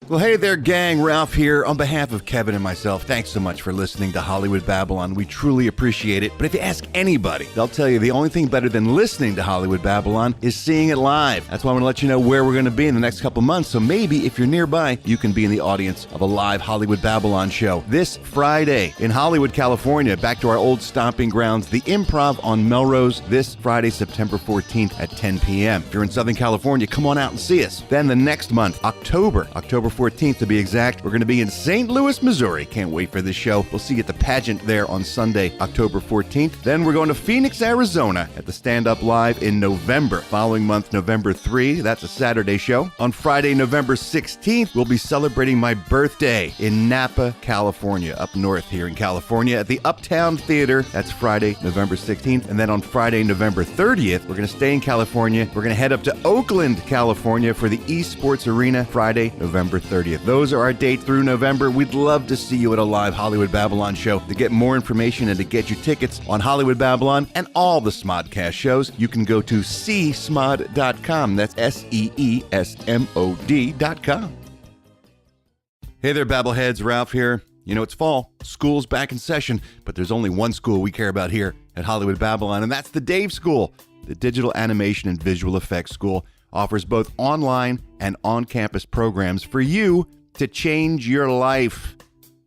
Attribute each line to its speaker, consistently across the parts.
Speaker 1: Well, hey there, gang. Ralph here. On behalf of Kevin and myself, thanks so much for listening to Hollywood Babble-On. We truly appreciate it. But if you ask anybody, they'll tell you the only thing better than listening to Hollywood Babble-On is seeing it live. That's why I want to let you know where we're going to be in the next couple months. So maybe if you're nearby, you can be in the audience of a live Hollywood Babble-On show this Friday in Hollywood, California. Back to our old stomping grounds, the Improv on Melrose, this Friday, September 14th at 10 p.m. If you're in Southern California, come on out and see us. Then the next month, October 14th to be exact, we're going to be in St. Louis, Missouri. Can't wait for this show. We'll see you at the pageant there on Sunday, October 14th. Then we're going to Phoenix, Arizona at the Stand Up Live in November. Following month, November 3, that's a Saturday show. On Friday, November 16th, we'll be celebrating my birthday in Napa, California, up north here in California at the Uptown Theater. That's Friday, November 16th. And then on Friday, November 30th, we're going to stay in California. We're going to head up to Oakland, California for the Esports Arena, Friday, November 30th. Those are our dates through November. We'd love to see you at a live Hollywood Babble-On show. To get more information and to get your tickets on Hollywood Babble-On and all the Smodcast shows, you can go to seesmod.com. That's SEESMOD.com. Hey there, Babbleheads. Ralph here. You know, it's fall. School's back in session, but there's only one school we care about here at Hollywood Babble-On, and that's the Dave School. The Digital Animation and Visual Effects School offers both online and on-campus programs for you to change your life.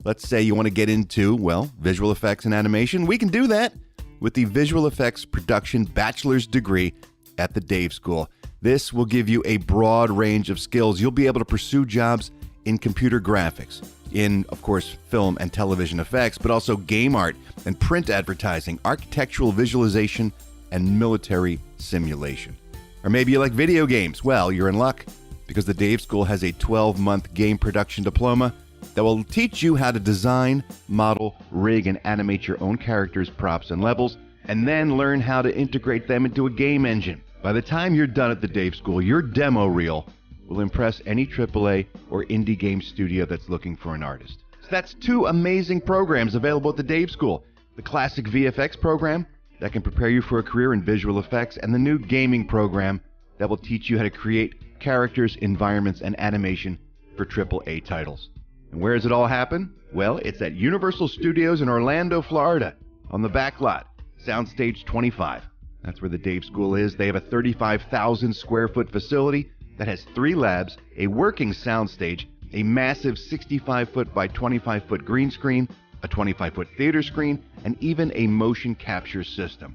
Speaker 1: Let's say you want to get into, well, visual effects and animation. We can do that with the Visual Effects Production Bachelor's degree at the Dave School. This will give you a broad range of skills. You'll be able to pursue jobs in computer graphics, in, of course, film and television effects, but also game art and print advertising, architectural visualization, and military simulation. Or maybe you like video games. Well, you're in luck, because the Dave School has a 12-month game production diploma that will teach you how to design, model, rig, and animate your own characters, props, and levels, and then learn how to integrate them into a game engine. By the time you're done at the Dave School, your demo reel will impress any AAA or indie game studio that's looking for an artist. So that's two amazing programs available at the Dave School. The classic VFX program that can prepare you for a career in visual effects, and the new gaming program that will teach you how to create characters, environments, and animation for AAA titles. And where does it all happen? Well, it's at Universal Studios in Orlando, Florida, on the back lot, Soundstage 25. That's where the Dave School is. They have a 35,000 square foot facility that has 3 labs, a working soundstage, a massive 65-foot by 25-foot green screen, a 25-foot theater screen, and even a motion capture system.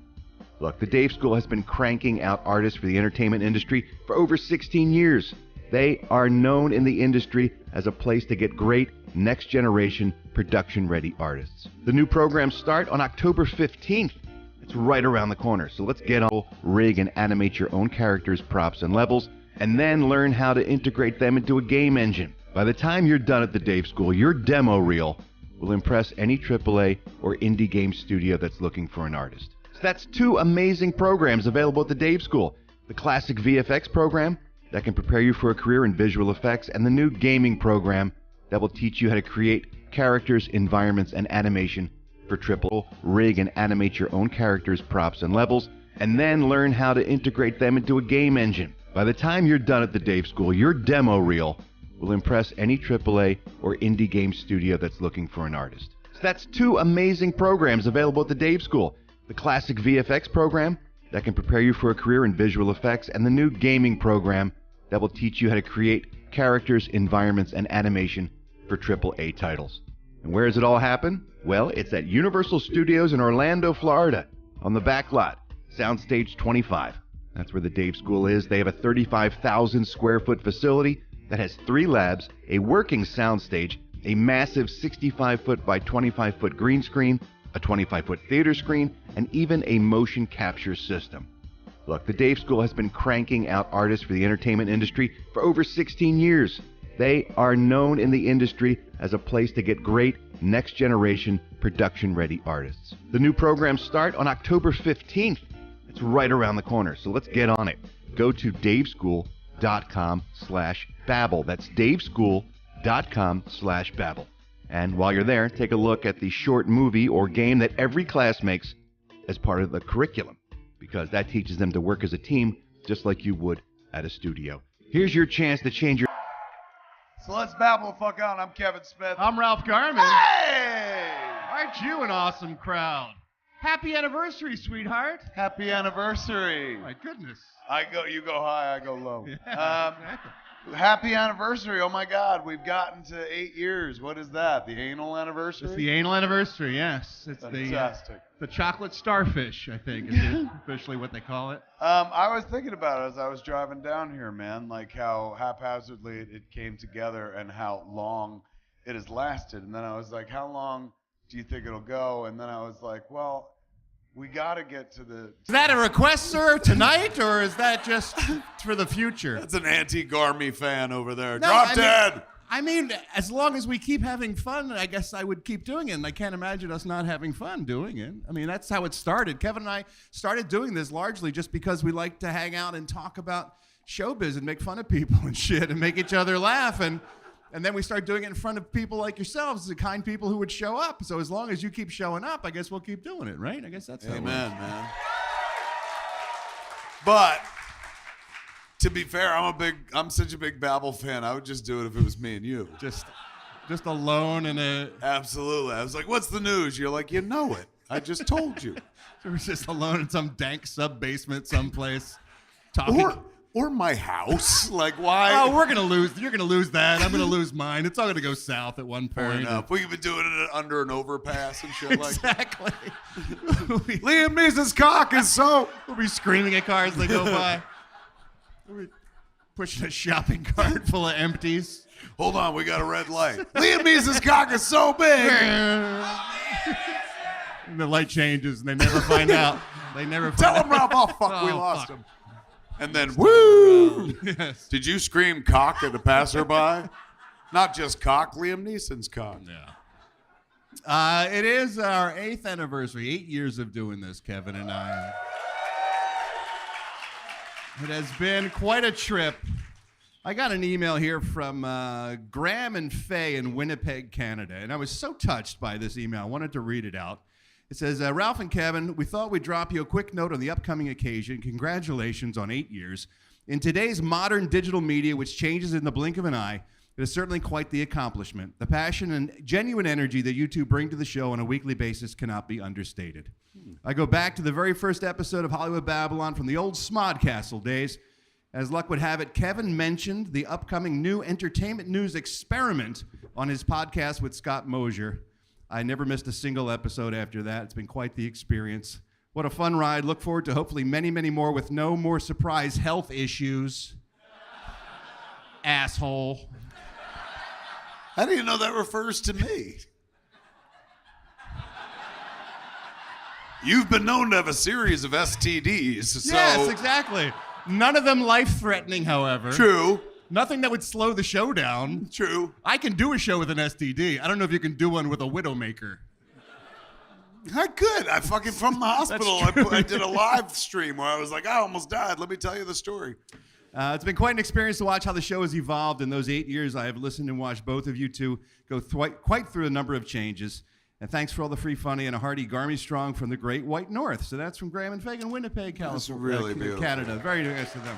Speaker 1: Look, the Dave School has been cranking out artists for the entertainment industry for over 16 years. They are known in the industry as a place to get great, next-generation, production-ready artists. The new programs start on October 15th. It's right around the corner, so let's get on, rig, and animate your own characters, props, and levels, and then learn how to integrate them into a game engine. By the time you're done at the Dave School, your demo reel will impress any AAA or indie game studio that's looking for an artist. So that's two amazing programs available at the Dave School. The classic VFX program that can prepare you for a career in visual effects, and the new gaming program that will teach you how to create characters, environments, and animation for AAA. Rig and animate your own characters, props, and levels, and then learn how to integrate them into a game engine. By the time you're done at the Dave School, your demo reel will impress any AAA or indie game studio that's looking for an artist. So that's two amazing programs available at the Dave School. The classic VFX program that can prepare you for a career in visual effects, and the new gaming program that will teach you how to create characters, environments, and animation for AAA titles. And where does it all happen? Well, it's at Universal Studios in Orlando, Florida, on the back lot, Soundstage 25. That's where the Dave School is. They have a 35,000 square foot facility that has 3 labs, a working soundstage, a massive 65-foot by 25-foot green screen, a 25-foot theater screen, and even a motion capture system. Look, the Dave School has been cranking out artists for the entertainment industry for over 16 years. They are known in the industry as a place to get great, next-generation, production-ready artists. The new programs start on October 15th. It's right around the corner, so let's get on it. Go to daveschool.com/babble. That's daveschool.com/babble. And while you're there, take a look at the short movie or game that every class makes as part of the curriculum, because that teaches them to work as a team just like you would at a studio. Here's your chance to change your...
Speaker 2: So let's babble the fuck on. I'm Kevin Smith.
Speaker 3: I'm Ralph Garman.
Speaker 2: Hey!
Speaker 3: Aren't you an awesome crowd? Happy anniversary, sweetheart.
Speaker 2: Happy anniversary.
Speaker 3: My goodness.
Speaker 2: You go high, I go low.
Speaker 3: Yeah, exactly.
Speaker 2: Happy anniversary. Oh my God, we've gotten to 8 years. What is that? The anal anniversary?
Speaker 3: It's the anal anniversary, yes. It's
Speaker 2: fantastic.
Speaker 3: The chocolate starfish, I think, is officially what they call it.
Speaker 2: I was thinking about it as I was driving down here, man, like how haphazardly it came together and how long it has lasted. And then I was like, how long do you think it'll go? And then I was like, well, we got to get to the...
Speaker 3: Is that a request, sir, tonight, or is that just for the future?
Speaker 2: That's an anti-Garmy fan over there.
Speaker 3: No,
Speaker 2: Drop dead!
Speaker 3: I mean, as long as we keep having fun, I guess I would keep doing it. And I can't imagine us not having fun doing it. I mean, that's how it started. Kevin and I started doing this largely just because we like to hang out and talk about showbiz and make fun of people and shit and make each other laugh. And then we started doing it in front of people like yourselves, the kind people who would show up. So as long as you keep showing up, I guess we'll keep doing it, right? I guess that's how it works.
Speaker 2: Amen, man. But to be fair, I'm such a big Babble fan. I would just do it if it was me and you.
Speaker 3: Just alone in a...
Speaker 2: Absolutely. I was like, what's the news? You're like, you know it. I just told you.
Speaker 3: So we're just alone in some dank sub-basement someplace talking...
Speaker 2: Or my house. Like, why?
Speaker 3: Oh, we're going to lose. You're going to lose that. I'm going to lose mine. It's all going to go south at one point.
Speaker 2: Fair enough. We've been doing it under an overpass and shit like that.
Speaker 3: Exactly.
Speaker 2: Liam Neeson's cock is so...
Speaker 3: We'll be screaming at cars that go by. We'll be pushing a shopping cart full of empties.
Speaker 2: Hold on, we got a red light. Liam Neeson's cock is so big.
Speaker 3: And the light changes and they never find out. They never find
Speaker 2: Tell
Speaker 3: out.
Speaker 2: him, Ralph. Oh, fuck, we
Speaker 3: Oh,
Speaker 2: lost
Speaker 3: fuck.
Speaker 2: him. And then, woo!
Speaker 3: Yes.
Speaker 2: Did you scream cock at a passerby? Not just cock, Liam Neeson's cock.
Speaker 3: Yeah. It is our 8th anniversary, 8 years of doing this, Kevin and I. It has been quite a trip. I got an email here from Graham and Faye in Winnipeg, Canada, and I was so touched by this email. I wanted to read it out. It says, Ralph and Kevin, we thought we'd drop you a quick note on the upcoming occasion. Congratulations on 8 years. In today's modern digital media, which changes in the blink of an eye, it is certainly quite the accomplishment. The passion and genuine energy that you two bring to the show on a weekly basis cannot be understated. I go back to the very first episode of Hollywood Babble-On from the old Smodcastle days. As luck would have it, Kevin mentioned the upcoming new entertainment news experiment on his podcast with Scott Mosier. I never missed a single episode after that. It's been quite the experience. What a fun ride. Look forward to hopefully many, many more with no more surprise health issues. Asshole.
Speaker 2: How do you know that refers to me? You've been known to have a series of STDs, so...
Speaker 3: Yes, exactly. None of them life-threatening, however.
Speaker 2: True.
Speaker 3: Nothing that would slow the show down.
Speaker 2: True.
Speaker 3: I can do a show with an STD. I don't know if you can do one with a Widowmaker.
Speaker 2: I could. I fucking, from the hospital, I did a live stream where I was like, I almost died. Let me tell you the story.
Speaker 3: It's been quite an experience to watch how the show has evolved. In those 8 years, I have listened and watched both of you two go quite through a number of changes. And thanks for all the free funny and a hearty Garmy Strong from the Great White North. So that's from Graham and Fagan, Winnipeg, California.
Speaker 2: That's really beautiful.
Speaker 3: Canada. Very nice of them.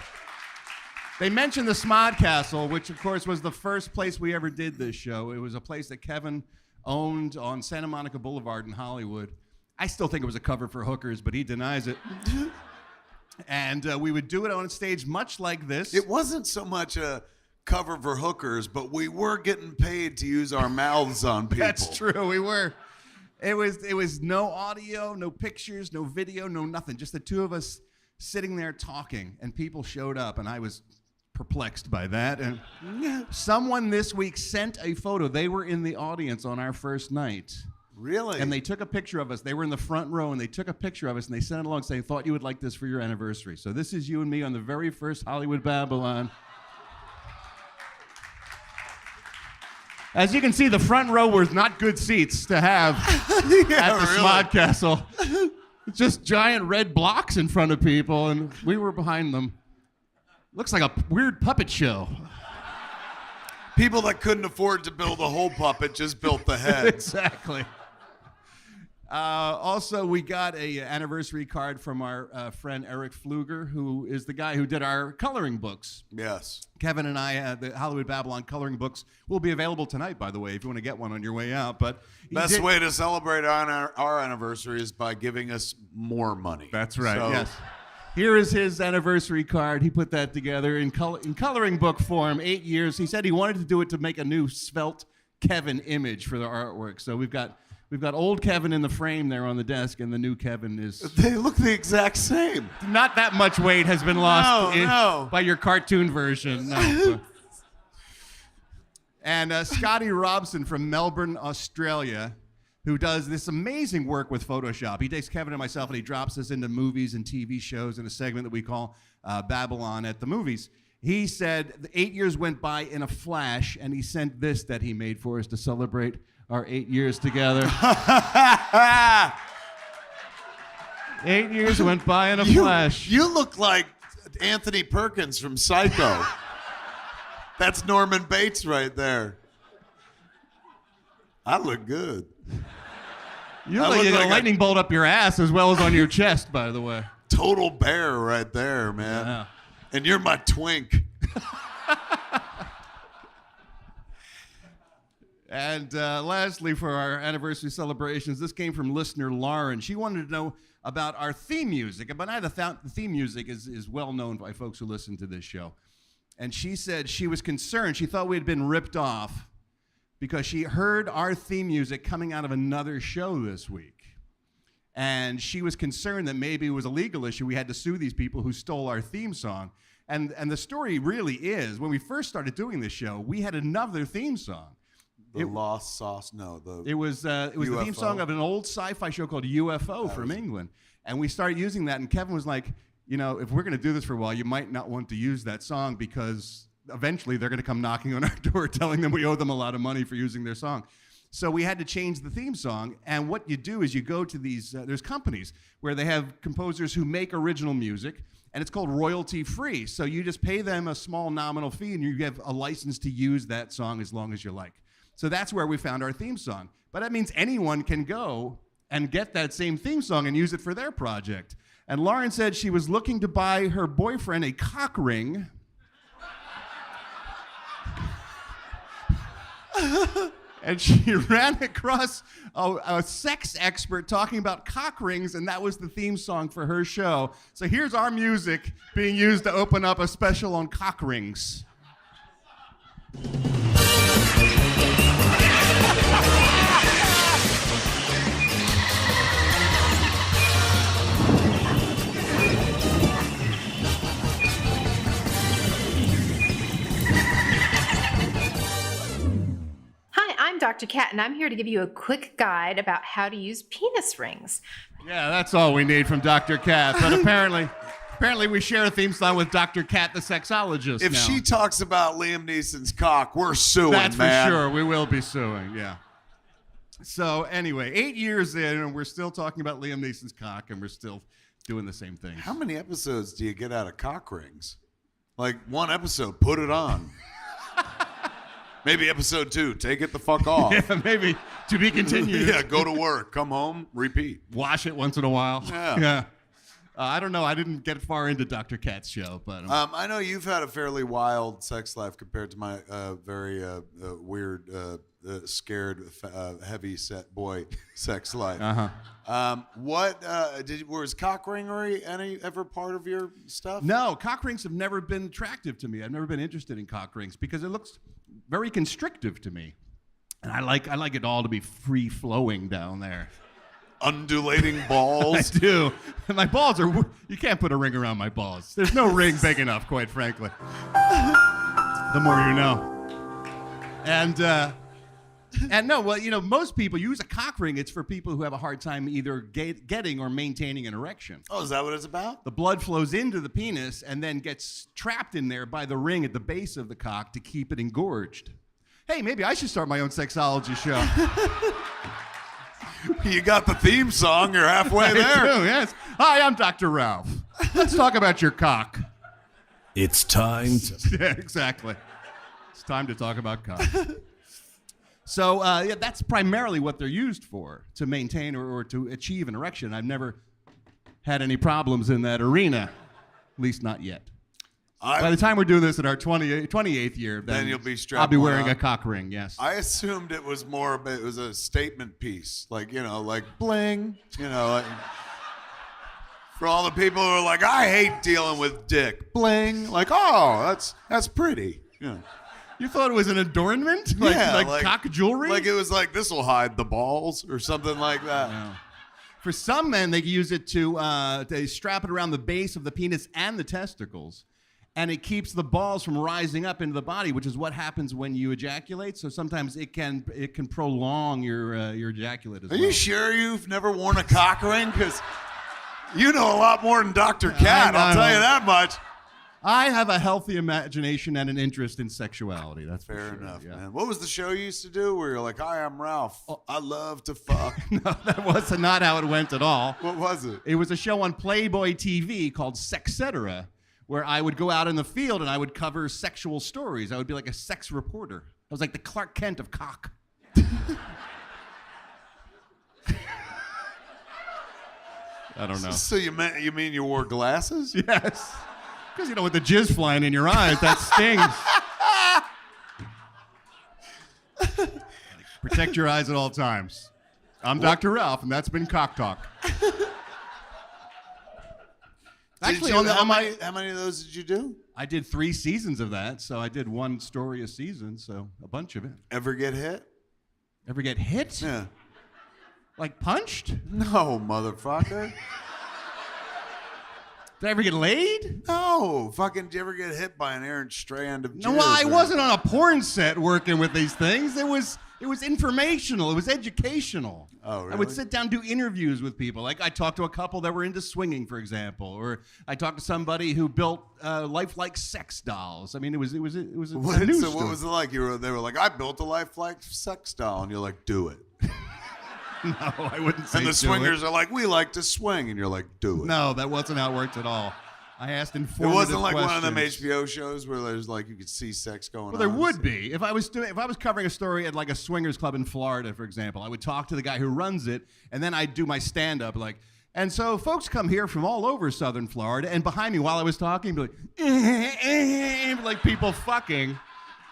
Speaker 3: They mentioned the Smodcastle, which of course was the first place we ever did this show. It was a place that Kevin owned on Santa Monica Boulevard in Hollywood. I still think it was a cover for hookers, but he denies it. And we would do it on stage much like this.
Speaker 2: It wasn't so much a cover for hookers, but we were getting paid to use our mouths on people.
Speaker 3: That's true, we were. It was no audio, no pictures, no video, no nothing. Just the two of us sitting there talking, and people showed up, and I was perplexed by that. And someone this week sent a photo. They were in the audience on our first night.
Speaker 2: Really?
Speaker 3: And they took a picture of us. They were in the front row, and they took a picture of us, and they sent it along saying, thought you would like this for your anniversary. So this is you and me on the very first Hollywood Babble-On. As you can see, the front row was not good seats to have at the Smodcastle. Just giant red blocks in front of people, and we were behind them. Looks like a weird puppet show.
Speaker 2: People that couldn't afford to build a whole puppet just built the head.
Speaker 3: Exactly. Also, we got a anniversary card from our friend Eric Pfluger, who is the guy who did our coloring books.
Speaker 2: Yes.
Speaker 3: Kevin and I, the Hollywood Babble-On coloring books will be available tonight, by the way, if you want to get one on your way out. But
Speaker 2: Best way to celebrate on our anniversary is by giving us more money.
Speaker 3: That's right,
Speaker 2: So,
Speaker 3: yes. Here is his anniversary card. He put that together in coloring book form, 8 years. He said he wanted to do it to make a new svelte Kevin image for the artwork. So we've got old Kevin in the frame there on the desk, and the new Kevin is...
Speaker 2: They look the exact same.
Speaker 3: Not that much weight has been lost
Speaker 2: No.
Speaker 3: by your cartoon version. No. And Scotty Robson from Melbourne, Australia, who does this amazing work with Photoshop. He takes Kevin and myself and he drops us into movies and TV shows in a segment that we call Babble-On at the Movies. He said 8 years went by in a flash, and he sent this that he made for us to celebrate our 8 years together. 8 years went by in a flash.
Speaker 2: You look like Anthony Perkins from Psycho. That's Norman Bates right there. I look good.
Speaker 3: You look like you got a lightning bolt up your ass as well as on your chest, by the way.
Speaker 2: Total bear right there, man.
Speaker 3: Yeah.
Speaker 2: And you're my twink.
Speaker 3: And lastly, for our anniversary celebrations, this came from listener Lauren. She wanted to know about our theme music. But the theme music is well known by folks who listen to this show. And she said she was concerned. She thought we had been ripped off because she heard our theme music coming out of another show this week. And she was concerned that maybe it was a legal issue. We had to sue these people who stole our theme song. And the story really is, when we first started doing this show, we had another theme song.
Speaker 2: Lost Sauce, no.
Speaker 3: It was the theme song of an old sci-fi show called UFO from England. And we started using that, and Kevin was like, you know, if we're going to do this for a while, you might not want to use that song because eventually they're going to come knocking on our door telling them we owe them a lot of money for using their song. So we had to change the theme song, and what you do is you go to these, there's companies where they have composers who make original music, and it's called royalty free. So you just pay them a small nominal fee, and you have a license to use that song as long as you like. So that's where we found our theme song. But that means anyone can go and get that same theme song and use it for their project. And Lauren said she was looking to buy her boyfriend a cock ring. And she ran across a sex expert talking about cock rings, and that was the theme song for her show. So here's our music being used to open up a special on cock rings.
Speaker 4: I'm Dr. Kat, and I'm here to give you a quick guide about how to use penis rings.
Speaker 3: Yeah, that's all we need from Dr. Kat. But apparently we share a theme song with Dr. Kat, the sexologist.
Speaker 2: If
Speaker 3: now.
Speaker 2: she talks about Liam Neeson's cock, we're suing,
Speaker 3: That's
Speaker 2: man.
Speaker 3: for sure. We will be suing, yeah. So anyway, 8 years in, and we're still talking about Liam Neeson's cock, and we're still doing the same thing.
Speaker 2: How many episodes do you get out of cock rings? Like one episode, put it on. Maybe episode 2, take it the fuck off.
Speaker 3: Yeah, maybe to be continued.
Speaker 2: Yeah, go to work, come home, repeat.
Speaker 3: Wash it once in a while.
Speaker 2: Yeah.
Speaker 3: I don't know. I didn't get far into Dr. Kat's show, but
Speaker 2: I know you've had a fairly wild sex life compared to my very weird, scared, heavy-set boy sex life. Was cock ringery ever part of your stuff?
Speaker 3: No, cock rings have never been attractive to me. I've never been interested in cock rings because it looks very constrictive to me, and I like it all to be free flowing down there.
Speaker 2: Undulating balls.
Speaker 3: I do. My balls are. You can't put a ring around my balls. There's no ring big enough, quite frankly. The more you know. And no, well, you know, most people use a cock ring. It's for people who have a hard time either getting or maintaining an erection.
Speaker 2: Oh, is that what it's about?
Speaker 3: The blood flows into the penis and then gets trapped in there by the ring at the base of the cock to keep it engorged. Hey, maybe I should start my own sexology show.
Speaker 2: You got the theme song. You're halfway there.
Speaker 3: I do, yes. Hi, I'm Dr. Ralph. Let's talk about your cock.
Speaker 5: It's time to...
Speaker 3: Yeah, exactly. It's time to talk about cock. So yeah, that's primarily what they're used for, to maintain or to achieve an erection. I've never had any problems in that arena, at least not yet. By the time we're doing this in our 28th year, then
Speaker 2: you'll be strapped.
Speaker 3: I'll be wearing a cock ring, yes.
Speaker 2: I assumed it was more, but it was a statement piece, like, you know, like bling, you know, like, for all the people who are like, I hate dealing with dick, bling, like, oh, that's pretty, you know.
Speaker 3: You thought it was an adornment? Like cock jewelry?
Speaker 2: Like it was like, this will hide the balls or something like that.
Speaker 3: No. For some men, they use it to they strap it around the base of the penis and the testicles, and it keeps the balls from rising up into the body, which is what happens when you ejaculate. So sometimes it can prolong your ejaculate as well.
Speaker 2: Are you sure you've never worn a cock ring? Because you know a lot more than Dr. Cat, I'll tell you that much.
Speaker 3: I have a healthy imagination and an interest in sexuality. That's
Speaker 2: fair
Speaker 3: for sure,
Speaker 2: enough,
Speaker 3: yeah.
Speaker 2: man. What was the show you used to do where you're like, hi, I'm Ralph. I love to fuck.
Speaker 3: No, that was not how it went at all.
Speaker 2: What was it?
Speaker 3: It was a show on Playboy TV called Sexcetera, where I would go out in the field and I would cover sexual stories. I would be like a sex reporter. I was like the Clark Kent of cock. I don't know.
Speaker 2: So you mean you wore glasses?
Speaker 3: Yes. Because, you know, with the jizz flying in your eyes, that stings. Protect your eyes at all times. I'm Dr. Ralph, and that's been Cock Talk. Actually,
Speaker 2: how many of those did you do?
Speaker 3: I did 3 seasons of that, so I did 1 story a season, so a bunch of it.
Speaker 2: Ever get hit?
Speaker 3: Ever get hit?
Speaker 2: Yeah.
Speaker 3: Like punched?
Speaker 2: No, motherfucker.
Speaker 3: Did I ever get laid?
Speaker 2: No. Fucking, did you ever get hit by an errant strand of jizz?
Speaker 3: No, well, I wasn't on a porn set working with these things. It was informational. It was educational.
Speaker 2: Oh, really?
Speaker 3: I would sit down and do interviews with people. Like I talked to a couple that were into swinging, for example, or I talked to somebody who built lifelike sex dolls. I mean, it was a news
Speaker 2: So
Speaker 3: story.
Speaker 2: what was it like? They were like, I built a lifelike sex doll, and you're like, do it.
Speaker 3: No, I wouldn't say
Speaker 2: And the
Speaker 3: do
Speaker 2: swingers
Speaker 3: it.
Speaker 2: are like, we like to swing, and you're like, do it.
Speaker 3: No, that wasn't how it worked at all. I asked
Speaker 2: It
Speaker 3: informative
Speaker 2: wasn't like
Speaker 3: questions.
Speaker 2: one of them HBO shows where there's like you could see sex going on.
Speaker 3: Well, there would be. If I was covering a story at like a swingers club in Florida, for example, I would talk to the guy who runs it, and then I'd do my stand-up like, and so folks come here from all over Southern Florida, and behind me while I was talking, be like people fucking,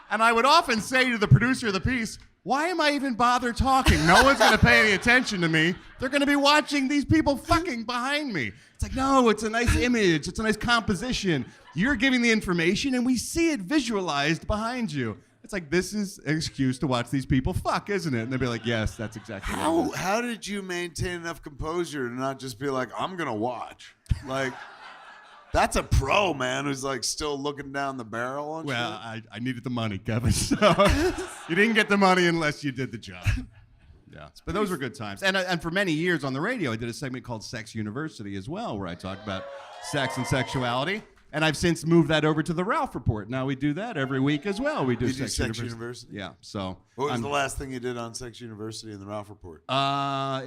Speaker 3: and I would often say to the producer of the piece, why am I even bother talking? No one's going to pay any attention to me. They're going to be watching these people fucking behind me. It's like, no, it's a nice image. It's a nice composition. You're giving the information, and we see it visualized behind you. It's like, this is an excuse to watch these people fuck, isn't it? And they'd be like, yes, that's exactly what it is.
Speaker 2: How did you maintain enough composure to not just be like, I'm going to watch? Like, that's a pro, man, who's like still looking down the barrel and
Speaker 3: Well,
Speaker 2: shit.
Speaker 3: I needed the money, Kevin. So you didn't get the money unless you did the job. Yeah, but those were good times. And for many years on the radio, I did a segment called Sex University as well, where I talked about sex and sexuality. And I've since moved that over to the Ralph Report. Now we do that every week as well. We do
Speaker 2: You
Speaker 3: Sex
Speaker 2: do Sex
Speaker 3: University. Yeah. So
Speaker 2: What was the last thing you did on Sex University in the Ralph Report?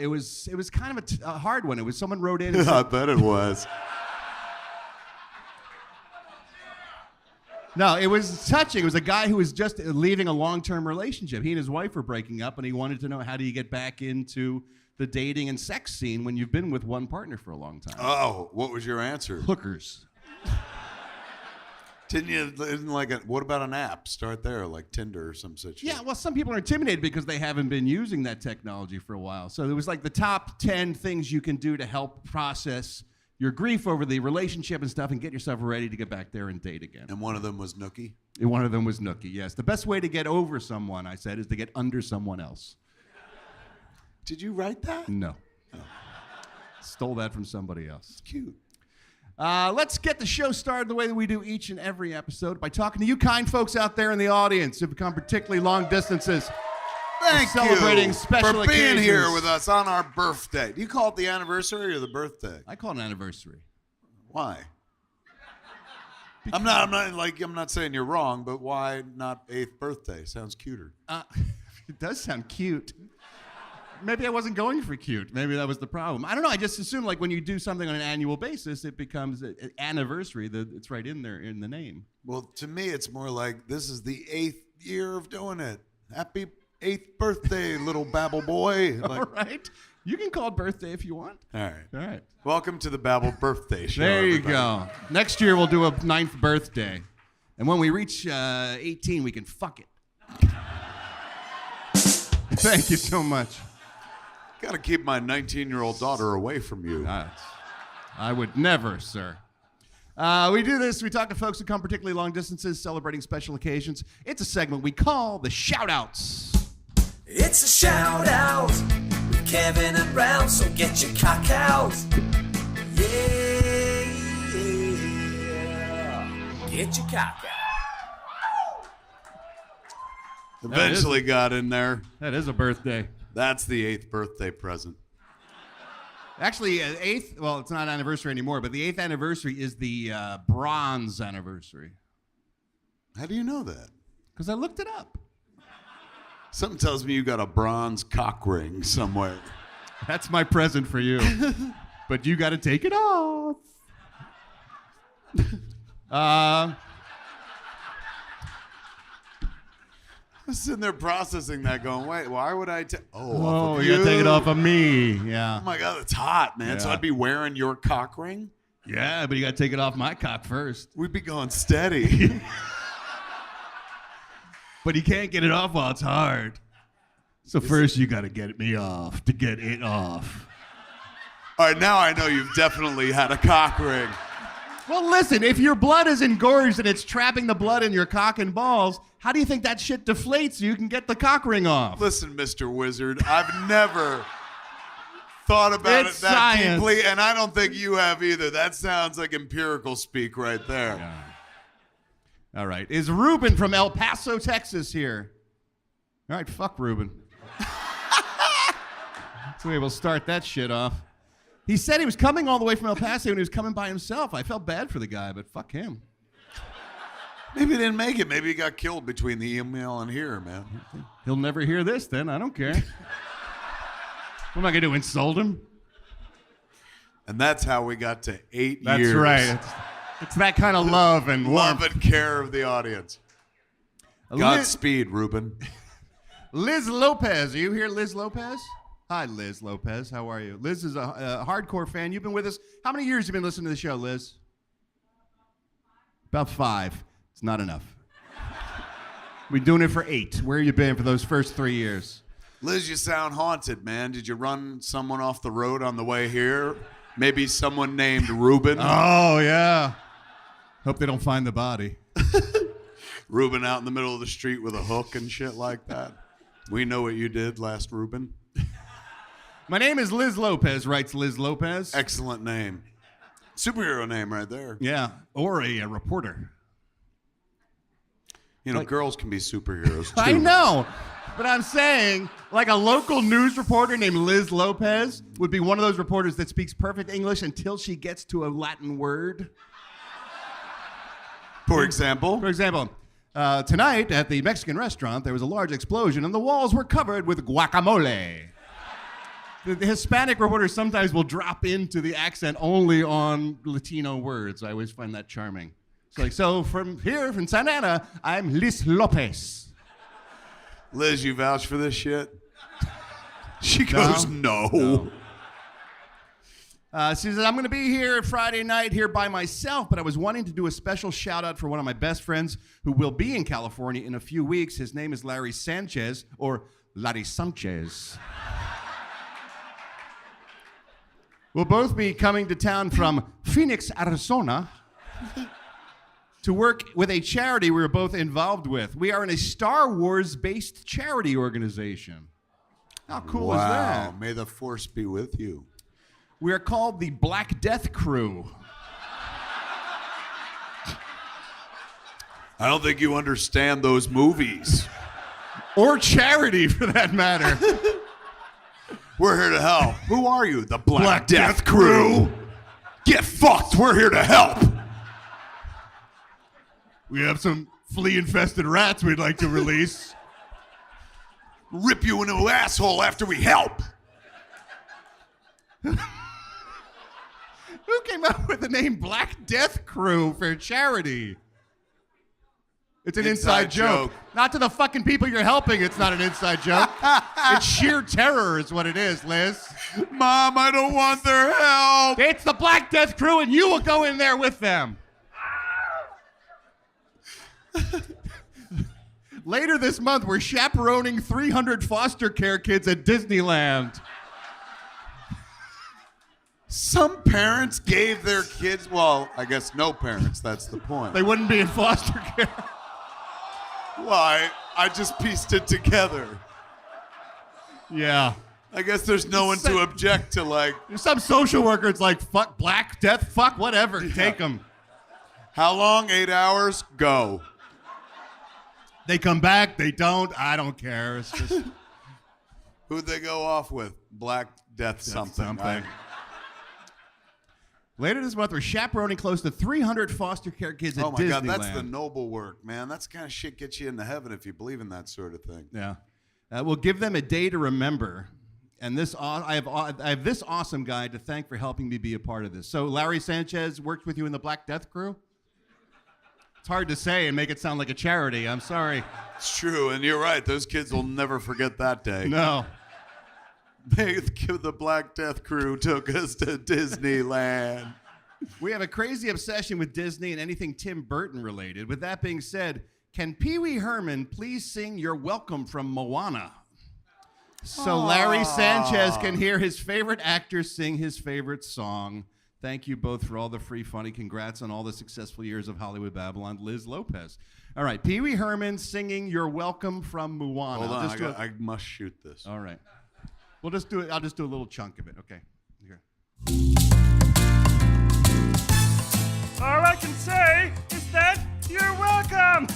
Speaker 3: it was kind of a hard one. It was someone wrote in. And said,
Speaker 2: I bet it was.
Speaker 3: No, it was touching. It was a guy who was just leaving a long-term relationship. He and his wife were breaking up, and he wanted to know, how do you get back into the dating and sex scene when you've been with one partner for a long time?
Speaker 2: Oh, what was your answer?
Speaker 3: Hookers.
Speaker 2: What about an app? Start there, like Tinder or some such.
Speaker 3: Yeah, well, some people are intimidated because they haven't been using that technology for a while. So it was like the top 10 things you can do to help process your grief over the relationship and stuff and get yourself ready to get back there and date again.
Speaker 2: And one of them was Nookie?
Speaker 3: And one of them was Nookie, yes. The best way to get over someone, I said, is to get under someone else.
Speaker 2: Did you write that?
Speaker 3: No. Stole that from somebody else.
Speaker 2: It's cute.
Speaker 3: Let's get the show started the way that we do each and every episode by talking to you kind folks out there in the audience who've come particularly long distances.
Speaker 2: Thank
Speaker 3: celebrating
Speaker 2: you
Speaker 3: special
Speaker 2: for being here
Speaker 3: occasions.
Speaker 2: with us on our birthday. Do you call it the anniversary or the birthday?
Speaker 3: I call it an anniversary.
Speaker 2: Why? I'm not saying you're wrong, but why not 8th birthday? Sounds cuter.
Speaker 3: It does sound cute. Maybe I wasn't going for cute. Maybe that was the problem. I don't know. I just assume like when you do something on an annual basis, it becomes an anniversary. It's right in there in the name.
Speaker 2: Well, to me, it's more like this is the 8th year of doing it. Happy 8th birthday, little Babble boy.
Speaker 3: All right. You can call it birthday if you want.
Speaker 2: All right.
Speaker 3: All right.
Speaker 2: Welcome to the Babble birthday show.
Speaker 3: There you
Speaker 2: everybody.
Speaker 3: go. Next year we'll do a 9th birthday. And when we reach 18, we can fuck it. Thank you so much.
Speaker 2: Got to keep my 19-year-old daughter away from you.
Speaker 3: I would never, sir. We do this. We talk to folks who come particularly long distances, celebrating special occasions. It's a segment we call the Shout-Outs.
Speaker 5: It's a shout out with Kevin and Ralph, so get your cock out. Yeah, get your cock out.
Speaker 2: Eventually got in there.
Speaker 3: That is a birthday.
Speaker 2: That's the 8th birthday present.
Speaker 3: Actually, 8th, well, it's not anniversary anymore, but the 8th anniversary is the bronze anniversary.
Speaker 2: How do you know that?
Speaker 3: Because I looked it up.
Speaker 2: Something tells me you got a bronze cock ring somewhere.
Speaker 3: That's my present for you. But you got to take it off.
Speaker 2: I was sitting there processing that, going, wait, why would I take?
Speaker 3: Oh, you got to take it off of me. Yeah.
Speaker 2: Oh my God, that's hot, man. So
Speaker 3: Yeah.
Speaker 2: I'd be wearing your cock ring?
Speaker 3: Yeah, but you got to take it off my cock first.
Speaker 2: We'd be going steady.
Speaker 3: But you can't get it off while it's hard. So first you got to get me off to get it off.
Speaker 2: All right, now I know you've definitely had a cock ring.
Speaker 3: Well, listen, if your blood is engorged and it's trapping the blood in your cock and balls, how do you think that shit deflates so you can get the cock ring off?
Speaker 2: Listen, Mr. Wizard, I've never thought about
Speaker 3: It's
Speaker 2: it that
Speaker 3: science.
Speaker 2: deeply, and I don't think you have either. That sounds like empirical speak right there.
Speaker 3: Yeah. All right. Is Ruben from El Paso, Texas here? All right, fuck Ruben. So we will start that shit off. He said he was coming all the way from El Paso and he was coming by himself. I felt bad for the guy, but fuck him.
Speaker 2: Maybe he didn't make it. Maybe he got killed between the email and here, man.
Speaker 3: He'll never hear this then. I don't care. What am I going to do, insult him?
Speaker 2: And that's how we got to 8
Speaker 3: That's
Speaker 2: years.
Speaker 3: right. It's that kind of love and
Speaker 2: Love
Speaker 3: warmth.
Speaker 2: and care of the audience. Godspeed, Ruben.
Speaker 3: Liz Lopez. Are you here, Liz Lopez? Hi, Liz Lopez. How are you? Liz is a hardcore fan. You've been with us. How many years have you been listening to the show, Liz? About 5. It's not enough. We're doing it for 8. Where have you been for those first 3 years?
Speaker 2: Liz, you sound haunted, man. Did you run someone off the road on the way here? Maybe someone named Ruben?
Speaker 3: Oh, yeah. Hope they don't find the body.
Speaker 2: Ruben out in the middle of the street with a hook and shit like that. We know what you did last Ruben.
Speaker 3: My name is Liz Lopez, writes Liz Lopez.
Speaker 2: Excellent name. Superhero name right there.
Speaker 3: Yeah, or a reporter.
Speaker 2: You know, girls can be superheroes too.
Speaker 3: I know, but I'm saying, like a local news reporter named Liz Lopez would be one of those reporters that speaks perfect English until she gets to a Latin word.
Speaker 2: For example?
Speaker 3: For example, tonight at the Mexican restaurant, there was a large explosion and the walls were covered with guacamole. The Hispanic reporters sometimes will drop into the accent only on Latino words. I always find that charming. It's like, so from here, from Santa Ana, I'm Liz Lopez.
Speaker 2: Liz, you vouch for this shit? She goes, no.
Speaker 3: She says, I'm going to be here Friday night here by myself, but I was wanting to do a special shout out for one of my best friends who will be in California in a few weeks. His name is Larry Sanchez, or Larry Sanchez. We'll both be coming to town from Phoenix, Arizona, to work with a charity we're both involved with. We are in a Star Wars-based charity organization. How cool is that?
Speaker 2: Wow, may the force be with you.
Speaker 3: We are called the Black Death Crew.
Speaker 2: I don't think you understand those movies.
Speaker 3: Or charity, for that matter.
Speaker 2: We're here to help. Who are you? The Black Death Crew. Get fucked. We're here to help.
Speaker 3: We have some flea-infested rats we'd like to release.
Speaker 2: Rip you into an asshole after we help.
Speaker 3: Who came up with the name Black Death Crew for charity? It's an inside joke. Not to the fucking people you're helping, it's not an inside joke. It's sheer terror is what it is, Liz.
Speaker 2: Mom, I don't want their help.
Speaker 3: It's the Black Death crew, and you will go in there with them. Later this month, we're chaperoning 300 foster care kids at Disneyland.
Speaker 2: Some parents gave their kids, well, I guess no parents, that's the point.
Speaker 3: They wouldn't be in foster care.
Speaker 2: Why? I just pieced it together.
Speaker 3: Yeah.
Speaker 2: I guess there's no one to object to, like...
Speaker 3: There's some social worker, it's like, fuck Black Death, fuck whatever, take them.
Speaker 2: How long? 8 hours? Go.
Speaker 3: They come back, they don't, I don't care. It's just...
Speaker 2: Who'd they go off with? Black Death something. Right?
Speaker 3: Later this month, we're chaperoning close to 300 foster care kids at Disneyland.
Speaker 2: Oh my God, that's the noble work, man. That's the kind of shit gets you into heaven if you believe in that sort of thing.
Speaker 3: Yeah. We'll give them a day to remember. And I have this awesome guy to thank for helping me be a part of this. So Larry Sanchez worked with you in the Black Death crew? It's hard to say and make it sound like a charity. I'm sorry.
Speaker 2: It's true, and you're right. Those kids will never forget that day.
Speaker 3: No.
Speaker 2: The Black Death crew took us to Disneyland.
Speaker 3: We have a crazy obsession with Disney and anything Tim Burton related. With that being said, can Pee Wee Herman please sing You're Welcome from Moana? So Larry Sanchez can hear his favorite actor sing his favorite song. Thank you both for all the free funny. Congrats on all the successful years of Hollywood Babble-On. Liz Lopez. All right, Pee Wee Herman singing You're Welcome from Moana.
Speaker 2: Hold on, I must shoot this.
Speaker 3: All right. We'll just do it. I'll just do a little chunk of it. Okay. Here.
Speaker 6: All I can say is that you're welcome.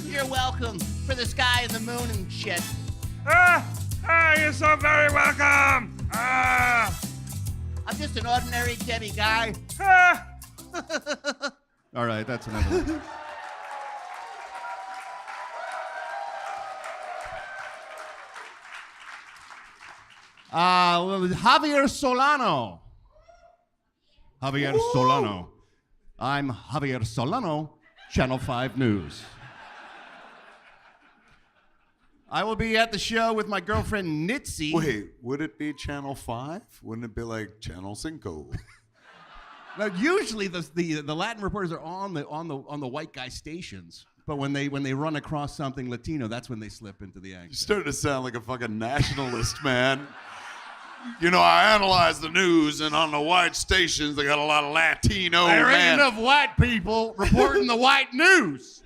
Speaker 7: You're welcome for the sky and the moon and shit.
Speaker 6: You're so very welcome.
Speaker 7: I'm just an ordinary Debbie guy.
Speaker 3: All right, that's another one. Javier Solano. Solano. I'm Javier Solano, Channel 5 News. I will be at the show with my girlfriend Nitzy.
Speaker 2: Wait, would it be Channel 5? Wouldn't it be like Channel 5?
Speaker 3: Now, usually the Latin reporters are on the white guy stations, but when they run across something Latino, that's when they slip into the accent.
Speaker 2: You started to sound like a fucking nationalist, man. You know, I analyze the news, and on the white stations, they got a lot of Latino
Speaker 3: There
Speaker 2: men.
Speaker 3: ain't enough white people reporting the white news.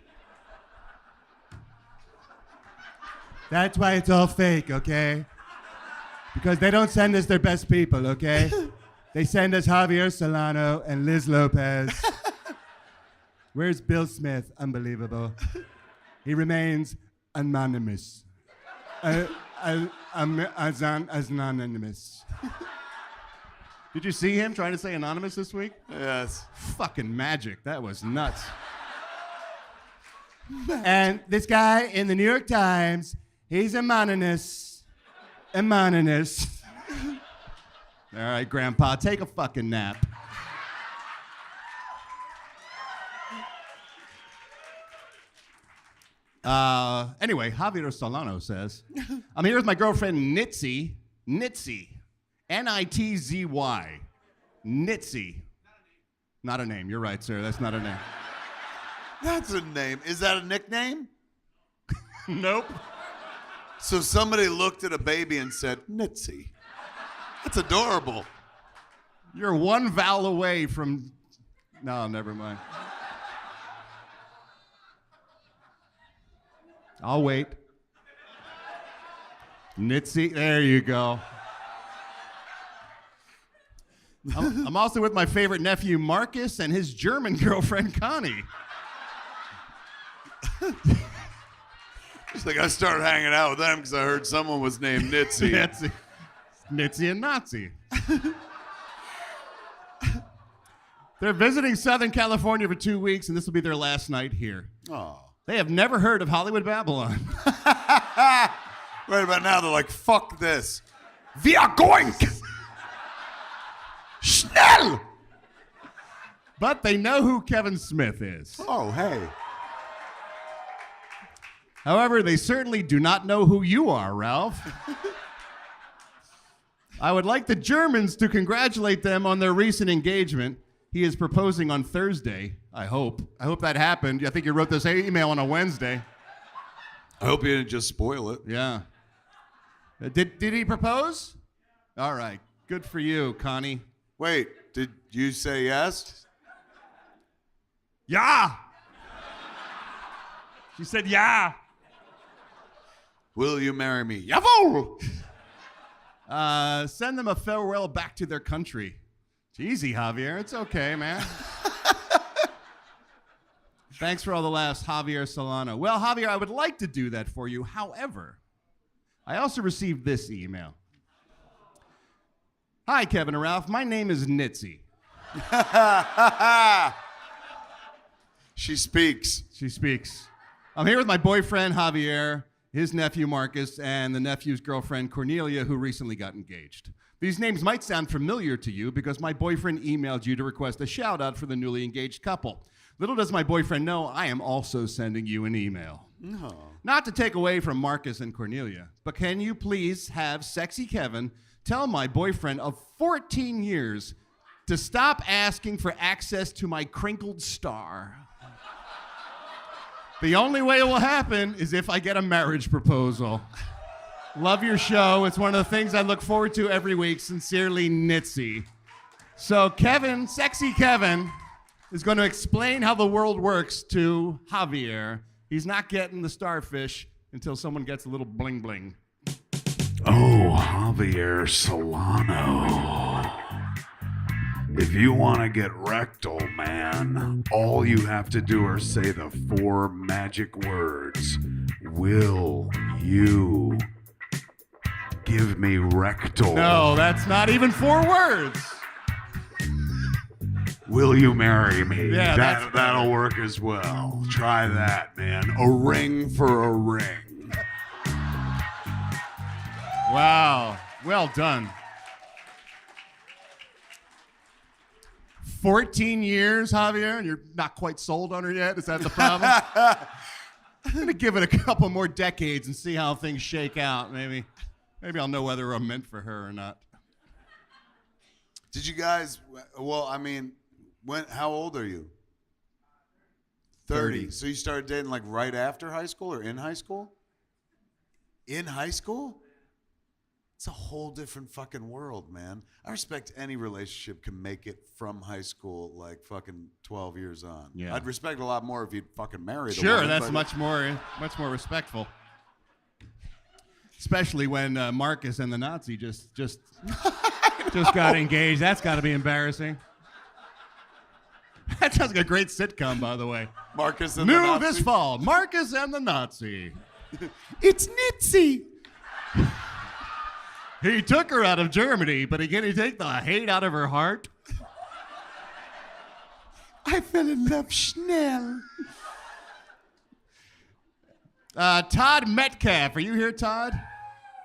Speaker 3: That's why it's all fake, okay? Because they don't send us their best people, okay? They send us Javier Solano and Liz Lopez. Where's Bill Smith? Unbelievable. He remains anonymous. As anonymous. Did you see him trying to say anonymous this week?
Speaker 2: Yes.
Speaker 3: Fucking magic. That was nuts. And this guy in the New York Times, he's anonymous. Anonymous. All right, Grandpa, take a fucking nap. Anyway, Javier Solano says, I'm here with my girlfriend Nitzy. Nitzy. N-I-T-Z-Y. Nitzy. Not a name. You're right, sir. That's not a name.
Speaker 2: That's a name. Is that a nickname?
Speaker 3: Nope.
Speaker 2: So somebody looked at a baby and said, Nitzy. That's adorable.
Speaker 3: You're one vowel away from... No, never mind. I'll wait. Nitzy, there you go. I'm also with my favorite nephew, Marcus, and his German girlfriend, Connie.
Speaker 2: It's like I started hanging out with them because I heard someone was named Nitzy.
Speaker 3: Nitzy. Nitzy and Nazi. They're visiting Southern California for 2 weeks, and this will be their last night here.
Speaker 2: Oh.
Speaker 3: They have never heard of Hollywood Babble-On.
Speaker 2: Right about now, they're like, fuck this. Wir going! Schnell!
Speaker 3: But they know who Kevin Smith is.
Speaker 2: Oh, hey.
Speaker 3: However, they certainly do not know who you are, Ralph. I would like the Germans to congratulate them on their recent engagement. He is proposing on Thursday, I hope. I hope that happened. I think you wrote this email on a Wednesday.
Speaker 2: I hope you didn't just spoil it.
Speaker 3: Yeah. Did he propose? All right. Good for you, Connie.
Speaker 2: Wait, did you say yes?
Speaker 6: Yeah. She said, yeah.
Speaker 2: Will you marry me? Jawohl!
Speaker 3: Send them a farewell back to their country. It's easy, Javier. It's okay, man. Thanks for all the laughs, Javier Solano. Well, Javier, I would like to do that for you. However, I also received this email. Hi, Kevin and Ralph. My name is Nitzy.
Speaker 2: She speaks.
Speaker 3: She speaks. I'm here with my boyfriend, Javier, his nephew, Marcus, and the nephew's girlfriend, Cornelia, who recently got engaged. These names might sound familiar to you because my boyfriend emailed you to request a shout out for the newly engaged couple. Little does my boyfriend know, I am also sending you an email.
Speaker 2: No.
Speaker 3: Not to take away from Marcus and Cornelia, but can you please have Sexy Kevin tell my boyfriend of 14 years to stop asking for access to my crinkled star? The only way it will happen is if I get a marriage proposal. Love your show. It's one of the things I look forward to every week. Sincerely, Nitzy. So Kevin, Sexy Kevin, is going to explain how the world works to Javier. He's not getting the starfish until someone gets a little bling bling.
Speaker 8: Oh, Javier Solano. If you want to get rectal, man, all you have to do are say the 4 magic words. Will you give me rectal?
Speaker 3: No, that's not even 4 words.
Speaker 8: Will you marry me?
Speaker 3: Yeah,
Speaker 8: that'll work as well. Try that, man. A ring for a ring.
Speaker 3: Wow. Well done. 14 years, Javier, and you're not quite sold on her yet? Is that the problem? I'm going to give it a couple more decades and see how things shake out. Maybe I'll know whether I'm meant for her or not.
Speaker 2: Did you guys, well, I mean, how old are you? 30. So you started dating like right after high school or in high school? In high school? It's a whole different fucking world, man. I respect any relationship can make it from high school like fucking 12 years on.
Speaker 3: Yeah.
Speaker 2: I'd respect a lot more if you'd fucking married a
Speaker 3: Sure,
Speaker 2: woman,
Speaker 3: that's
Speaker 2: but-
Speaker 3: much more respectful. Especially when Marcus and the Nazi just got engaged. That's got to be embarrassing. That sounds like a great sitcom, by the way.
Speaker 2: Marcus and the
Speaker 3: New
Speaker 2: Nazi.
Speaker 3: this fall, Marcus and the Nazi.
Speaker 2: It's Nitzy.
Speaker 3: He took her out of Germany, but can he take the hate out of her heart?
Speaker 2: I fell in love schnell.
Speaker 3: Todd Metcalf. Are you here, Todd?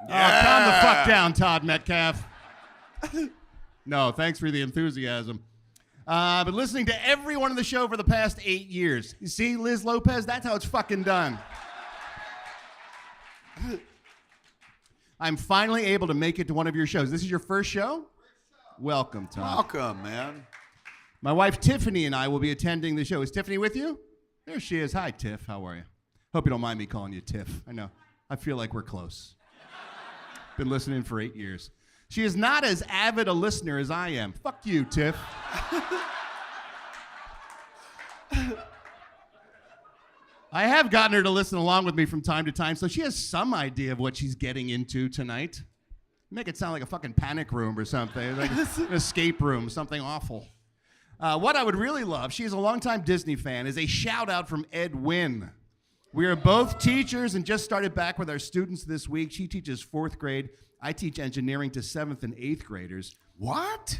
Speaker 2: Yeah.
Speaker 3: Oh, calm the fuck down, Todd Metcalf. No, thanks for the enthusiasm. I've been listening to every one of the show for the past 8 years. You see, Liz Lopez, that's how it's fucking done. I'm finally able to make it to one of your shows. This is your first show? Welcome, Todd.
Speaker 2: Welcome, man.
Speaker 3: My wife Tiffany and I will be attending the show. Is Tiffany with you? There she is. Hi, Tiff. How are you? Hope you don't mind me calling you Tiff. I know. I feel like we're close. Been listening for 8 years. She is not as avid a listener as I am. Fuck you, Tiff. I have gotten her to listen along with me from time to time, so she has some idea of what she's getting into tonight. Make it sound like a fucking panic room or something, like an escape room, something awful. What I would really love, she is a longtime Disney fan, is a shout out from Ed Wynn. We are both teachers and just started back with our students this week. She teaches 4th grade. I teach engineering to 7th and 8th graders.
Speaker 2: What?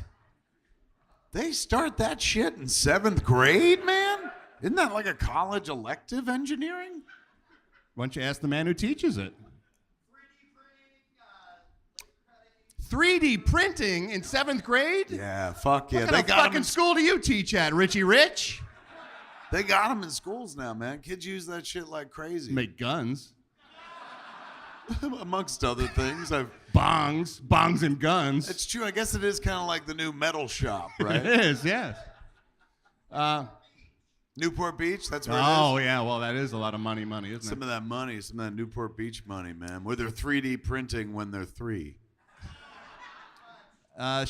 Speaker 2: They start that shit in 7th grade, man? Isn't that like a college elective, engineering?
Speaker 3: Why don't you ask the man who teaches it? 3D printing in 7th grade?
Speaker 2: Yeah, fuck yeah.
Speaker 3: What kind of fucking school do you teach at, Richie Rich?
Speaker 8: They got them in schools now, man. Kids use that shit like crazy.
Speaker 3: Make guns.
Speaker 8: Amongst other things.
Speaker 3: Bongs and guns.
Speaker 8: It's true. I guess it is kind of like the new metal shop, right?
Speaker 3: It is, yes.
Speaker 8: Newport Beach, that's where it is.
Speaker 3: Oh, yeah. Well, that is a lot of money, isn't
Speaker 8: Some
Speaker 3: it?
Speaker 8: of that money, some of that Newport Beach money, man. Where they're 3D printing when they're 3.
Speaker 3: My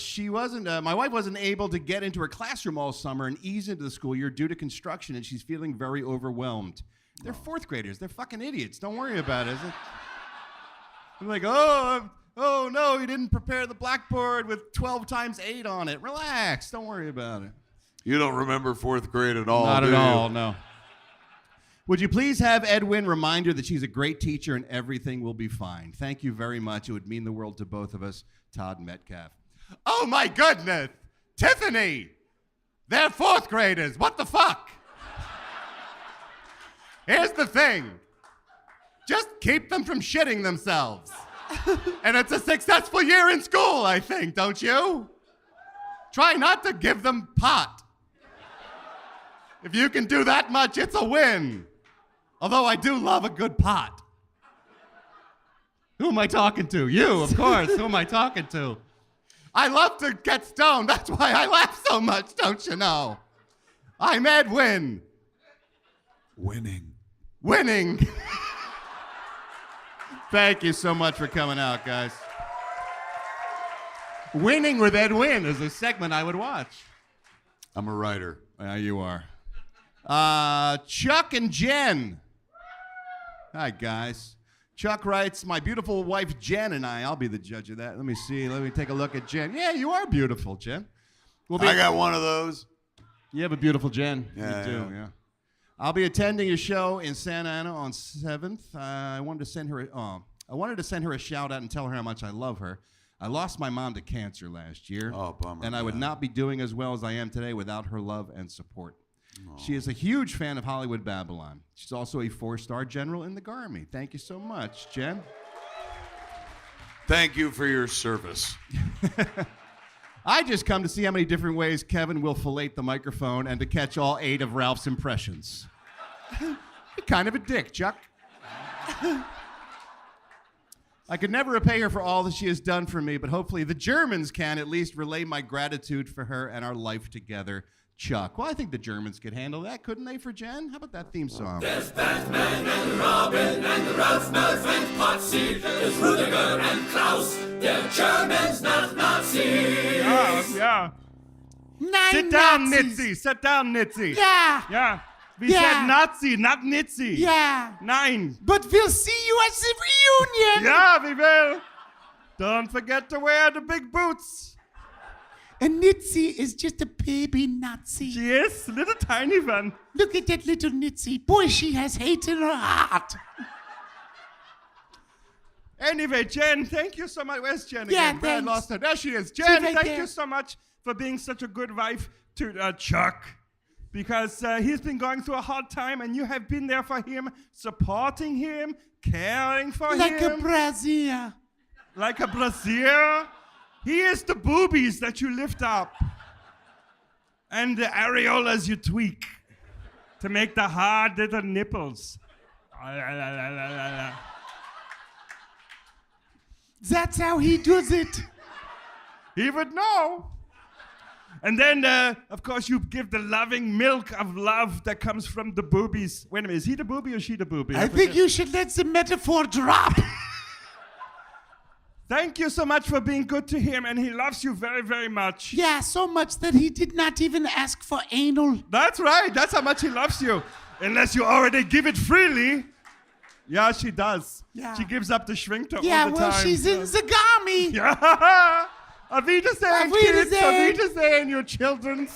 Speaker 3: wife wasn't able to get into her classroom all summer and ease into the school year due to construction, and she's feeling very overwhelmed. They're fourth graders. They're fucking idiots. Don't worry about it. I'm like, oh no, you didn't prepare the blackboard with 12 times 8 on it. Relax. Don't worry about it.
Speaker 8: You don't remember 4th grade at all,
Speaker 3: Not
Speaker 8: do
Speaker 3: at
Speaker 8: you?
Speaker 3: all, no. Would you please have Edwin remind her that she's a great teacher and everything will be fine? Thank you very much. It would mean the world to both of us. Todd Metcalf. Oh, my goodness. Tiffany. They're 4th graders. What the fuck? Here's the thing. Just keep them from shitting themselves. And it's a successful year in school, I think, don't you? Try not to give them pot. If you can do that much, it's a win. Although I do love a good pot. Who am I talking to? You, of course. Who am I talking to? I love to get stoned. That's why I laugh so much, don't you know? I'm Edwin.
Speaker 8: Winning.
Speaker 3: Thank you so much for coming out, guys. Winning with Edwin is a segment I would watch.
Speaker 8: I'm a writer.
Speaker 3: Yeah, you are. Chuck and Jen. Hi, guys. Chuck writes, my beautiful wife Jen and I'll be the judge of that. Let me see. Let me take a look at Jen. Yeah, you are beautiful, Jen.
Speaker 8: I got one of those.
Speaker 3: You have a beautiful Jen.
Speaker 8: Yeah,
Speaker 3: you do,
Speaker 8: yeah.
Speaker 3: yeah. I'll be attending a show in Santa Ana on 7th. I wanted to send her a shout out and tell her how much I love her. I lost my mom to cancer last year.
Speaker 8: Oh, bummer.
Speaker 3: And I would not be doing as well as I am today without her love and support. She is a huge fan of Hollywood Babble-On. She's also a 4-star general in the Army. Thank you so much, Jen.
Speaker 8: Thank you for your service.
Speaker 3: I just come to see how many different ways Kevin will fillet the microphone and to catch all 8 of Ralph's impressions. You're kind of a dick, Chuck. I could never repay her for all that she has done for me, but hopefully the Germans can at least relay my gratitude for her and our life together. Chuck. Well, I think the Germans could handle that, couldn't they, for Jen? How about that theme song?
Speaker 5: There's Batman and Robin and Ralph, Murph and Potsy. There's Rudiger and Klaus. They're Germans, not Nazis.
Speaker 6: Yeah. Sit down, Nitzy. Sit down, Nitzy. Yeah. We said Nazi, not Nitzy.
Speaker 7: Yeah.
Speaker 6: Nein.
Speaker 7: But we'll see you at the reunion.
Speaker 6: Yeah, we will. Don't forget to wear the big boots.
Speaker 7: And Nitzy is just a baby Nazi.
Speaker 6: Yes, little tiny one.
Speaker 7: Look at that little Nitzy. Boy, she has hate in her heart.
Speaker 6: Anyway, Jen, thank you so much. Where's Jen
Speaker 7: Yeah,
Speaker 6: again? Brad
Speaker 7: thanks.
Speaker 6: lost her. There she is.
Speaker 7: She's
Speaker 6: Jen,
Speaker 7: right
Speaker 6: thank
Speaker 7: there.
Speaker 6: you so much for being such a good wife to Chuck. Because he's been going through a hard time and you have been there for him, supporting him, caring for him.
Speaker 7: Like a brazier.
Speaker 6: Like a brazier. He is the boobies that you lift up. And the areolas you tweak to make the hard little nipples.
Speaker 7: That's how he does it.
Speaker 6: He would know. And then, of course, you give the loving milk of love that comes from the boobies. Wait a minute, is he the boobie or she the boobie?
Speaker 7: I think you should let the metaphor drop.
Speaker 6: Thank you so much for being good to him, and he loves you very, very much.
Speaker 7: Yeah, so much that he did not even ask for anal.
Speaker 6: That's right. That's how much he loves you. Unless you already give it freely. Yeah, she does.
Speaker 7: Yeah.
Speaker 6: She gives up the shrink all
Speaker 7: Yeah,
Speaker 6: the
Speaker 7: well,
Speaker 6: time.
Speaker 7: she's in the Gami.
Speaker 6: Yeah. Auf Wiedersehen,
Speaker 7: Auf
Speaker 6: kids. Auf
Speaker 7: Wiedersehen.
Speaker 6: Wiedersehen, you children.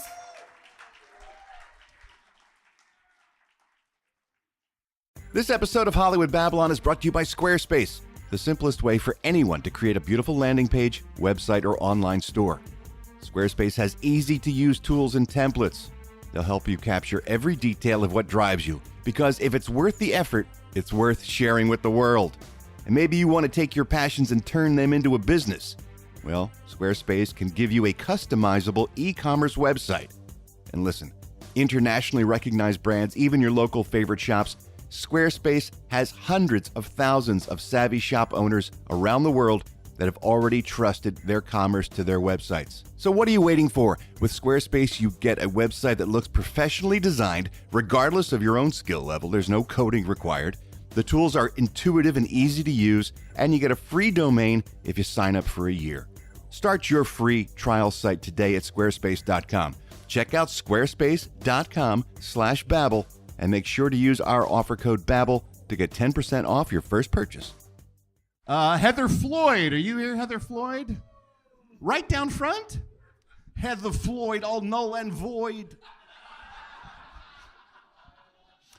Speaker 1: This episode of Hollywood Babble-On is brought to you by Squarespace, the simplest way for anyone to create a beautiful landing page, website, or online store. Squarespace has easy-to-use tools and templates. They'll help you capture every detail of what drives you, because if it's worth the effort, it's worth sharing with the world. And maybe you want to take your passions and turn them into a business. Well, Squarespace can give you a customizable e-commerce website. And listen, internationally recognized brands, even your local favorite shops, Squarespace has hundreds of thousands of savvy shop owners around the world that have already trusted their commerce to their websites. So what are you waiting for? With Squarespace, you get a website that looks professionally designed, regardless of your own skill level. There's no coding required. The tools are intuitive and easy to use, and you get a free domain if you sign up for a year. Start your free trial site today at squarespace.com. Check out squarespace.com/Babble and make sure to use our offer code Babble to get 10% off your first purchase.
Speaker 3: Heather Floyd. Are you here, Heather Floyd? Right down front? Heather Floyd, all null and void.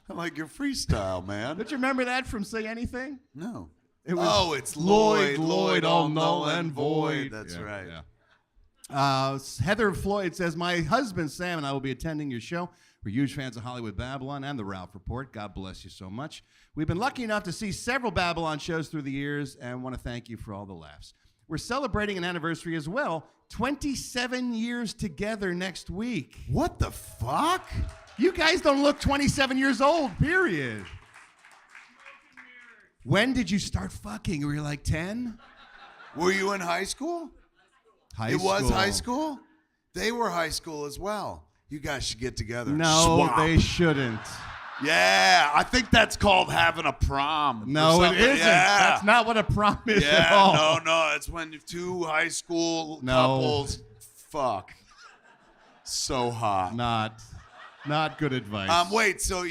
Speaker 8: I like your freestyle, man.
Speaker 3: Don't you remember that from Say Anything?
Speaker 8: No.
Speaker 3: It was
Speaker 8: It's Lloyd,
Speaker 3: all null and void.
Speaker 8: That's right.
Speaker 3: Heather Floyd says, my husband Sam and I will be attending your show. We're huge fans of Hollywood Babble-On and the Ralph Report. God bless you so much. We've been lucky enough to see several Babble-On shows through the years and want to thank you for all the laughs. We're celebrating an anniversary as well. 27 years together next week.
Speaker 8: What the fuck?
Speaker 3: You guys don't look 27 years old, period. When did you start fucking? Were you like 10?
Speaker 8: Were you in high school? It was high school? They were high school as well. You guys should get together.
Speaker 3: No,
Speaker 8: Swap.
Speaker 3: they shouldn't.
Speaker 8: Yeah, I think that's called having a prom.
Speaker 3: No,
Speaker 8: or
Speaker 3: it
Speaker 8: something.
Speaker 3: isn't.
Speaker 8: Yeah.
Speaker 3: That's not what a prom is
Speaker 8: Yeah,
Speaker 3: at all.
Speaker 8: no, it's when two high school couples fuck. So hot.
Speaker 3: Not good advice.
Speaker 8: Wait, so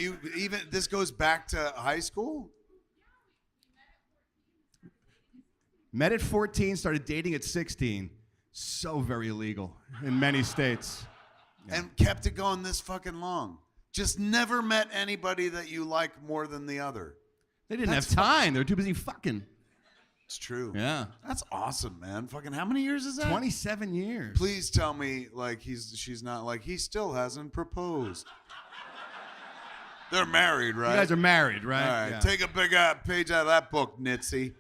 Speaker 8: this goes back to high school?
Speaker 3: Met at 14, started dating at 16. So very illegal in many states.
Speaker 8: And kept it going this fucking long. Just never met anybody that you like more than the other.
Speaker 3: They didn't have time. They were too busy fucking.
Speaker 8: It's true.
Speaker 3: Yeah.
Speaker 8: That's awesome, man. Fucking how many years is that?
Speaker 3: 27 years.
Speaker 8: Please tell me like she's not like he still hasn't proposed. They're married, right?
Speaker 3: You guys are married, right?
Speaker 8: All right.
Speaker 3: Yeah.
Speaker 8: Take a big page out of that book, Nitzy.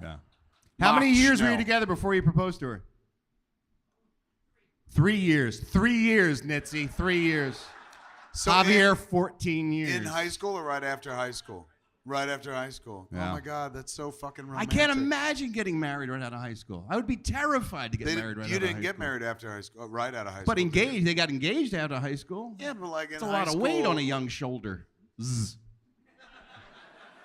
Speaker 3: Yeah. How many
Speaker 8: Mach
Speaker 3: years were you
Speaker 8: Schnell.
Speaker 3: together before you proposed to her? 3 years. 3 years, Nitzy. 3 years.
Speaker 8: So
Speaker 3: Javier, 14 years.
Speaker 8: in high school or right after high school? Right after high school.
Speaker 3: Yeah.
Speaker 8: Oh my God, that's so fucking
Speaker 3: I
Speaker 8: romantic.
Speaker 3: can't imagine getting married right out of high school. I would be terrified to get married right out of high school.
Speaker 8: You didn't get married after high school, right out of high school.
Speaker 3: But engaged. They got engaged out of high school.
Speaker 8: Yeah, but like in
Speaker 3: It's a
Speaker 8: high
Speaker 3: lot of
Speaker 8: school,
Speaker 3: weight on a young shoulder. Zzz.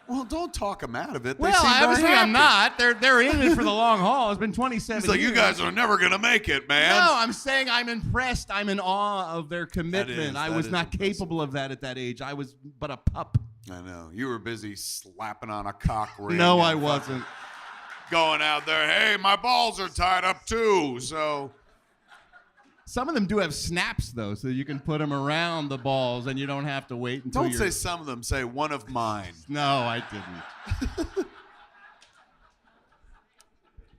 Speaker 8: Well, don't talk them out of it. They
Speaker 3: Well,
Speaker 8: seem very
Speaker 3: obviously I'm
Speaker 8: happy.
Speaker 3: not. They're in it for the long haul. It's been 27
Speaker 8: He's like,
Speaker 3: years.
Speaker 8: you guys are never gonna make it, man.
Speaker 3: No, I'm saying I'm impressed. I'm in awe of their commitment. I
Speaker 8: that
Speaker 3: was
Speaker 8: is
Speaker 3: not
Speaker 8: impressive.
Speaker 3: capable of that at that age. I was but a pup.
Speaker 8: I know. You were busy slapping on a cock ring.
Speaker 3: No,
Speaker 8: and
Speaker 3: I wasn't.
Speaker 8: going out there, hey, my balls are tied up too, so.
Speaker 3: Some of them do have snaps, though, so you can put them around the balls and you don't have to wait until
Speaker 8: Don't
Speaker 3: you're...
Speaker 8: say some of them, say one of mine.
Speaker 3: No, I didn't.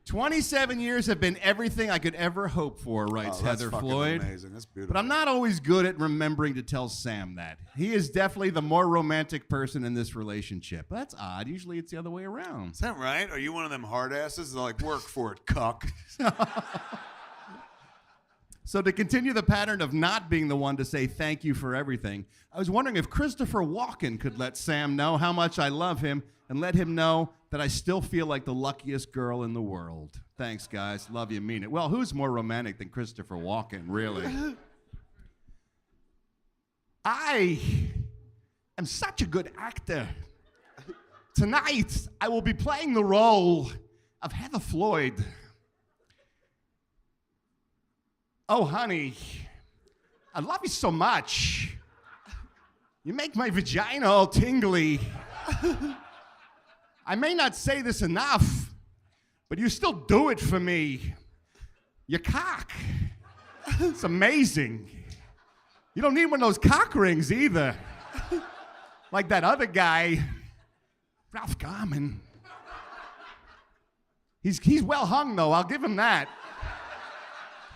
Speaker 3: 27 years have been everything I could ever hope for, writes
Speaker 8: Oh, that's
Speaker 3: Heather
Speaker 8: fucking
Speaker 3: Floyd.
Speaker 8: amazing. That's beautiful.
Speaker 3: But I'm not always good at remembering to tell Sam that. He is definitely the more romantic person in this relationship. That's odd. Usually it's the other way around.
Speaker 8: Is that right? Are you one of them hard asses that like work for it, cuck?
Speaker 3: So to continue the pattern of not being the one to say thank you for everything, I was wondering if Christopher Walken could let Sam know how much I love him and let him know that I still feel like the luckiest girl in the world. Thanks, guys. Love you, mean it. Well, who's more romantic than Christopher Walken, really? I am such a good actor. Tonight, I will be playing the role of Heather Floyd. Oh, honey, I love you so much. You make my vagina all tingly. I may not say this enough, but you still do it for me. Your cock. It's amazing. You don't need one of those cock rings either. Like that other guy, Ralph Garman. He's well hung, though. I'll give him that.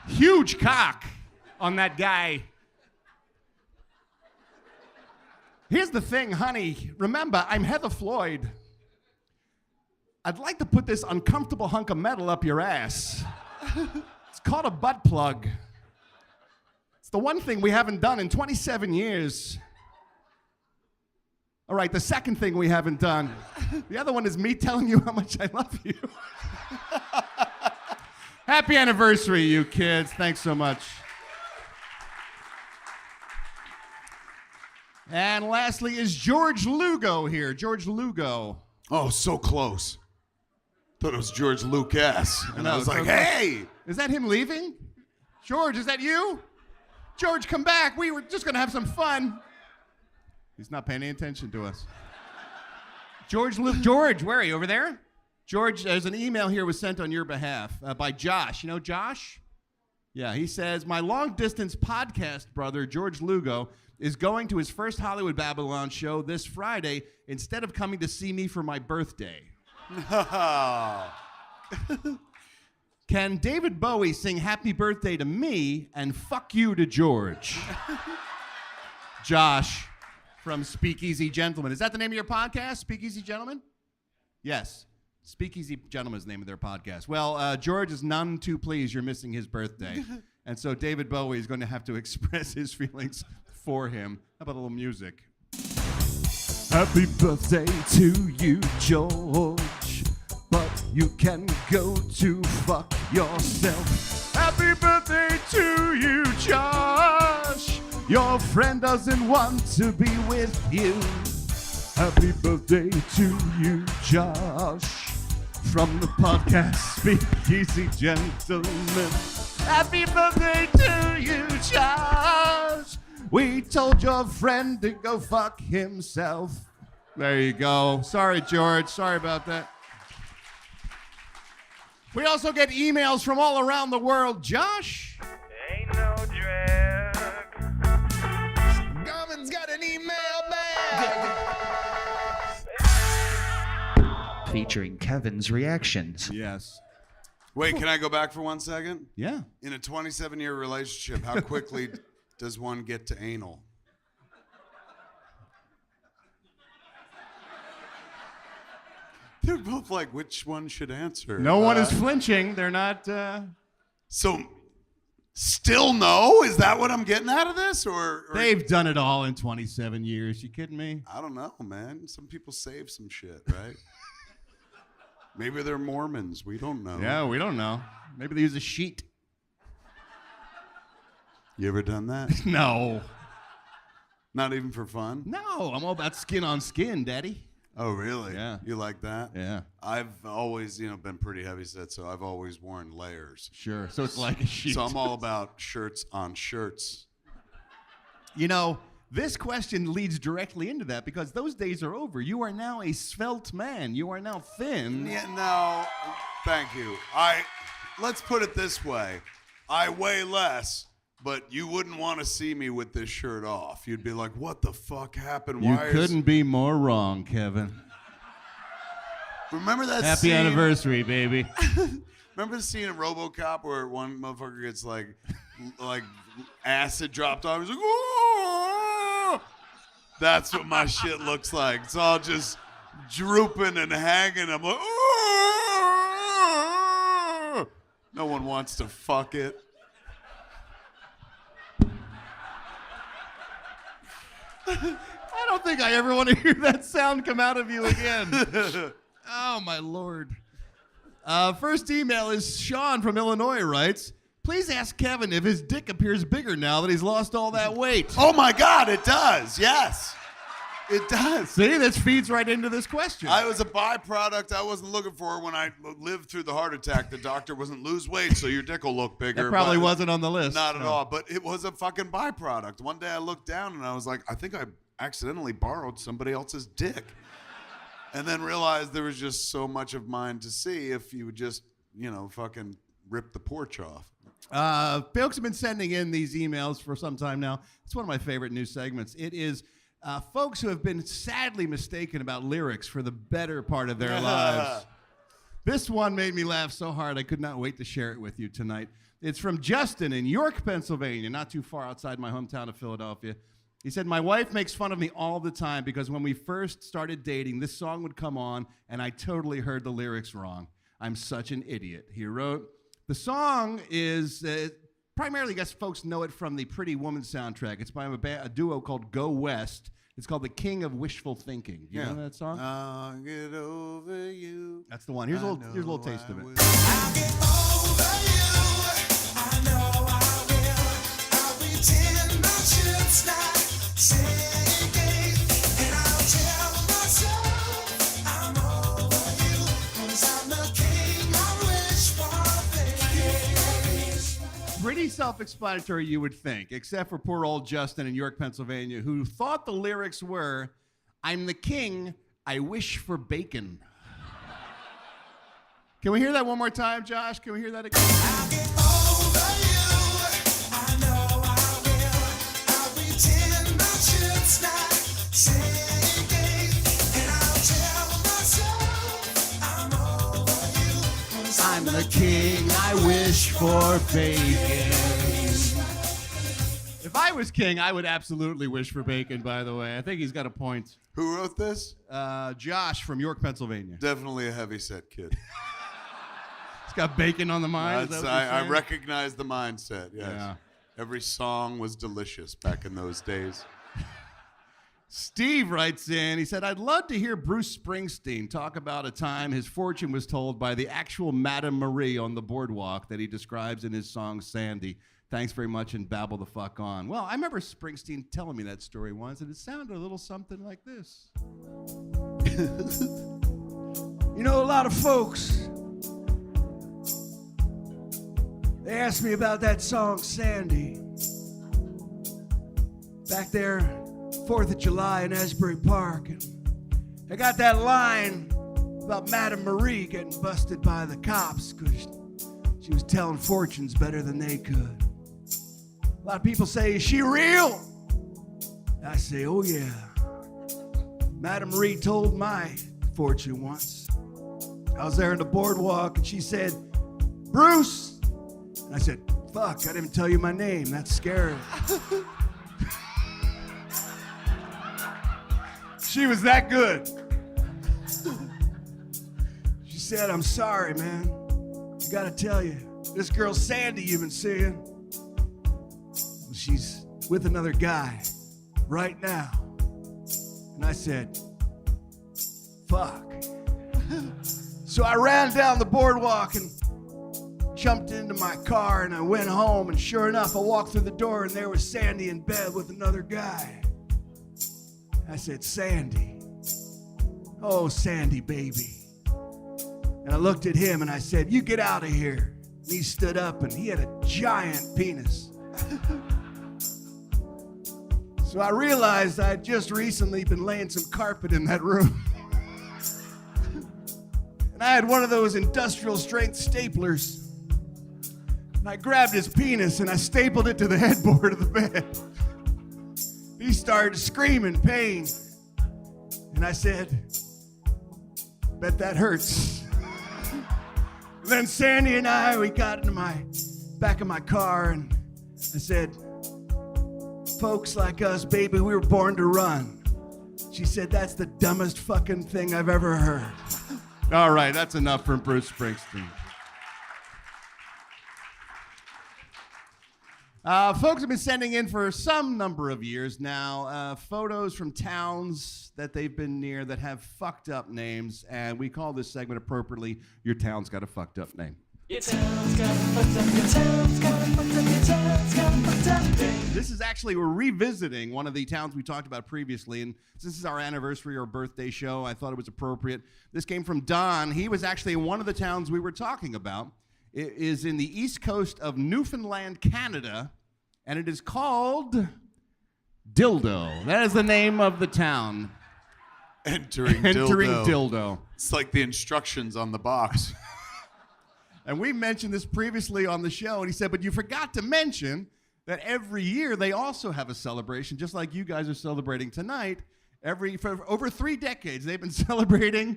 Speaker 3: Huge cock on that guy. Here's the thing, honey. Remember, I'm Heather Floyd. I'd like to put this uncomfortable hunk of metal up your ass. It's called a butt plug. It's the one thing we haven't done in 27 years. All right, the second thing we haven't done. The other one is me telling you how much I love you. Happy anniversary, you kids. Thanks so much. And lastly is George Lugo here. George Lugo.
Speaker 8: Oh, so close. Thought it was George Lucas. And I was like,
Speaker 3: so
Speaker 8: hey!
Speaker 3: Is that him leaving? George, is that you? George, come back. We were just going to have some fun. He's not paying any attention to us. George, where are you? Over there? George, there's an email here was sent on your behalf by Josh. You know Josh? Yeah, he says, my long-distance podcast brother, George Lugo, is going to his first Hollywood Babble-On show this Friday instead of coming to see me for my birthday. Can David Bowie sing Happy Birthday to me and fuck you to George? Josh from Speakeasy Gentlemen. Is that the name of your podcast, Speakeasy Gentlemen? Yes. Speakeasy Gentlemen is the name of their podcast. Well, George is none too pleased you're missing his birthday. And so David Bowie is going to have to express his feelings for him. How about a little music? Happy birthday to you, George. But you can go to fuck yourself. Happy birthday to you, Josh. Your friend doesn't want to be with you. Happy birthday to you, Josh. From the podcast Speakeasy Gentlemen. Happy birthday to you, Josh. We told your friend to go fuck himself. There you go. Sorry, George. Sorry about that. We also get emails from all around the world. Josh?
Speaker 9: Ain't no drag.
Speaker 8: Garman's got an email back.
Speaker 10: Featuring Kevin's reactions.
Speaker 3: Yes.
Speaker 8: Wait, can I go back for 1 second?
Speaker 3: Yeah.
Speaker 8: In a 27-year relationship, how quickly does one get to anal? They're both like, which one should answer?
Speaker 3: No one is flinching. They're not.
Speaker 8: So, still no? Is that what I'm getting out of this? Or
Speaker 3: They've done it all in 27 years. You kidding me?
Speaker 8: I don't know, man. Some people save some shit, right? Maybe they're Mormons. We don't know.
Speaker 3: Yeah, we don't know. Maybe they use a sheet.
Speaker 8: You ever done that?
Speaker 3: No.
Speaker 8: Not even for fun?
Speaker 3: No, I'm all about skin on skin, Daddy.
Speaker 8: Oh, really?
Speaker 3: Yeah.
Speaker 8: You like that?
Speaker 3: Yeah.
Speaker 8: I've always, been pretty heavy set, so I've always worn layers.
Speaker 3: Sure. So it's like a sheet.
Speaker 8: So I'm all about shirts on shirts.
Speaker 3: You know, this question leads directly into that because those days are over. You are now a svelte man. You are now thin.
Speaker 8: Yeah, no, thank you. Let's put it this way. I weigh less, but you wouldn't want to see me with this shirt off. You'd be like, what the fuck happened?
Speaker 3: You couldn't be more wrong, Kevin.
Speaker 8: Remember that
Speaker 3: Happy
Speaker 8: scene?
Speaker 3: anniversary, baby.
Speaker 8: Remember the scene in RoboCop where one motherfucker gets like acid dropped on him? He's like, "Ooh!" That's what my shit looks like. It's all just drooping and hanging. I'm like, "Ooh!" No one wants to fuck it.
Speaker 3: I don't think I ever want to hear that sound come out of you again. Oh, my Lord. First email is Sean from Illinois writes, please ask Kevin if his dick appears bigger now that he's lost all that weight.
Speaker 8: Oh, my God, it does. Yes. It does.
Speaker 3: See, this feeds right into this question.
Speaker 8: I was a byproduct I wasn't looking for when I lived through the heart attack. The doctor wasn't lose weight, so your dick will look bigger.
Speaker 3: That probably wasn't on the list.
Speaker 8: Not at all, but it was a fucking byproduct. One day I looked down and I was like, I think I accidentally borrowed somebody else's dick. And then realized there was just so much of mine to see if you would just, fucking rip the porch off.
Speaker 3: Folks have been sending in these emails for some time now. It's one of my favorite new segments. It is folks who have been sadly mistaken about lyrics for the better part of their lives. This one made me laugh so hard I could not wait to share it with you tonight. It's from Justin in York, Pennsylvania, not too far outside my hometown of Philadelphia. He said, my wife makes fun of me all the time because when we first started dating, this song would come on and I totally heard the lyrics wrong. I'm such an idiot. He wrote, the song is primarily, I guess folks know it from the Pretty Woman soundtrack. It's by a duo called Go West. It's called The King of Wishful Thinking. You know that song?
Speaker 8: I'll get over you.
Speaker 3: That's the one. Here's a little taste of it.
Speaker 5: I'll get over you. I know I will. I'll pretend my ship's not sinking, and I'll tell myself I'm over you, 'cause I'm the king I wish for.
Speaker 3: Pretty self-explanatory, you would think, except for poor old Justin in York, Pennsylvania, who thought the lyrics were, "I'm the king, I wish for bacon." Can we hear that one more time, Josh? Can we hear that again?
Speaker 5: I'll get over you. I know I will. I'll pretend my ship's not sinking, and I'll tell myself I'm over you, 'cause
Speaker 3: I'm the king, I wish for bacon. If I was king, I would absolutely wish for bacon, by the way. I think he's got a point.
Speaker 8: Who wrote this?
Speaker 3: Josh from York, Pennsylvania.
Speaker 8: Definitely a heavy-set kid.
Speaker 3: He's got bacon on the mind. Is that what you're
Speaker 8: I
Speaker 3: saying?
Speaker 8: recognize the mindset, yes.
Speaker 3: Yeah.
Speaker 8: Every song was delicious back in those days.
Speaker 3: Steve writes in, he said, I'd love to hear Bruce Springsteen talk about a time his fortune was told by the actual Madame Marie on the boardwalk that he describes in his song Sandy. Thanks very much, and babble the fuck on. Well, I remember Springsteen telling me that story once, and it sounded a little something like this.
Speaker 11: You know, a lot of folks, they asked me about that song, Sandy. Back there, 4th of July in Asbury Park. And I got that line about Madame Marie getting busted by the cops because she was telling fortunes better than they could. A lot of people say, is she real? I say, oh yeah. Madame Marie told my fortune once. I was there in the boardwalk and she said, Bruce. And I said, fuck, I didn't tell you my name. That's scary. She was that good. She said, I'm sorry, man. I gotta tell you, this girl Sandy you've been seeing, she's with another guy right now. And I said, fuck. So I ran down the boardwalk and jumped into my car and I went home, and sure enough, I walked through the door and there was Sandy in bed with another guy. I said, Sandy. Oh, Sandy, baby. And I looked at him and I said, you get out of here. And he stood up and he had a giant penis. So I realized I'd just recently been laying some carpet in that room. And I had one of those industrial strength staplers. And I grabbed his penis and I stapled it to the headboard of the bed. He started to scream in pain. And I said, bet that hurts. And then Sandy and I, we got into my back of my car and I said, folks like us, baby, we were born to run. She said, that's the dumbest fucking thing I've ever heard.
Speaker 3: All right, that's enough from Bruce Springsteen. Folks have been sending in for some number of years now photos from towns that they've been near that have fucked up names, and we call this segment appropriately, Your Town's Got a Fucked Up Name.
Speaker 5: Your town's got a fucked up, your town's got a fucked up, your town's got a fucked up name.
Speaker 3: This is actually, we're revisiting one of the towns we talked about previously, and since this is our anniversary or birthday show, I thought it was appropriate. This came from Don. He was actually in one of the towns we were talking about. It is in the east coast of Newfoundland, Canada, and it is called Dildo. That is the name of the town.
Speaker 8: Entering
Speaker 3: Dildo.
Speaker 8: It's like the instructions on the box.
Speaker 3: And we mentioned this previously on the show, and he said, but you forgot to mention that every year they also have a celebration, just like you guys are celebrating tonight. For over 3 decades, they've been celebrating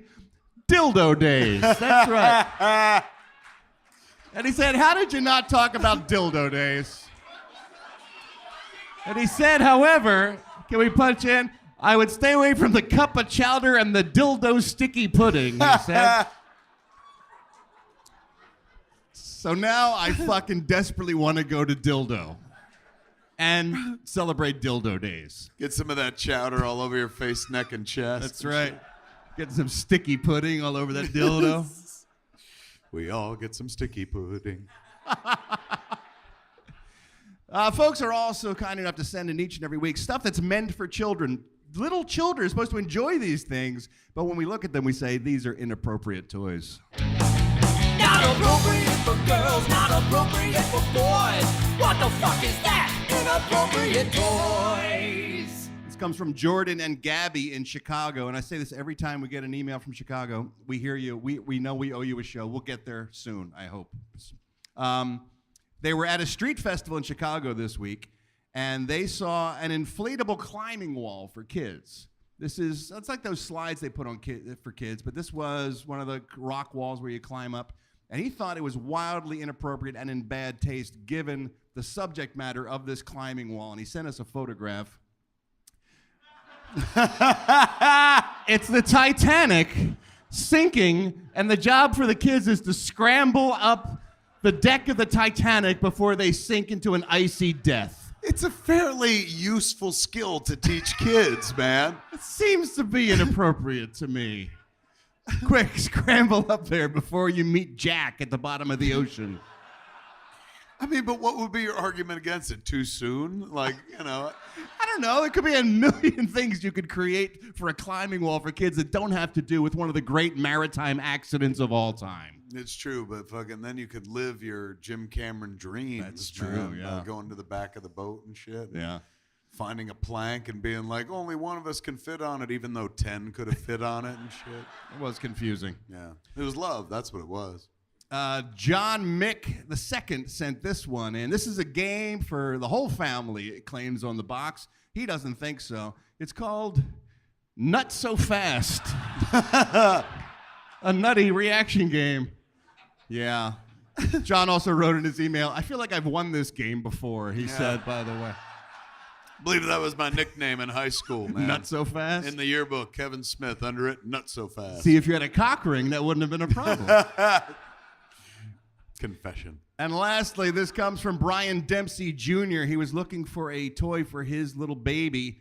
Speaker 3: Dildo Days. That's right. And he said, how did you not talk about Dildo Days? And he said, however, can we punch in? I would stay away from the cup of chowder and the dildo sticky pudding, he said. So now I fucking desperately want to go to Dildo and celebrate Dildo Days.
Speaker 8: Get some of that chowder all over your face, neck, and chest.
Speaker 3: That's right. Get some sticky pudding all over that dildo.
Speaker 8: We all get some sticky pudding.
Speaker 3: Folks are also kind enough to send in each and every week stuff that's meant for children. Little children are supposed to enjoy these things, but when we look at them, we say these are inappropriate toys.
Speaker 5: Not appropriate for girls, not appropriate for boys. What the fuck is that? Inappropriate toys.
Speaker 3: This comes from Jordan and Gabby in Chicago, and I say this every time we get an email from Chicago. We hear you. We know we owe you a show. We'll get there soon, I hope. They were at a street festival in Chicago this week, and they saw an inflatable climbing wall for kids. It's like those slides they put on for kids, but this was one of the rock walls where you climb up. And he thought it was wildly inappropriate and in bad taste given the subject matter of this climbing wall. And he sent us a photograph. It's the Titanic sinking, and the job for the kids is to scramble up the deck of the Titanic before they sink into an icy death.
Speaker 8: It's a fairly useful skill to teach kids, man.
Speaker 3: It seems to be inappropriate to me. Quick, scramble up there before you meet Jack at the bottom of the ocean.
Speaker 8: I mean, but what would be your argument against it? Too soon? Like, you know.
Speaker 3: I don't know. There could be a million things you could create for a climbing wall for kids that don't have to do with one of the great maritime accidents of all time.
Speaker 8: It's true, but fucking then you could live your Jim Cameron dreams.
Speaker 3: That's true,
Speaker 8: man.
Speaker 3: yeah.
Speaker 8: Going to the back of the boat and shit.
Speaker 3: Yeah.
Speaker 8: Finding a plank and being like, only one of us can fit on it, even though 10 could have fit on it and shit.
Speaker 3: It was confusing.
Speaker 8: Yeah. It was love. That's what it was.
Speaker 3: John Mick II sent this one in. This is a game for the whole family, it claims on the box. He doesn't think so. It's called Nut So Fast. A nutty reaction game. Yeah. John also wrote in his email, I feel like I've won this game before, he said, by the way.
Speaker 8: I believe that was my nickname in high school, man.
Speaker 3: Nut So Fast?
Speaker 8: In the yearbook, Kevin Smith, under it, Nut So Fast.
Speaker 3: See, if you had a cock ring, that wouldn't have been a problem.
Speaker 8: Confession.
Speaker 3: And lastly, this comes from Brian Dempsey Jr. He was looking for a toy for his little baby,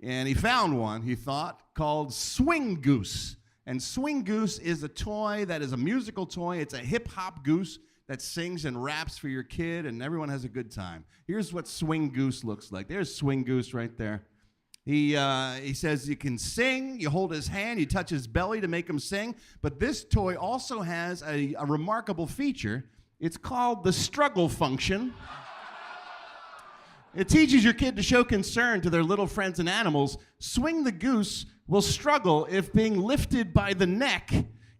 Speaker 3: and he found one, he thought, called Swing Goose. And Swing Goose is a toy that is a musical toy. It's a hip-hop goose that sings and raps for your kid, and everyone has a good time. Here's what Swing Goose looks like. There's Swing Goose right there. He says you can sing, you hold his hand, you touch his belly to make him sing, but this toy also has a remarkable feature. It's called the struggle function. It teaches your kid to show concern to their little friends and animals. Swing the Goose will struggle if being lifted by the neck.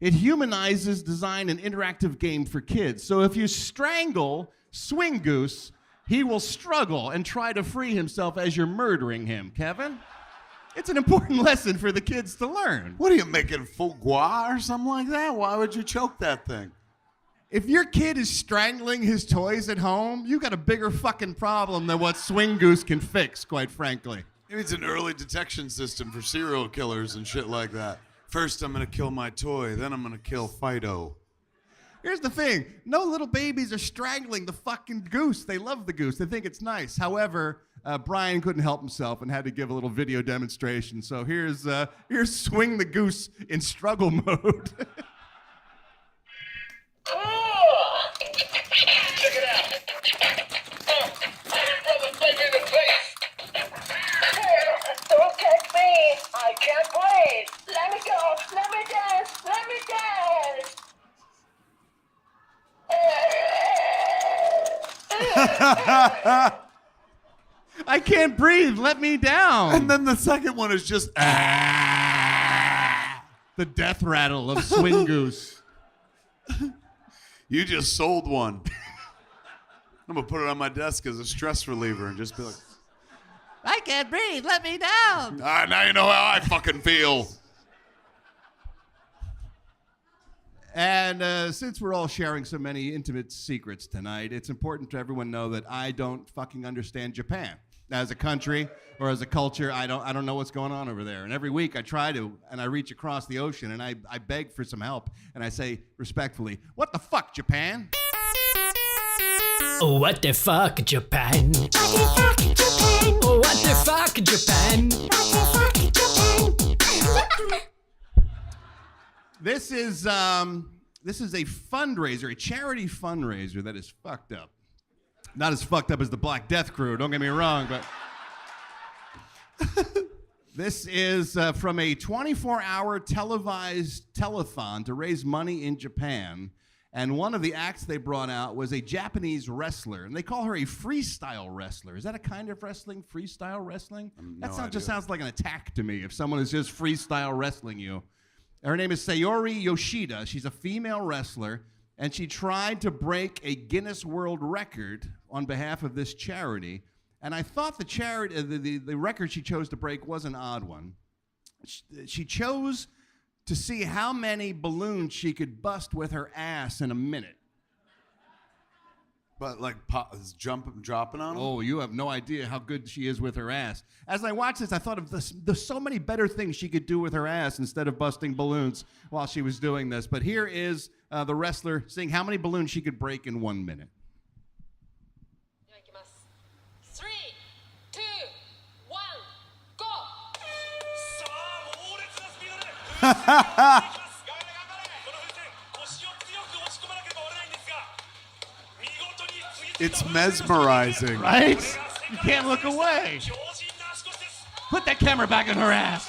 Speaker 3: It humanizes design an interactive game for kids. So if you strangle Swing Goose, he will struggle and try to free himself as you're murdering him. Kevin? It's an important lesson for the kids to learn.
Speaker 8: What are you making, foie gras or something like that? Why would you choke that thing?
Speaker 3: If your kid is strangling his toys at home, you got a bigger fucking problem than what Swing Goose can fix, quite frankly.
Speaker 8: Maybe it's an early detection system for serial killers and shit like that. First, I'm going to kill my toy, then I'm going to kill Fido.
Speaker 3: Here's the thing. No little babies are strangling the fucking goose. They love the goose. They think it's nice. However, Brian couldn't help himself and had to give a little video demonstration. So here's Swing the Goose in struggle mode.
Speaker 5: Check it out. Brother, take me in the face. Don't catch me. I can't breathe. Let me go. Let me dance. Let me dance.
Speaker 3: I can't breathe. Let me down.
Speaker 8: And then the second one is just
Speaker 3: the death rattle of Swing Goose.
Speaker 8: You just sold one. I'm going to put it on my desk as a stress reliever and just be like,
Speaker 7: I can't breathe. Let me down.
Speaker 8: all right, now you know how I fucking feel.
Speaker 3: And since we're all sharing so many intimate secrets tonight, it's important to everyone know that I don't fucking understand Japan. As a country or as a culture, I don't know what's going on over there. And every week I try to, and I reach across the ocean and I beg for some help. And I say respectfully, what the fuck, Japan?
Speaker 12: Oh, what the fuck, Japan? What the fuck, Japan? Oh, what the fuck, Japan? What the fuck, Japan?
Speaker 3: This is a fundraiser, a charity fundraiser that is fucked up. Not as fucked up as the Black Death Crew, don't get me wrong, but this is from a 24-hour televised telethon to raise money in Japan. And one of the acts they brought out was a Japanese wrestler, and they call her a freestyle wrestler. Is that a kind of wrestling, freestyle wrestling? Just sounds like an attack to me if someone is just freestyle wrestling you. Her name is Sayori Yoshida. She's a female wrestler, and she tried to break a Guinness World Record on behalf of this charity. And I thought the record she chose to break was an odd one. She chose to see how many balloons she could bust with her ass in a minute.
Speaker 8: But like dropping on them?
Speaker 3: Oh, you have no idea how good she is with her ass. As I watched this, I thought of there's so many better things she could do with her ass instead of busting balloons while she was doing this. But here is the wrestler seeing how many balloons she could break in 1 minute.
Speaker 12: 3, 2, 1, go!
Speaker 8: It's mesmerizing.
Speaker 3: Right? You can't look away. Put that camera back in her ass.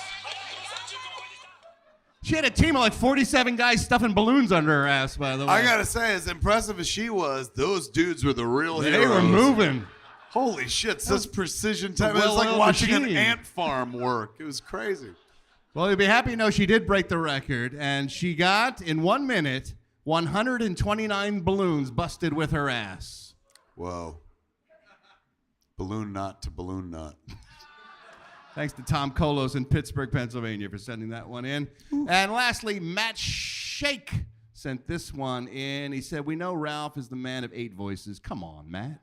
Speaker 3: She had a team of like 47 guys stuffing balloons under her ass, by the way.
Speaker 8: I gotta say, as impressive as she was, those dudes were the real heroes.
Speaker 3: They were moving.
Speaker 8: Holy shit, such precision time. It was like watching an ant farm work. It was crazy.
Speaker 3: Well, you'll be happy to know she did break the record, and she got, in 1 minute, 129 balloons busted with her ass.
Speaker 8: Whoa. Balloon knot to balloon knot.
Speaker 3: Thanks to Tom Kolos in Pittsburgh, Pennsylvania for sending that one in. Ooh. And lastly, Matt Shake sent this one in. He said, we know Ralph is the man of 8 voices. Come on, Matt.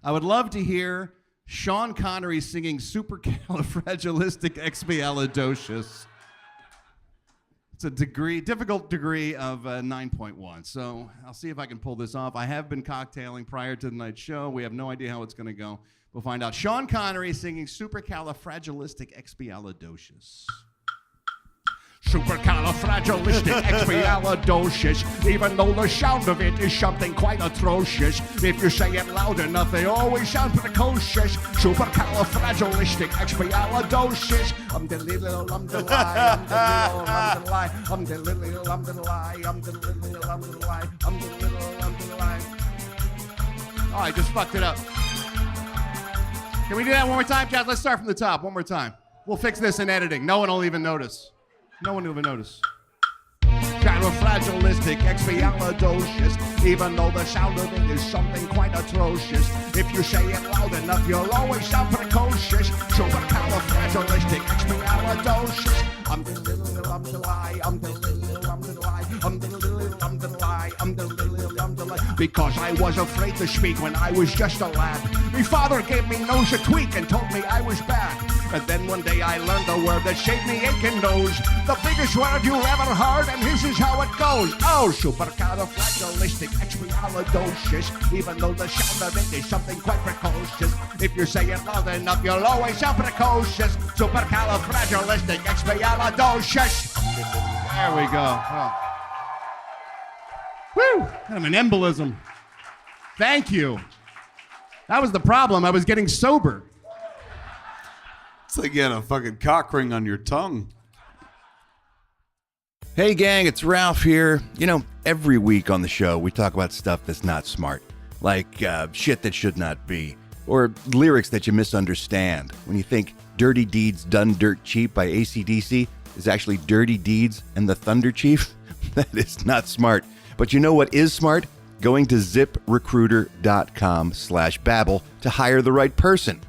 Speaker 3: I would love to hear Sean Connery singing Supercalifragilisticexpialidocious. It's a difficult degree of 9.1. So I'll see if I can pull this off. I have been cocktailing prior to tonight's show. We have no idea how it's going to go. We'll find out. Sean Connery singing Supercalifragilisticexpialidocious. Supercalifragilisticexpialidocious, even though the sound of it is something quite atrocious. If you say it loud enough, they always sound precocious. Supercalifragilisticexpialidocious. The little the lie, the lie, the little the lie, the little the lie, the little the lie. Oh, I just fucked it up. Can we do that one more time, Chad? Let's start from the top. One more time. We'll fix this in editing. No one will even notice. No one will even notice. Califragilisticexpialidocious, even though the sound of it is something quite atrocious. If you say it loud enough, you'll always sound precocious. Supercalifragilisticexpialidocious. I'm the little the lie, I'm the little the lie, I'm the little the lie, I'm the little the lie. Because I was afraid to speak when I was just a lad. My father gave me nose a tweak and told me I was bad. And then one day I learned a word that saved me aching nose. The biggest word you ever heard, and this is how it goes. Oh, supercalifragilisticexpialidocious, even though the sound of it is something quite precocious. If you say it loud enough, you'll always sound precocious. Supercalifragilisticexpialidocious. There we go. Oh. Woo! Kind of an embolism. Thank you. That was the problem. I was getting sober.
Speaker 8: It's like you had a fucking cock ring on your tongue.
Speaker 1: Hey gang, it's Ralph here. You know, every week on the show, we talk about stuff that's not smart. Like shit that should not be. Or lyrics that you misunderstand. When you think Dirty Deeds Done Dirt Cheap by AC/DC is actually Dirty Deeds and the Thunder Chief. That is not smart. But you know what is smart? Going to ziprecruiter.com/babble to hire the right person.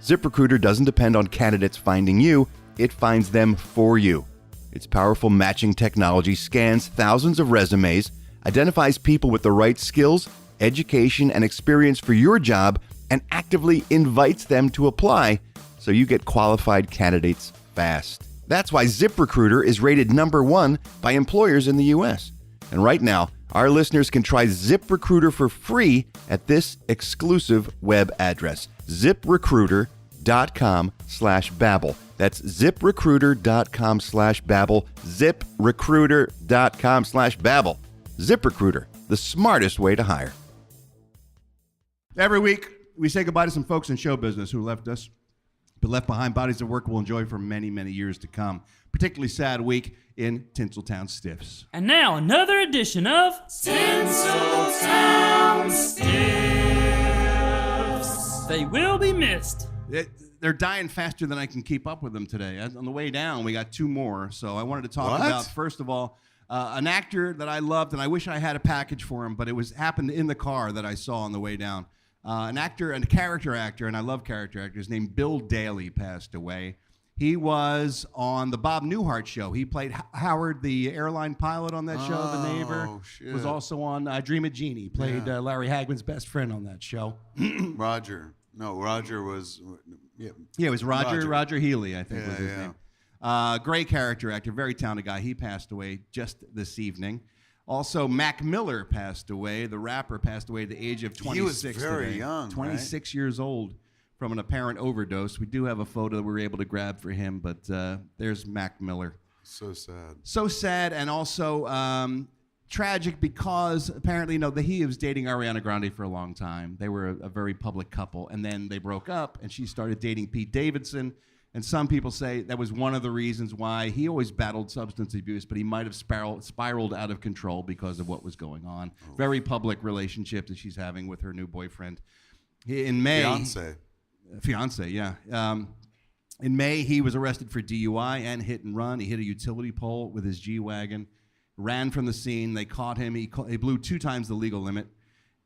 Speaker 1: ZipRecruiter doesn't depend on candidates finding you, it finds them for you. Its powerful matching technology scans thousands of resumes, identifies people with the right skills, education, and experience for your job, and actively invites them to apply so you get qualified candidates fast. That's why ZipRecruiter is rated #1 by employers in the U.S. And right now, Our listeners can try ZipRecruiter for free at this exclusive web address, ZipRecruiter.com/Babble. That's ZipRecruiter.com/Babble, ZipRecruiter.com/Babble. ZipRecruiter, the smartest way to hire.
Speaker 3: Every week, we say goodbye to some folks in show business who left us, but left behind bodies of work we'll enjoy for many, many years to come. Particularly sad week in Tinseltown Stiffs.
Speaker 13: And now, another edition of Tinseltown Stiffs. They will be missed.
Speaker 3: They're dying faster than I can keep up with them today. On the way down, we got two more. So I wanted to talk about, first of all, an actor that I loved, and I wish I had a package for him, but it happened in the car that I saw on the way down. An actor and a character actor, and I love character actors, named Bill Daly passed away. He was on the Bob Newhart show. He played Howard, the airline pilot on that show, The Neighbor.
Speaker 8: Shit.
Speaker 3: Was also on Dream of Jeannie. Played Larry Hagman's best friend on that show.
Speaker 8: Roger. No, Roger was...
Speaker 3: Yeah, it was Roger Healy, I think was his name. Great character actor, very talented guy. He passed away just this evening. Also, Mac Miller passed away. The rapper passed away at the age of 26
Speaker 8: He was very
Speaker 3: today.
Speaker 8: young,
Speaker 3: 26 years old from an apparent overdose. We do have a photo that we were able to grab for him, but there's Mac Miller.
Speaker 8: So sad.
Speaker 3: So sad, and also tragic because apparently, he was dating Ariana Grande for a long time. They were a very public couple, and then they broke up, and she started dating Pete Davidson. And some people say that was one of the reasons why he always battled substance abuse, but he might have spiraled out of control because of what was going on. Oh. Very public relationship that she's having with her new boyfriend. In May, fiance, yeah. In May, he was arrested for DUI and hit and run. He hit a utility pole with his G-Wagon, ran from the scene. They caught him. He blew 2 times the legal limit.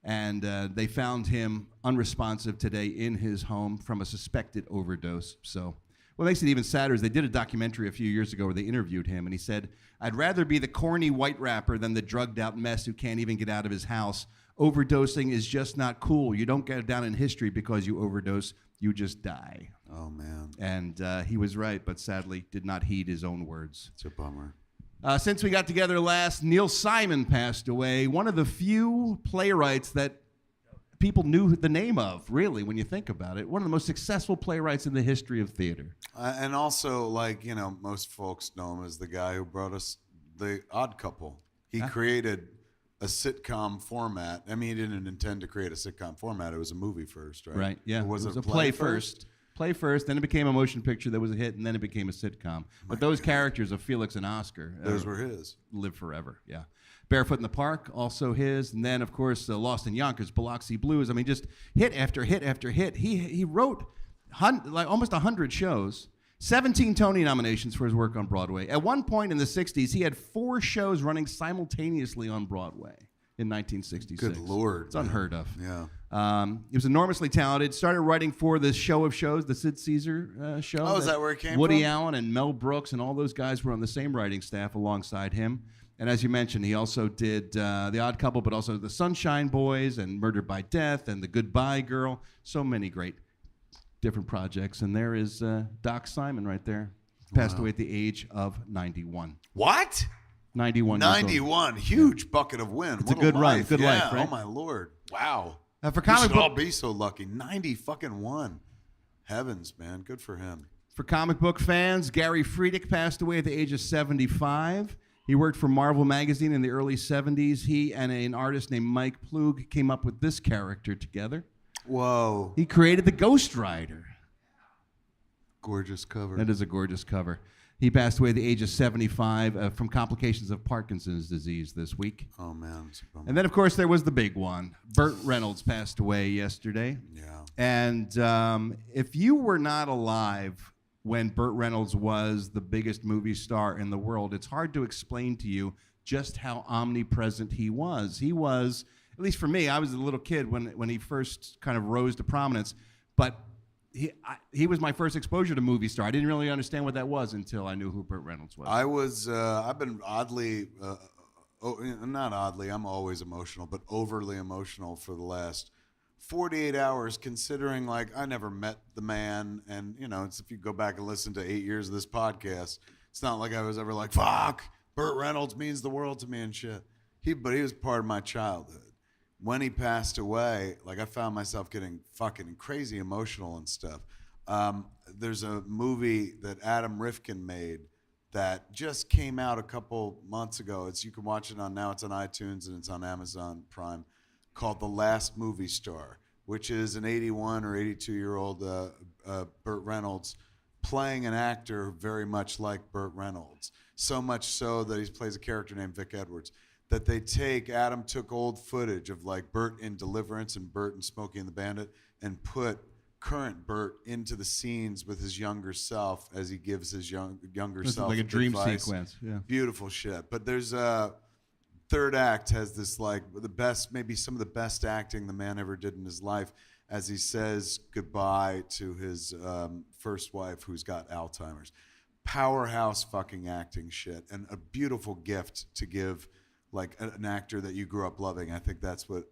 Speaker 3: And they found him unresponsive today in his home from a suspected overdose. So what makes it even sadder is they did a documentary a few years ago where they interviewed him, and he said, "I'd rather be the corny white rapper than the drugged-out mess who can't even get out of his house. Overdosing is just not cool. You don't get down in history because you overdose. You just die."
Speaker 8: Oh, man.
Speaker 3: And he was right, but sadly did not heed his own words.
Speaker 8: It's a bummer.
Speaker 3: Since we got together last, Neil Simon passed away. One of the few playwrights that people knew the name of, really, when you think about it. One of the most successful playwrights in the history of theater.
Speaker 8: And also, most folks know him as the guy who brought us The Odd Couple. He created a sitcom format. I mean, he didn't intend to create a sitcom format. It was a movie first, right?
Speaker 3: Right, yeah.
Speaker 8: Or was
Speaker 3: it was
Speaker 8: a
Speaker 3: play first. Play first, then it became a motion picture that was a hit, and then it became a sitcom. But those characters of Felix and Oscar,
Speaker 8: those were his.
Speaker 3: Live forever, yeah. Barefoot in the Park, also his, and then of course Lost in Yonkers, Biloxi Blues. I mean, just hit after hit after hit. He wrote almost 100 shows, 17 Tony nominations for his work on Broadway. At one point in the 60s, he had 4 shows running simultaneously on Broadway in 1966.
Speaker 8: Good Lord.
Speaker 3: It's unheard of.
Speaker 8: Yeah.
Speaker 3: He was enormously talented. Started writing for the Show of Shows, the Sid Caesar show.
Speaker 8: Oh, is that where it came
Speaker 3: Woody
Speaker 8: from?
Speaker 3: Allen and Mel Brooks and all those guys were on the same writing staff alongside him. And as you mentioned, he also did The Odd Couple, but also The Sunshine Boys and Murdered by Death and The Goodbye Girl. So many great different projects. And there is Doc Simon right there. Passed away at the age of 91.
Speaker 8: What?
Speaker 3: 91.
Speaker 8: 91. Huge bucket of wind.
Speaker 3: It's
Speaker 8: what
Speaker 3: a good run. Good
Speaker 8: yeah.
Speaker 3: life, right?
Speaker 8: Oh, my Lord. Wow.
Speaker 3: For
Speaker 8: We
Speaker 3: comic
Speaker 8: should
Speaker 3: book,
Speaker 8: all be so lucky. 90-1. Heavens, man. Good for him.
Speaker 3: For comic book fans, Gary Friedrich passed away at the age of 75. He worked for Marvel Magazine in the early 70s. He and an artist named Mike Plug came up with this character together.
Speaker 8: Whoa.
Speaker 3: He created the Ghost Rider.
Speaker 8: Gorgeous cover.
Speaker 3: That is a gorgeous cover. He passed away at the age of 75 from complications of Parkinson's disease this week.
Speaker 8: Oh, man.
Speaker 3: And then, of course, there was the big one. Burt Reynolds passed away yesterday.
Speaker 8: Yeah.
Speaker 3: And if you were not alive when Burt Reynolds was the biggest movie star in the world, it's hard to explain to you just how omnipresent he was. He was, at least for me, I was a little kid when he first kind of rose to prominence, but he was my first exposure to movie star. I didn't really understand what that was until I knew who Burt Reynolds was.
Speaker 8: I've been oddly, not oddly, I'm always emotional, but overly emotional for the last 48 hours, considering I never met the man. And, it's, if you go back and listen to 8 years of this podcast, it's not like I was ever like, fuck, Burt Reynolds means the world to me and shit. but he was part of my childhood. When he passed away, like I found myself getting fucking crazy emotional and stuff. There's a movie that Adam Rifkin made that just came out a couple months ago. You can watch it on now. It's on iTunes and it's on Amazon Prime, called The Last Movie Star, which is an 81 or 82-year-old Burt Reynolds playing an actor very much like Burt Reynolds. So much so that he plays a character named Vic Edwards. That Adam took old footage of like Burt in Deliverance and Burt in Smokey and the Bandit and put current Burt into the scenes with his younger self as he gives his younger self
Speaker 3: like a dream
Speaker 8: advice.
Speaker 3: sequence. Yeah.
Speaker 8: Beautiful shit. But there's third act has this like the best, maybe some of the best acting the man ever did in his life as he says goodbye to his first wife who's got Alzheimer's. Powerhouse fucking acting shit and a beautiful gift to give like an actor that you grew up loving. I think that's what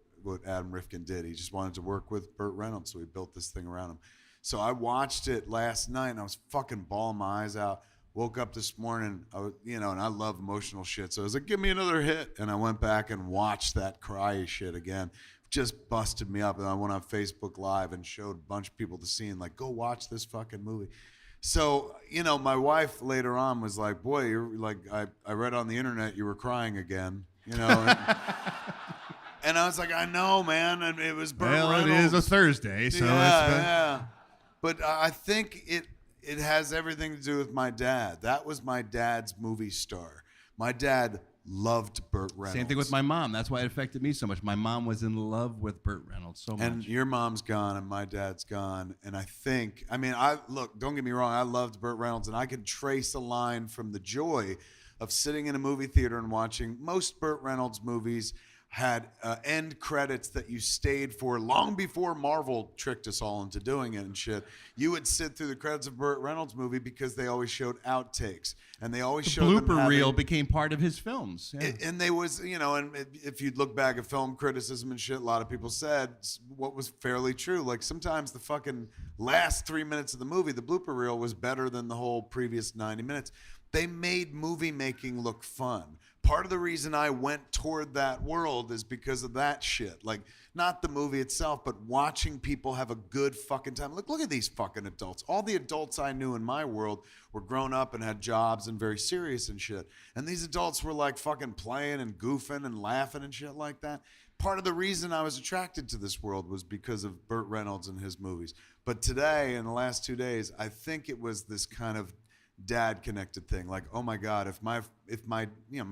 Speaker 8: Adam Rifkin did. He just wanted to work with Burt Reynolds, so he built this thing around him. So I watched it last night, and I was fucking bawling my eyes out. Woke up this morning, and I love emotional shit, so I was like, give me another hit. And I went back and watched that cry shit again. Just busted me up, and I went on Facebook Live and showed a bunch of people the scene, like, go watch this fucking movie. So, my wife later on was like, boy, you're like, I read on the internet you were crying again, And I was like, I know, man. And it was Burt Reynolds.
Speaker 3: It is a Thursday, so
Speaker 8: yeah. But I think it has everything to do with my dad. That was my dad's movie star. My dad loved Burt Reynolds.
Speaker 3: Same thing with my mom. That's why it affected me so much. My mom was in love with Burt Reynolds so much.
Speaker 8: And your mom's gone and my dad's gone. And look, don't get me wrong, I loved Burt Reynolds, and I could trace a line from the joy of sitting in a movie theater and watching. Most Burt Reynolds movies had end credits that you stayed for long before Marvel tricked us all into doing it and shit. You would sit through the credits of a Burt Reynolds movie because they always showed outtakes, and they always showed them
Speaker 3: blooper reel became part of his films. Yeah.
Speaker 8: And they was, and if you'd look back at film criticism and shit, a lot of people said what was fairly true. Like sometimes the fucking last 3 minutes of the movie, the blooper reel, was better than the whole previous 90 minutes. They made movie making look fun. Part of the reason I went toward that world is because of that shit. Like, not the movie itself, but watching people have a good fucking time. Look at these fucking adults. All the adults I knew in my world were grown up and had jobs and very serious and shit. And these adults were like fucking playing and goofing and laughing and shit like that. Part of the reason I was attracted to this world was because of Burt Reynolds and his movies. But today, in the last 2 days, I think it was this kind of dad connected thing. Like, oh my God, if my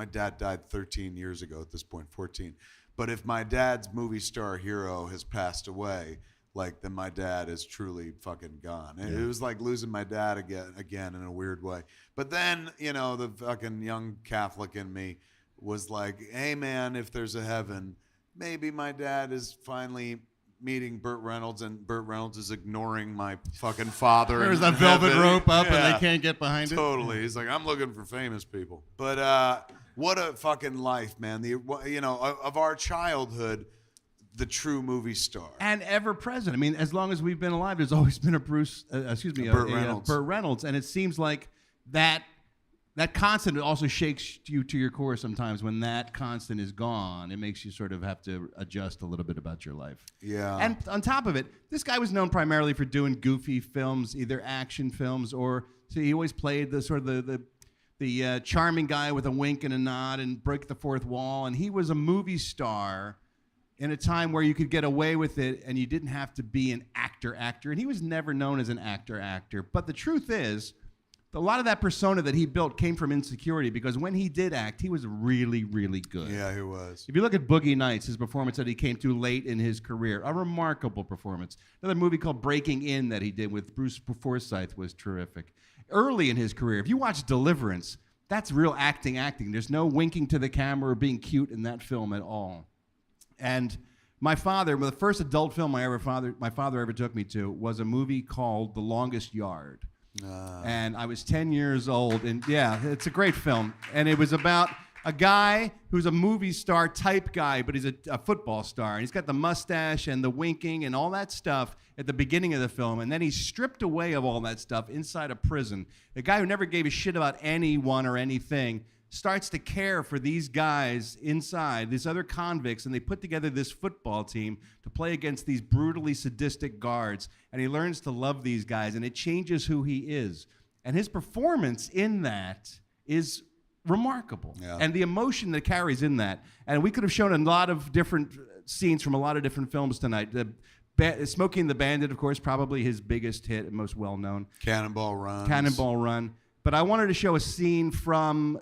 Speaker 8: dad died 13 years ago at this point, 14. But if my dad's movie star hero has passed away, like, then my dad is truly fucking gone. And it was like losing my dad again in a weird way. But then, the fucking young Catholic in me was like, hey man, if there's a heaven, maybe my dad is finally meeting Burt Reynolds, and Burt Reynolds is ignoring my fucking father.
Speaker 3: There's a velvet rope up and they can't get behind it.
Speaker 8: Totally. He's like, I'm looking for famous people. But what a fucking life, man. Of our childhood, the true movie star.
Speaker 3: And ever present. I mean, as long as we've been alive, there's always been a Burt Reynolds. And it seems like that constant also shakes you to your core sometimes. When that constant is gone, it makes you sort of have to adjust a little bit about your life.
Speaker 8: Yeah.
Speaker 3: And on top of it, this guy was known primarily for doing goofy films, either action films or he always played the sort of the charming guy with a wink and a nod and break the fourth wall. And he was a movie star in a time where you could get away with it and you didn't have to be an actor. And he was never known as an actor. But the truth is, a lot of that persona that he built came from insecurity, because when he did act, he was really, really good.
Speaker 8: Yeah, he was.
Speaker 3: If you look at Boogie Nights, his performance that he came to late in his career, a remarkable performance. Another movie called Breaking In that he did with Bruce Forsyth was terrific. Early in his career, if you watch Deliverance, that's real acting. There's no winking to the camera or being cute in that film at all. And my father, the first adult film my father ever took me to was a movie called The Longest Yard. And I was 10 years old, and yeah, it's a great film. And it was about a guy who's a movie star type guy, but he's a football star. And he's got the mustache and the winking and all that stuff at the beginning of the film. And then he's stripped away of all that stuff inside a prison. A guy who never gave a shit about anyone or anything starts to care for these guys inside, these other convicts, and they put together this football team to play against these brutally sadistic guards. And he learns to love these guys, and it changes who he is. And his performance in that is remarkable.
Speaker 8: Yeah.
Speaker 3: And the emotion that carries in that. And we could have shown a lot of different scenes from a lot of different films tonight. Smokey and the Bandit, of course, probably his biggest hit and most well-known.
Speaker 8: Cannonball Run.
Speaker 3: Cannonball Run. But I wanted to show a scene from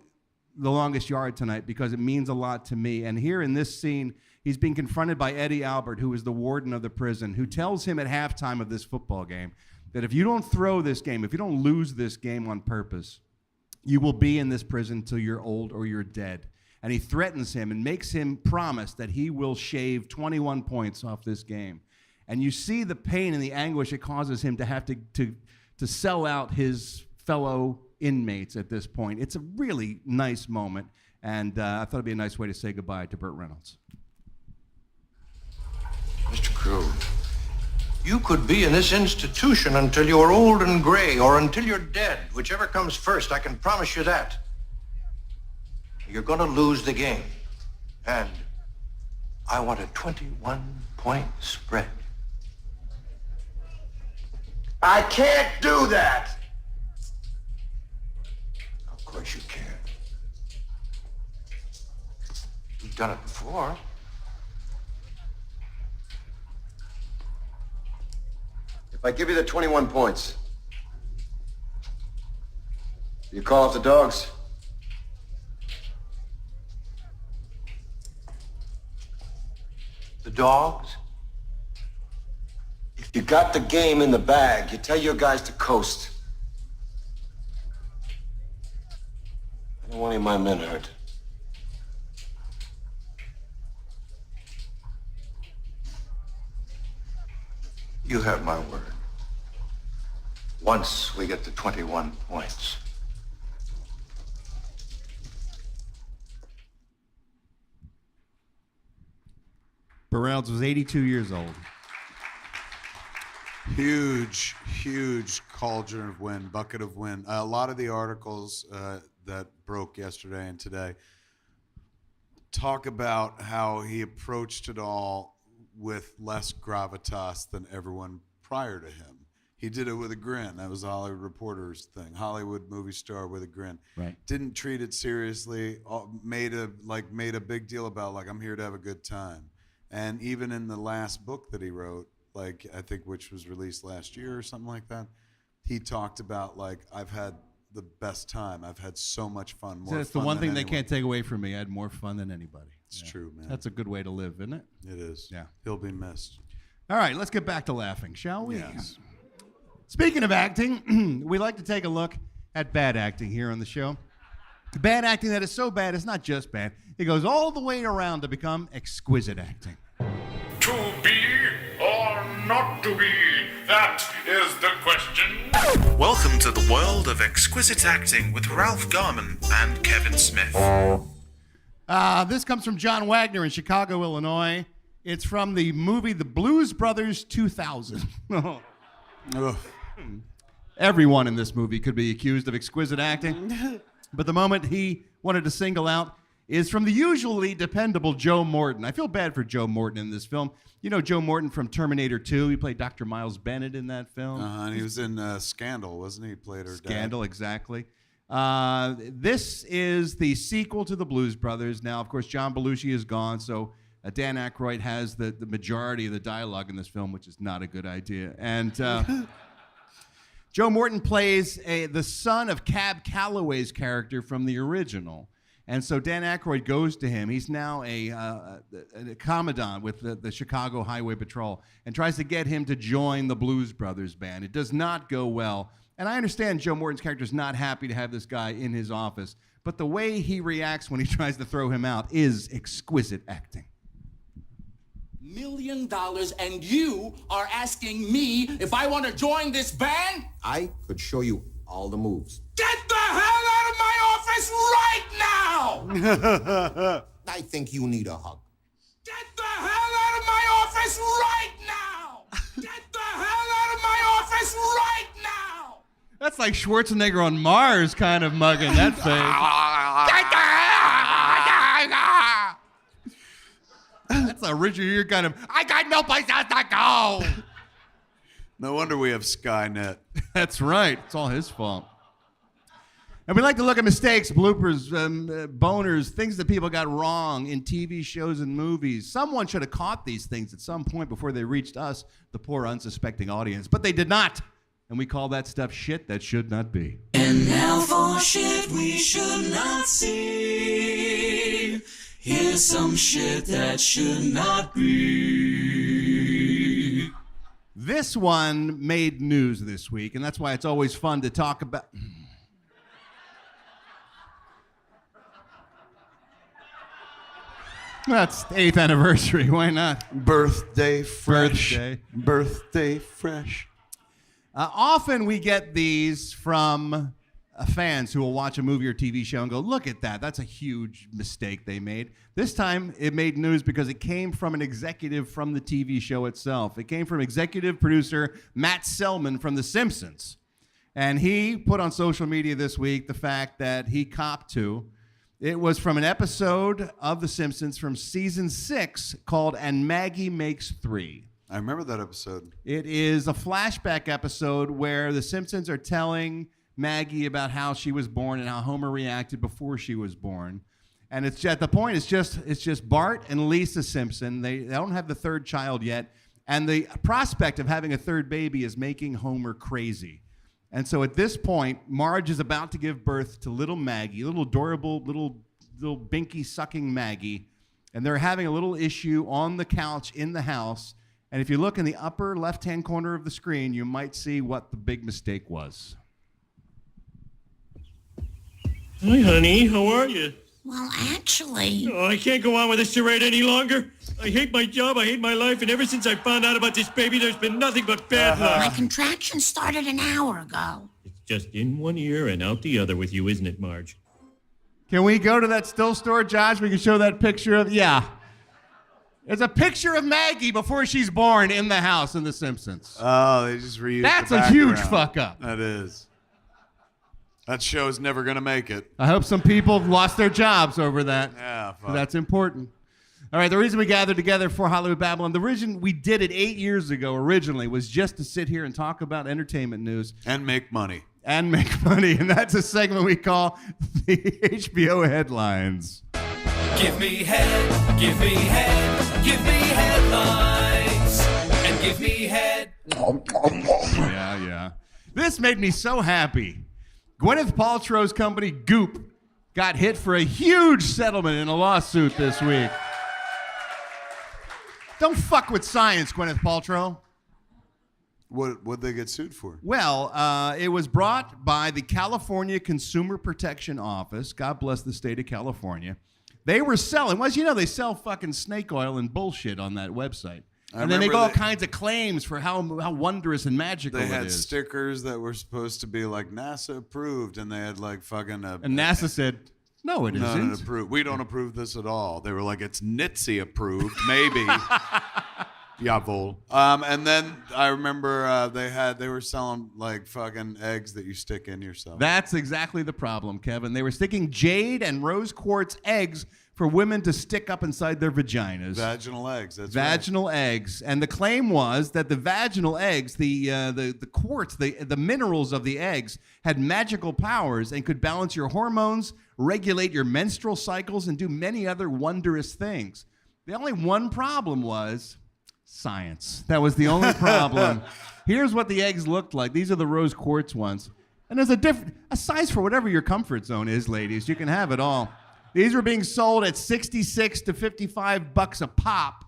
Speaker 3: The Longest Yard tonight because it means a lot to me. And here in this scene, he's being confronted by Eddie Albert, who is the warden of the prison, who tells him at halftime of this football game that if you don't throw this game, if you don't lose this game on purpose, you will be in this prison till you're old or you're dead. And he threatens him and makes him promise that he will shave 21 points off this game. And you see the pain and the anguish it causes him to have to sell out his fellow inmates at this point. It's a really nice moment, and I thought it'd be a nice way to say goodbye to Burt Reynolds.
Speaker 14: Mr. Crew, you could be in this institution until you're old and gray, or until you're dead. Whichever comes first, I can promise you that. You're gonna lose the game. And I want a 21-point spread. I can't do that! Of course you can. You've done it before.
Speaker 15: If I give you the 21 points, you call off the dogs?
Speaker 14: The dogs?
Speaker 15: If you got the game in the bag, you tell your guys to coast. I don't want any of my men hurt.
Speaker 14: You have my word. Once we get to 21 points.
Speaker 3: Burt Reynolds was 82 years old.
Speaker 8: Huge, huge cauldron of wind, bucket of wind. A lot of the articles that broke yesterday and today talk about how he approached it all with less gravitas than everyone prior to him. He did it with a grin. That was a Hollywood Reporter's thing. Hollywood movie star with a grin.
Speaker 3: Right.
Speaker 8: Didn't treat it seriously. Made a big deal about I'm here to have a good time. And even in the last book that he wrote, I think which was released last year or something like that, he talked about I've had the best time. I've had so much fun. More
Speaker 3: That's
Speaker 8: fun
Speaker 3: the one
Speaker 8: than
Speaker 3: thing they
Speaker 8: anyone.
Speaker 3: can't take away from me. I had more fun than anybody.
Speaker 8: It's true, man.
Speaker 3: That's a good way to live, isn't it?
Speaker 8: It is.
Speaker 3: Yeah.
Speaker 8: He'll be missed.
Speaker 3: All right, let's get back to laughing, shall we?
Speaker 8: Yes.
Speaker 3: Speaking of acting, we like to take a look at bad acting here on the show. Bad acting that is so bad, it's not just bad. It goes all the way around to become exquisite acting.
Speaker 16: To be or not to be? That is the question.
Speaker 17: Welcome to the world of exquisite acting with Ralph Garman and Kevin Smith.
Speaker 3: This comes from John Wagner in Chicago, Illinois. It's from the movie The Blues Brothers 2000. Everyone in this movie could be accused of exquisite acting, but the moment he wanted to single out is from the usually dependable Joe Morton. I feel bad for Joe Morton in this film. You know Joe Morton from Terminator 2. He played Dr. Miles Bennett in that film.
Speaker 8: And he was in Scandal, wasn't he? He played her
Speaker 3: Scandal,
Speaker 8: dad.
Speaker 3: exactly. This is the sequel to The Blues Brothers. Now, of course, John Belushi is gone, so Dan Aykroyd has the majority of the dialogue in this film, which is not a good idea. And Joe Morton plays the son of Cab Calloway's character from the original. And so Dan Aykroyd goes to him. He's now a commandant with the Chicago Highway Patrol and tries to get him to join the Blues Brothers band. It does not go well. And I understand Joe Morton's character is not happy to have this guy in his office, but the way he reacts when he tries to throw him out is exquisite acting.
Speaker 18: $1 million, and you are asking me if I want to join this band?
Speaker 15: I could show you all the moves.
Speaker 18: Get the hell out of my office right now!
Speaker 15: I think you need a hug.
Speaker 18: Get the hell out of my office right now! Get the hell out of my office right now!
Speaker 3: That's like Schwarzenegger on Mars kind of mugging that face. That's original. You're kind of, I got no place else to go.
Speaker 8: No wonder we have Skynet.
Speaker 3: That's right. It's all his fault. And we like to look at mistakes, bloopers, boners, things that people got wrong in TV shows and movies. Someone should have caught these things at some point before they reached us, the poor unsuspecting audience. But they did not. And we call that stuff shit that should not be.
Speaker 5: And now for shit we should not see. Here's some shit that should not be.
Speaker 3: This one made news this week, and that's why it's always fun to talk about. That's the 8th anniversary. Why not?
Speaker 8: Birthday fresh. Birthday fresh.
Speaker 3: Often we get these from fans who will watch a movie or TV show and go, look at that. That's a huge mistake they made. This time it made news because it came from an executive from the TV show itself. It came from executive producer Matt Selman from The Simpsons. And he put on social media this week the fact that he copped to. It was from an episode of The Simpsons from season 6 called And Maggie Makes 3.
Speaker 8: I remember that episode.
Speaker 3: It is a flashback episode where The Simpsons are telling Maggie about how she was born and how Homer reacted before she was born. And it's at the point, it's just Bart and Lisa Simpson. They don't have the third child yet. And the prospect of having a third baby is making Homer crazy. And so at this point, Marge is about to give birth to little Maggie, little adorable, little binky sucking Maggie. And they're having a little issue on the couch in the house. And if you look in the upper left-hand corner of the screen, you might see what the big mistake was.
Speaker 19: Hi, honey. How are you?
Speaker 20: Well, actually...
Speaker 19: Oh, I can't go on with this charade any longer. I hate my job, I hate my life, and ever since I found out about this baby, there's been nothing but bad luck.
Speaker 20: My contraction started an hour ago.
Speaker 19: It's just in one ear and out the other with you, isn't it, Marge?
Speaker 3: Can we go to that still store, Josh? We can show that picture of... Yeah. There's a picture of Maggie before she's born in the house in The Simpsons.
Speaker 8: Oh, they just reused
Speaker 3: That's
Speaker 8: the
Speaker 3: a huge
Speaker 8: background.
Speaker 3: fuck up.
Speaker 8: That is. That show's never going to make it.
Speaker 3: I hope some people lost their jobs over that.
Speaker 8: Yeah, fuck.
Speaker 3: That's important. All right, the reason we gathered together for Hollywood Babble-On, the reason we did it 8 years ago originally was just to sit here and talk about entertainment news.
Speaker 8: And make money.
Speaker 3: And that's a segment we call the HBO headlines.
Speaker 5: Give me head, give me head, give me headlines, and give me head.
Speaker 3: Yeah. This made me so happy. Gwyneth Paltrow's company, Goop, got hit for a huge settlement in a lawsuit this week. Don't fuck with science, Gwyneth Paltrow.
Speaker 8: What'd they get sued for?
Speaker 3: Well, it was brought by the California Consumer Protection Office. God bless the state of California. They were selling, well, as you know, they sell fucking snake oil and bullshit on that website. And they make all kinds of claims for how wondrous and magical it is.
Speaker 8: They had stickers that were supposed to be like NASA approved, and they had like fucking...
Speaker 3: And NASA said, no, it isn't.
Speaker 8: Not approved. We don't approve this at all. They were like, it's NITSE approved, maybe. Jawohl. And then I remember they were selling like fucking eggs that you stick in yourself.
Speaker 3: That's exactly the problem, Kevin. They were sticking jade and rose quartz eggs for women to stick up inside their vaginas.
Speaker 8: Vaginal eggs. That's
Speaker 3: vaginal eggs. And the claim was that the vaginal eggs, the quartz, the minerals of the eggs had magical powers and could balance your hormones, regulate your menstrual cycles, and do many other wondrous things. The only one problem was science. That was the only problem. Here's what the eggs looked like. These are the rose quartz ones. And there's a size for whatever your comfort zone is, ladies. You can have it all. These were being sold at $66 to $55 a pop.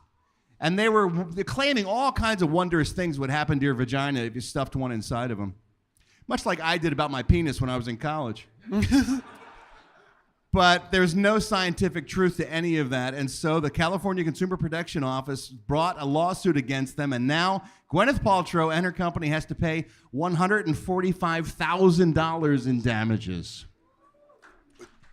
Speaker 3: And they were claiming all kinds of wondrous things would happen to your vagina if you stuffed one inside of them. Much like I did about my penis when I was in college. But there's no scientific truth to any of that. And so the California Consumer Protection Office brought a lawsuit against them. And now Gwyneth Paltrow and her company has to pay $145,000 in damages.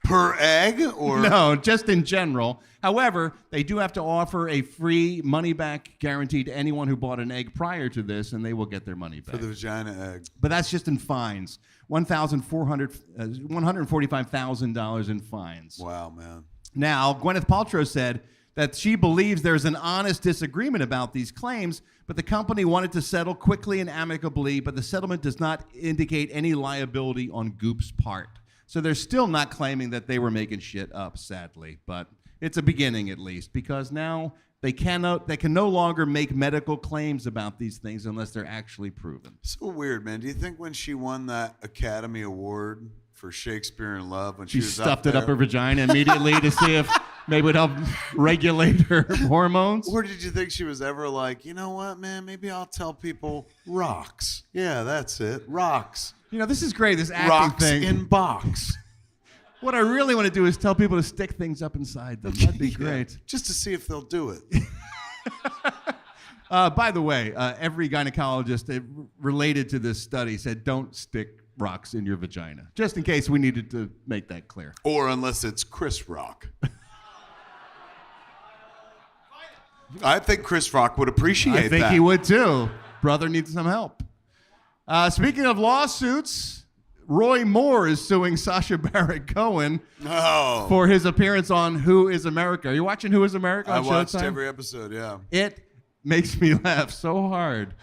Speaker 8: Per egg? Or
Speaker 3: no, just in general. However, they do have to offer a free money-back guarantee to anyone who bought an egg prior to this, and they will get their money back.
Speaker 8: For the vagina egg.
Speaker 3: But that's just in fines. $145,000 in fines.
Speaker 8: Wow, man.
Speaker 3: Now, Gwyneth Paltrow said that she believes there's an honest disagreement about these claims, but the company wanted to settle quickly and amicably, but the settlement does not indicate any liability on Goop's part. So they're still not claiming that they were making shit up, sadly, but it's a beginning at least, because now they can no longer make medical claims about these things unless they're actually proven.
Speaker 8: So weird, man. Do you think when she won that Academy Award for Shakespeare in Love, when she was
Speaker 3: stuffed
Speaker 8: up
Speaker 3: it up her vagina immediately to see if maybe it would help regulate her hormones?
Speaker 8: Or did you think she was ever like, you know what, man, maybe I'll tell people rocks. Yeah, that's it. Rocks.
Speaker 3: You know, this is great, this acting
Speaker 8: Rocks
Speaker 3: thing.
Speaker 8: in box.
Speaker 3: What I really want to do is tell people to stick things up inside them. That'd be great.
Speaker 8: Just to see if they'll do it.
Speaker 3: By the way, every gynecologist related to this study said don't stick rocks in your vagina, just in case we needed to make that clear.
Speaker 8: Or unless it's Chris Rock. I think Chris Rock would appreciate that.
Speaker 3: I think he would too. Brother needs some help. Speaking of lawsuits, Roy Moore is suing Sacha Baron Cohen for his appearance on Who is America. Are you watching Who is America on
Speaker 8: I watched
Speaker 3: Showtime?
Speaker 8: every episode, yeah.
Speaker 3: It makes me laugh so hard.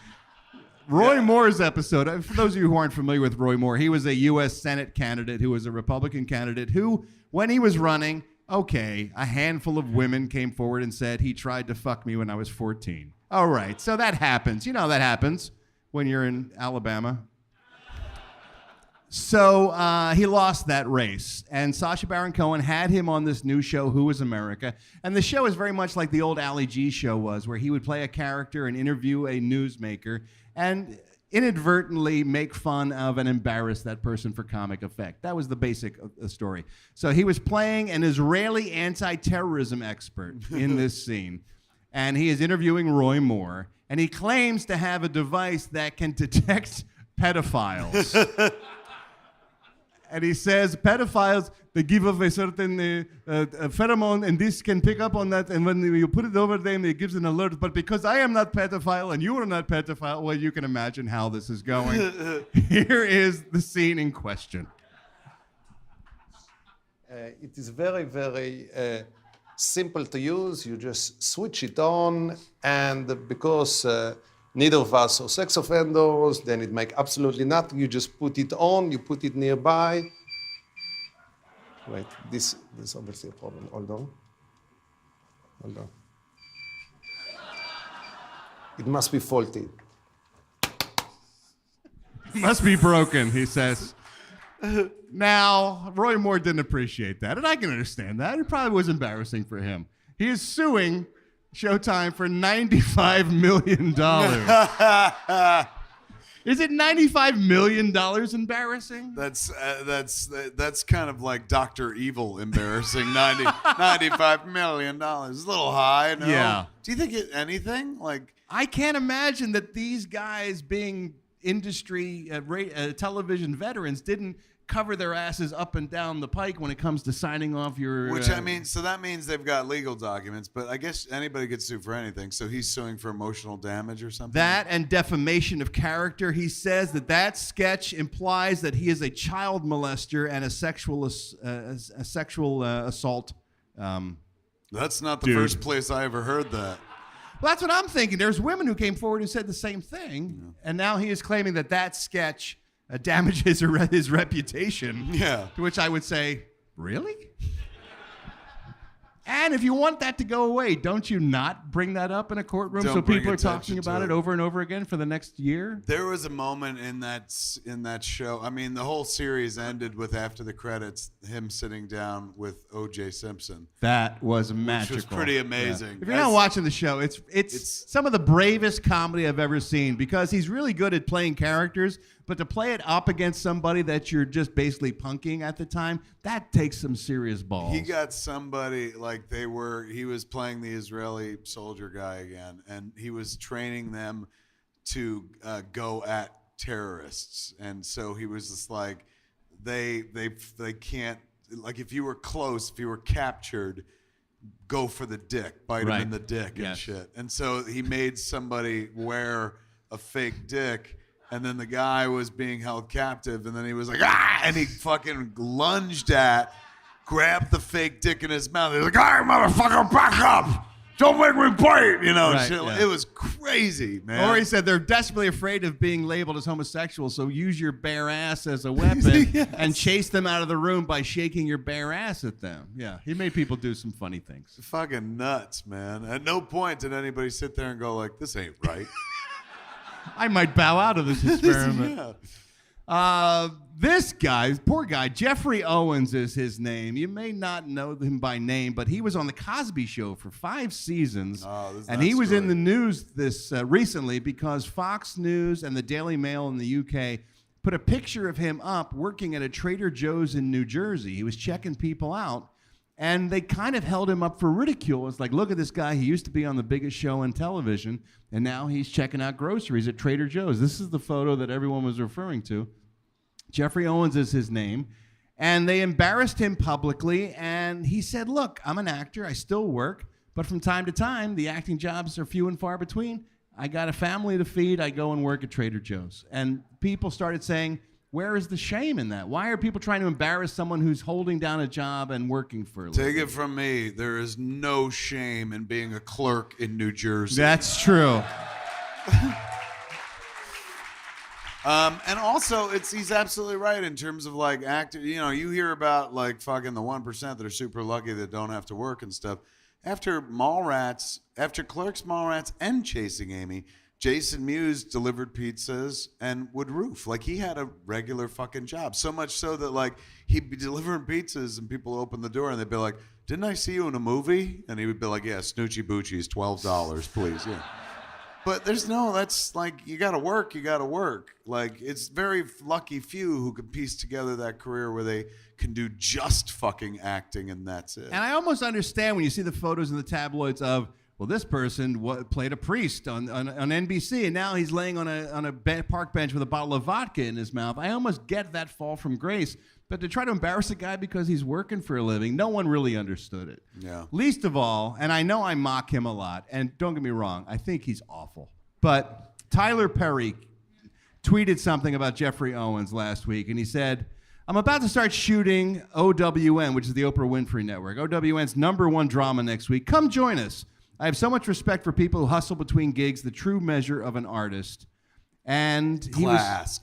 Speaker 3: Roy Moore's episode, for those of you who aren't familiar with Roy Moore, he was a U.S. Senate candidate who was a Republican candidate who, when he was running, a handful of women came forward and said he tried to fuck me when I was 14. All right, so that happens. You know that happens when you're in Alabama. So he lost that race, and Sacha Baron Cohen had him on this new show, Who is America? And the show is very much like the old Ali G show was, where he would play a character and interview a newsmaker and inadvertently make fun of and embarrass that person for comic effect. That was the basic story. So he was playing an Israeli anti-terrorism expert in this scene, and he is interviewing Roy Moore, and he claims to have a device that can detect pedophiles. And he says pedophiles, they give off a certain pheromone, and this can pick up on that, and when you put it over them, it gives an alert. But because I am not pedophile and you are not pedophile, well, you can imagine how this is going. Here is the scene in question.
Speaker 21: It is very, very simple to use. You just switch it on, and because neither of us are sex offenders, then it makes absolutely nothing. You just put it on, you put it nearby. Wait, this is obviously a problem. Hold on. Hold on. It must be faulty.
Speaker 3: Must be broken, he says. Now, Roy Moore didn't appreciate that, and I can understand that. It probably was embarrassing for him. He is suing Showtime for $95 million. Is it $95 million embarrassing?
Speaker 8: That's kind of like Dr. Evil embarrassing. $95 million. It's a little high, no?
Speaker 3: Yeah.
Speaker 8: Do you think anything? Like,
Speaker 3: I can't imagine that these guys, being industry television veterans, didn't cover their asses up and down the pike when it comes to signing off your...
Speaker 8: Which, I mean, so that means they've got legal documents, but I guess anybody gets sued for anything. So he's suing for emotional damage or something?
Speaker 3: That and defamation of character. He says that sketch implies that he is a child molester and a sexual assault.
Speaker 8: That's not the first place I ever heard that.
Speaker 3: Well, that's what I'm thinking. There's women who came forward who said the same thing, and now he is claiming that sketch damages his reputation.
Speaker 8: Yeah.
Speaker 3: To which I would say, really? And if you want that to go away, don't you not bring that up in a courtroom so people are talking about it over and over again for the next year?
Speaker 8: There was a moment in that show. I mean, the whole series ended with, after the credits, him sitting down with O.J. Simpson.
Speaker 3: That was magical.
Speaker 8: Which was pretty amazing.
Speaker 3: Yeah. If you're not watching the show, it's some of the bravest comedy I've ever seen, because he's really good at playing characters, but to play it up against somebody that you're just basically punking at the time, that takes some serious balls.
Speaker 8: He got somebody, like he was playing the Israeli soldier guy again, and he was training them to go at terrorists. And so he was just like, they can't, like, if you were close, if you were captured, go for the dick, bite him in the dick and shit. And so he made somebody wear a fake dick. And then the guy was being held captive, and then he was like, ah! And he fucking lunged at, grabbed the fake dick in his mouth. He's like, "All right, motherfucker, back up. Don't make me bite." You know,
Speaker 3: Right,
Speaker 8: shit.
Speaker 3: yeah.
Speaker 8: It was crazy, man.
Speaker 3: Or he said they're desperately afraid of being labeled as homosexual, so use your bare ass as a weapon and chase them out of the room by shaking your bare ass at them. Yeah, he made people do some funny things.
Speaker 8: Fucking nuts, man. At no point did anybody sit there and go like, "This ain't right."
Speaker 3: I might bow out of this experiment.
Speaker 8: Yeah.
Speaker 3: This guy, poor guy, Jeffrey Owens is his name. You may not know him by name, but he was on the Cosby Show for 5 seasons. And he was in the news this recently because Fox News and the Daily Mail in the UK put a picture of him up working at a Trader Joe's in New Jersey. He was checking people out, and they kind of held him up for ridicule. It's like, look at this guy. He used to be on the biggest show on television, and now he's checking out groceries at Trader Joe's. This is the photo that everyone was referring to. Jeffrey Owens is his name, and they embarrassed him publicly, and he said, look, I'm an actor, I still work, but from time to time, the acting jobs are few and far between. I got a family to feed, I go and work at Trader Joe's. And people started saying, where is the shame in that? Why are people trying to embarrass someone who's holding down a job and working for a living?
Speaker 8: Take it from me, there is no shame in being a clerk in New Jersey.
Speaker 3: That's true.
Speaker 8: And also, he's absolutely right in terms of like actor. You know, you hear about like fucking the 1% that are super lucky that don't have to work and stuff. After Mallrats, after Clerks, Mallrats, and Chasing Amy, Jason Mewes delivered pizzas and would roof. Like he had a regular fucking job. So much so that like he'd be delivering pizzas and people open the door and they'd be like, "Didn't I see you in a movie?" And he would be like, "Yeah, Snoochie Boochie's $12, please." Yeah. But that's like, you gotta work. Like, it's very lucky few who can piece together that career where they can do just fucking acting and that's it.
Speaker 3: And I almost understand when you see the photos in the tabloids of, well, this person played a priest on NBC, and now he's laying on a park bench with a bottle of vodka in his mouth. I almost get that fall from grace. But to try to embarrass a guy because he's working for a living, no one really understood it.
Speaker 8: Yeah.
Speaker 3: Least of all, and I know I mock him a lot, and don't get me wrong, I think he's awful. But Tyler Perry tweeted something about Jeffrey Owens last week, and he said, I'm about to start shooting OWN, which is the Oprah Winfrey Network. OWN's #1 drama next week. Come join us. I have so much respect for people who hustle between gigs, the true measure of an artist. And
Speaker 8: classy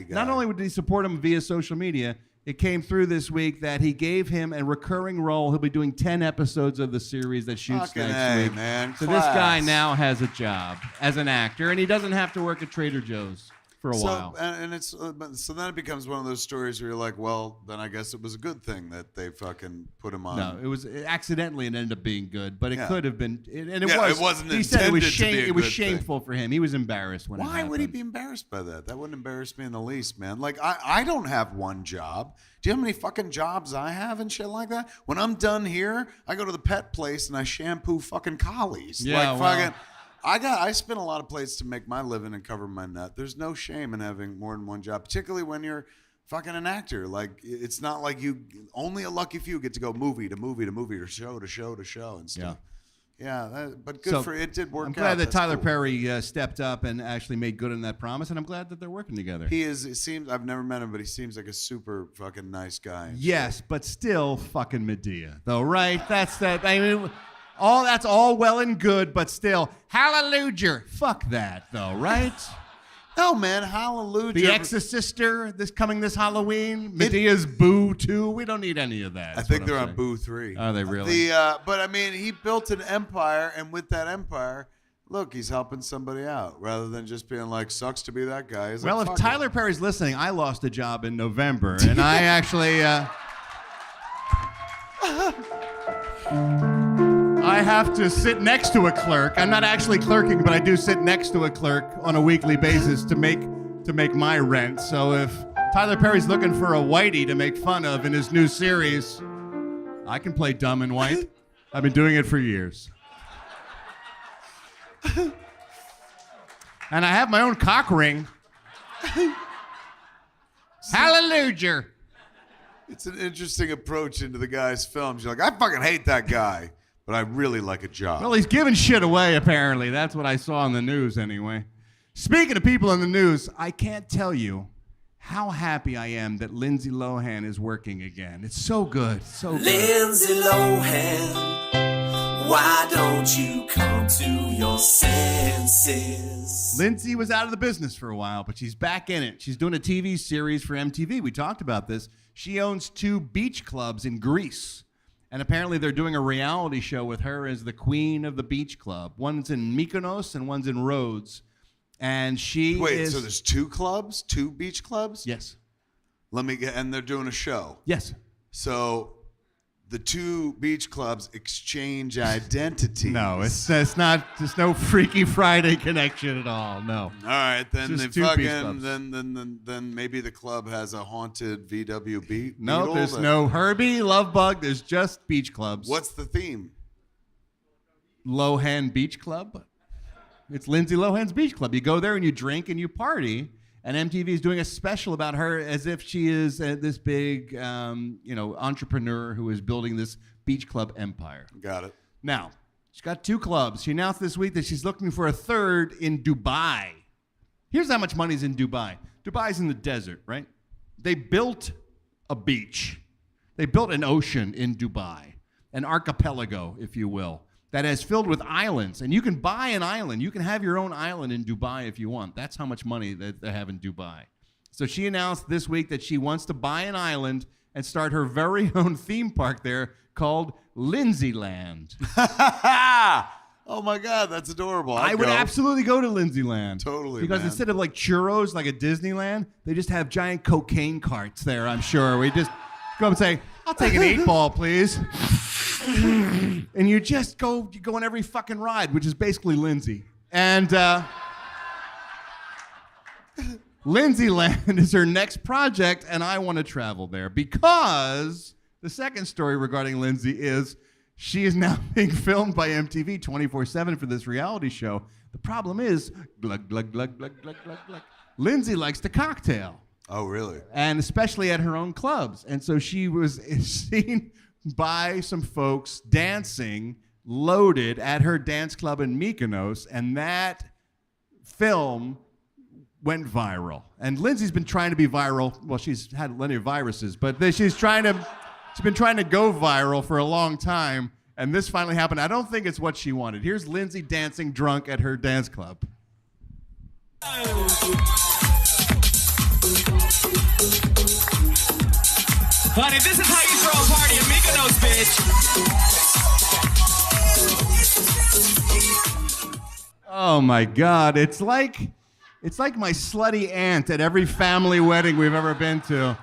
Speaker 3: guy. Not only did he support him via social media, it came through this week that he gave him a recurring role. He'll be doing 10 episodes of the series that shoots
Speaker 8: Fucking
Speaker 3: next week.
Speaker 8: man.
Speaker 3: So this guy now has a job as an actor, and he doesn't have to work at Trader Joe's for a while.
Speaker 8: And it's so then it becomes one of those stories where you're like, well, then I guess it was a good thing that they fucking put him on.
Speaker 3: No, it was accidentally. It ended up being good, but it could have been. And it
Speaker 8: It wasn't
Speaker 3: He said it was
Speaker 8: intended to be a
Speaker 3: It was
Speaker 8: good
Speaker 3: shameful for him. He was embarrassed when it
Speaker 8: Why
Speaker 3: happened.
Speaker 8: would he be embarrassed by that? That wouldn't embarrass me in the least, man. Like, I don't have one job. Do you know how many fucking jobs I have and shit like that? When I'm done here, I go to the pet place and I shampoo fucking collies.
Speaker 3: Yeah,
Speaker 8: like,
Speaker 3: well.
Speaker 8: fucking, I spin a lot of plates to make my living and cover my nut. There's no shame in having more than one job, particularly when you're fucking an actor. Like, it's not like only a lucky few get to go movie to movie to movie or show to show to show and stuff. Yeah, but good for it. Did work out.
Speaker 3: I'm glad that
Speaker 8: That's
Speaker 3: Tyler
Speaker 8: cool.
Speaker 3: Perry stepped up and actually made good on that promise, and I'm glad that they're working together.
Speaker 8: He is. It seems I've never met him, but he seems like a super fucking nice guy.
Speaker 3: Yes, but still fucking Medea, though, right? That's that. I mean, that's all well and good, but still, hallelujah. Fuck that, though, right?
Speaker 8: No, man, hallelujah.
Speaker 3: The Exorcister this Halloween. Medea's Boo 2. We don't need any of that.
Speaker 8: I think they're on Boo 3.
Speaker 3: Are they really?
Speaker 8: But I mean, he built an empire, and with that empire, look, he's helping somebody out rather than just being like, sucks to be that guy. He's
Speaker 3: Well,
Speaker 8: like,
Speaker 3: if
Speaker 8: fuck it.
Speaker 3: Tyler Perry's listening, I lost a job in November, and I actually I have to sit next to a clerk. I'm not actually clerking, but I do sit next to a clerk on a weekly basis to make my rent. So if Tyler Perry's looking for a whitey to make fun of in his new series, I can play dumb and white. I've been doing it for years. And I have my own cock ring. Hallelujah.
Speaker 8: It's an interesting approach into the guy's films. You're like, I fucking hate that guy, but I really like a job.
Speaker 3: Well, he's giving shit away, apparently. That's what I saw on the news, anyway. Speaking of people in the news, I can't tell you how happy I am that Lindsay Lohan is working again. It's so good, so good.
Speaker 5: Lindsay Lohan, why don't you come to your senses?
Speaker 3: Lindsay was out of the business for a while, but she's back in it. She's doing a TV series for MTV. We talked about this. She owns 2 beach clubs in Greece. And apparently they're doing a reality show with her as the queen of the beach club. One's in Mykonos and one's in Rhodes. And she
Speaker 8: Wait, so there's 2 clubs? 2 beach clubs?
Speaker 3: Yes.
Speaker 8: And they're doing a show?
Speaker 3: Yes.
Speaker 8: So the 2 beach clubs exchange identities.
Speaker 3: No, it's not. There's no Freaky Friday connection at all. No.
Speaker 8: All right, then
Speaker 3: It's
Speaker 8: they
Speaker 3: just 2 beach
Speaker 8: fucking
Speaker 3: clubs.
Speaker 8: then maybe the club has a haunted VW beat.
Speaker 3: No, there's no Herbie, Love Bug. There's just beach clubs.
Speaker 8: What's the theme?
Speaker 3: Lohan Beach Club. It's Lindsay Lohan's Beach Club. You go there and you drink and you party. And MTV is doing a special about her as if she is this big, entrepreneur who is building this beach club empire.
Speaker 8: Got it.
Speaker 3: Now, she's got 2 clubs. She announced this week that she's looking for a 3rd in Dubai. Here's how much money's in Dubai. Dubai's in the desert, right? They built a beach. They built an ocean in Dubai, an archipelago, if you will, that is filled with islands. And you can buy an island. You can have your own island in Dubai if you want. That's how much money that they have in Dubai. So she announced this week that she wants to buy an island and start her very own theme park there called Lindsayland.
Speaker 8: Oh my God, that's adorable.
Speaker 3: I would absolutely go to Lindsayland.
Speaker 8: Totally,
Speaker 3: Because
Speaker 8: man.
Speaker 3: instead of like churros like at Disneyland, they just have giant cocaine carts there, I'm sure. We just go up and say, I'll take an 8-ball, please. And you just go on every fucking ride, which is basically Lindsay. And Lindsayland is her next project, and I want to travel there because the second story regarding Lindsay is she is now being filmed by MTV 24/7 for this reality show. The problem is, glug, glug, glug, glug, glug, glug, glug. Lindsay likes to cocktail.
Speaker 8: Oh, really?
Speaker 3: And especially at her own clubs. And so she was seen by some folks dancing loaded at her dance club in Mykonos, and that film went viral. And Lindsay's been trying to be viral. Well, she's had plenty of viruses, but she's been trying to go viral for a long time, and this finally happened. I don't think it's what she wanted. Here's Lindsay dancing drunk at her dance club.
Speaker 5: Honey, this is how you throw a party in Mykonos, bitch.
Speaker 3: Oh my God, it's like my slutty aunt at every family wedding we've ever been to.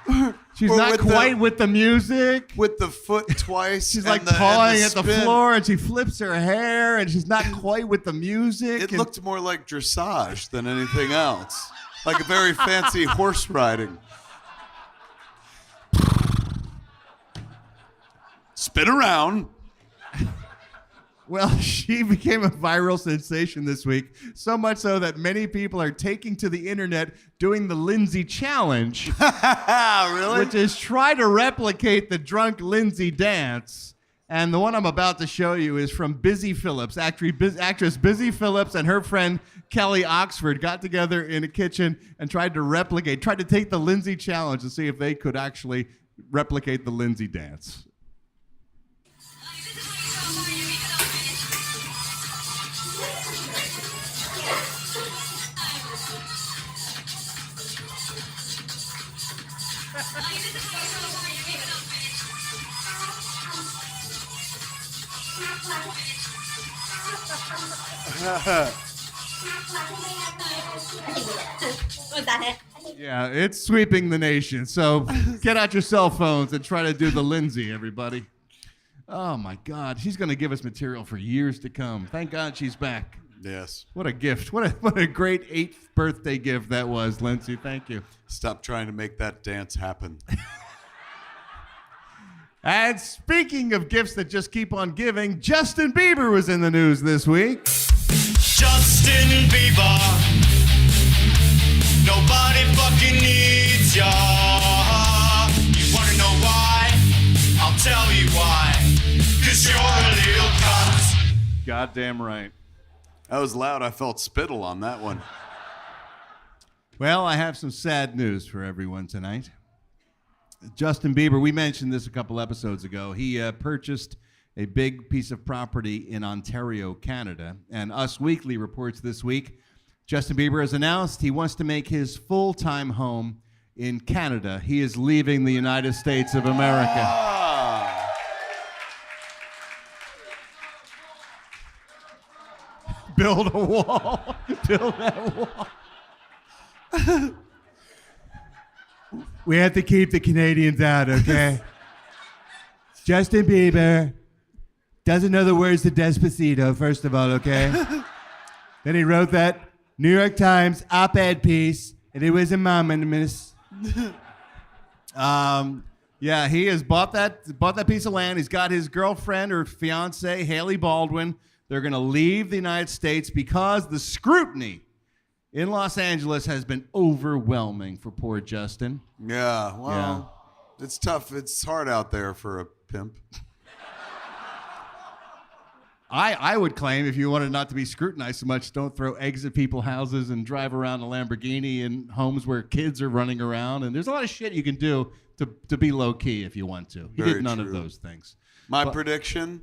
Speaker 3: She's not quite with the music.
Speaker 8: With the foot twice.
Speaker 3: She's like pawing at the floor, and she flips her hair, and she's not quite with the music.
Speaker 8: It looked more like dressage than anything else. Like a very fancy horse riding. Spin around.
Speaker 3: Well, she became a viral sensation this week, so much so that many people are taking to the internet doing the Lindsay Challenge.
Speaker 8: Really?
Speaker 3: Which is try to replicate the drunk Lindsay dance. And the one I'm about to show you is from Busy Phillips. Actress Busy Phillips and her friend Kelly Oxford got together in a kitchen and tried to take the Lindsay Challenge to see if they could actually replicate the Lindsay dance. Yeah, it's sweeping the nation. So get out your cell phones and try to do the Lindsay, everybody. Oh my God, she's going to give us material for years to come. Thank God she's back.
Speaker 8: Yes.
Speaker 3: What a gift. What a great 8th birthday gift that was, Lindsay. Thank you.
Speaker 8: Stop trying to make that dance happen.
Speaker 3: And speaking of gifts that just keep on giving, Justin Bieber was in the news this week.
Speaker 5: Justin Bieber. Nobody fucking needs ya. You wanna know why? I'll tell you why. 'Cause you're a little cunt.
Speaker 3: Goddamn right.
Speaker 8: That was loud. I felt spittle on that one.
Speaker 3: Well, I have some sad news for everyone tonight. Justin Bieber, we mentioned this a couple episodes ago. He purchased a big piece of property in Ontario, Canada. And Us Weekly reports this week, Justin Bieber has announced he wants to make his full-time home in Canada. He is leaving the United States of America. Build a wall. Build that wall. We have to keep the Canadians out, okay? Justin Bieber doesn't know the words to Despacito, first of all, okay? Then he wrote that New York Times op-ed piece, and it was anonymous. Yeah, he has bought that piece of land. He's got his girlfriend or fiance, Haley Baldwin. They're going to leave the United States because the scrutiny in Los Angeles has been overwhelming for poor Justin.
Speaker 8: Yeah, well, it's tough. It's hard out there for a pimp.
Speaker 3: I would claim if you wanted not to be scrutinized so much, don't throw eggs at people's houses and drive around a Lamborghini in homes where kids are running around. And there's a lot of shit you can do to be low-key if you want to. He did none of those things.
Speaker 8: My prediction,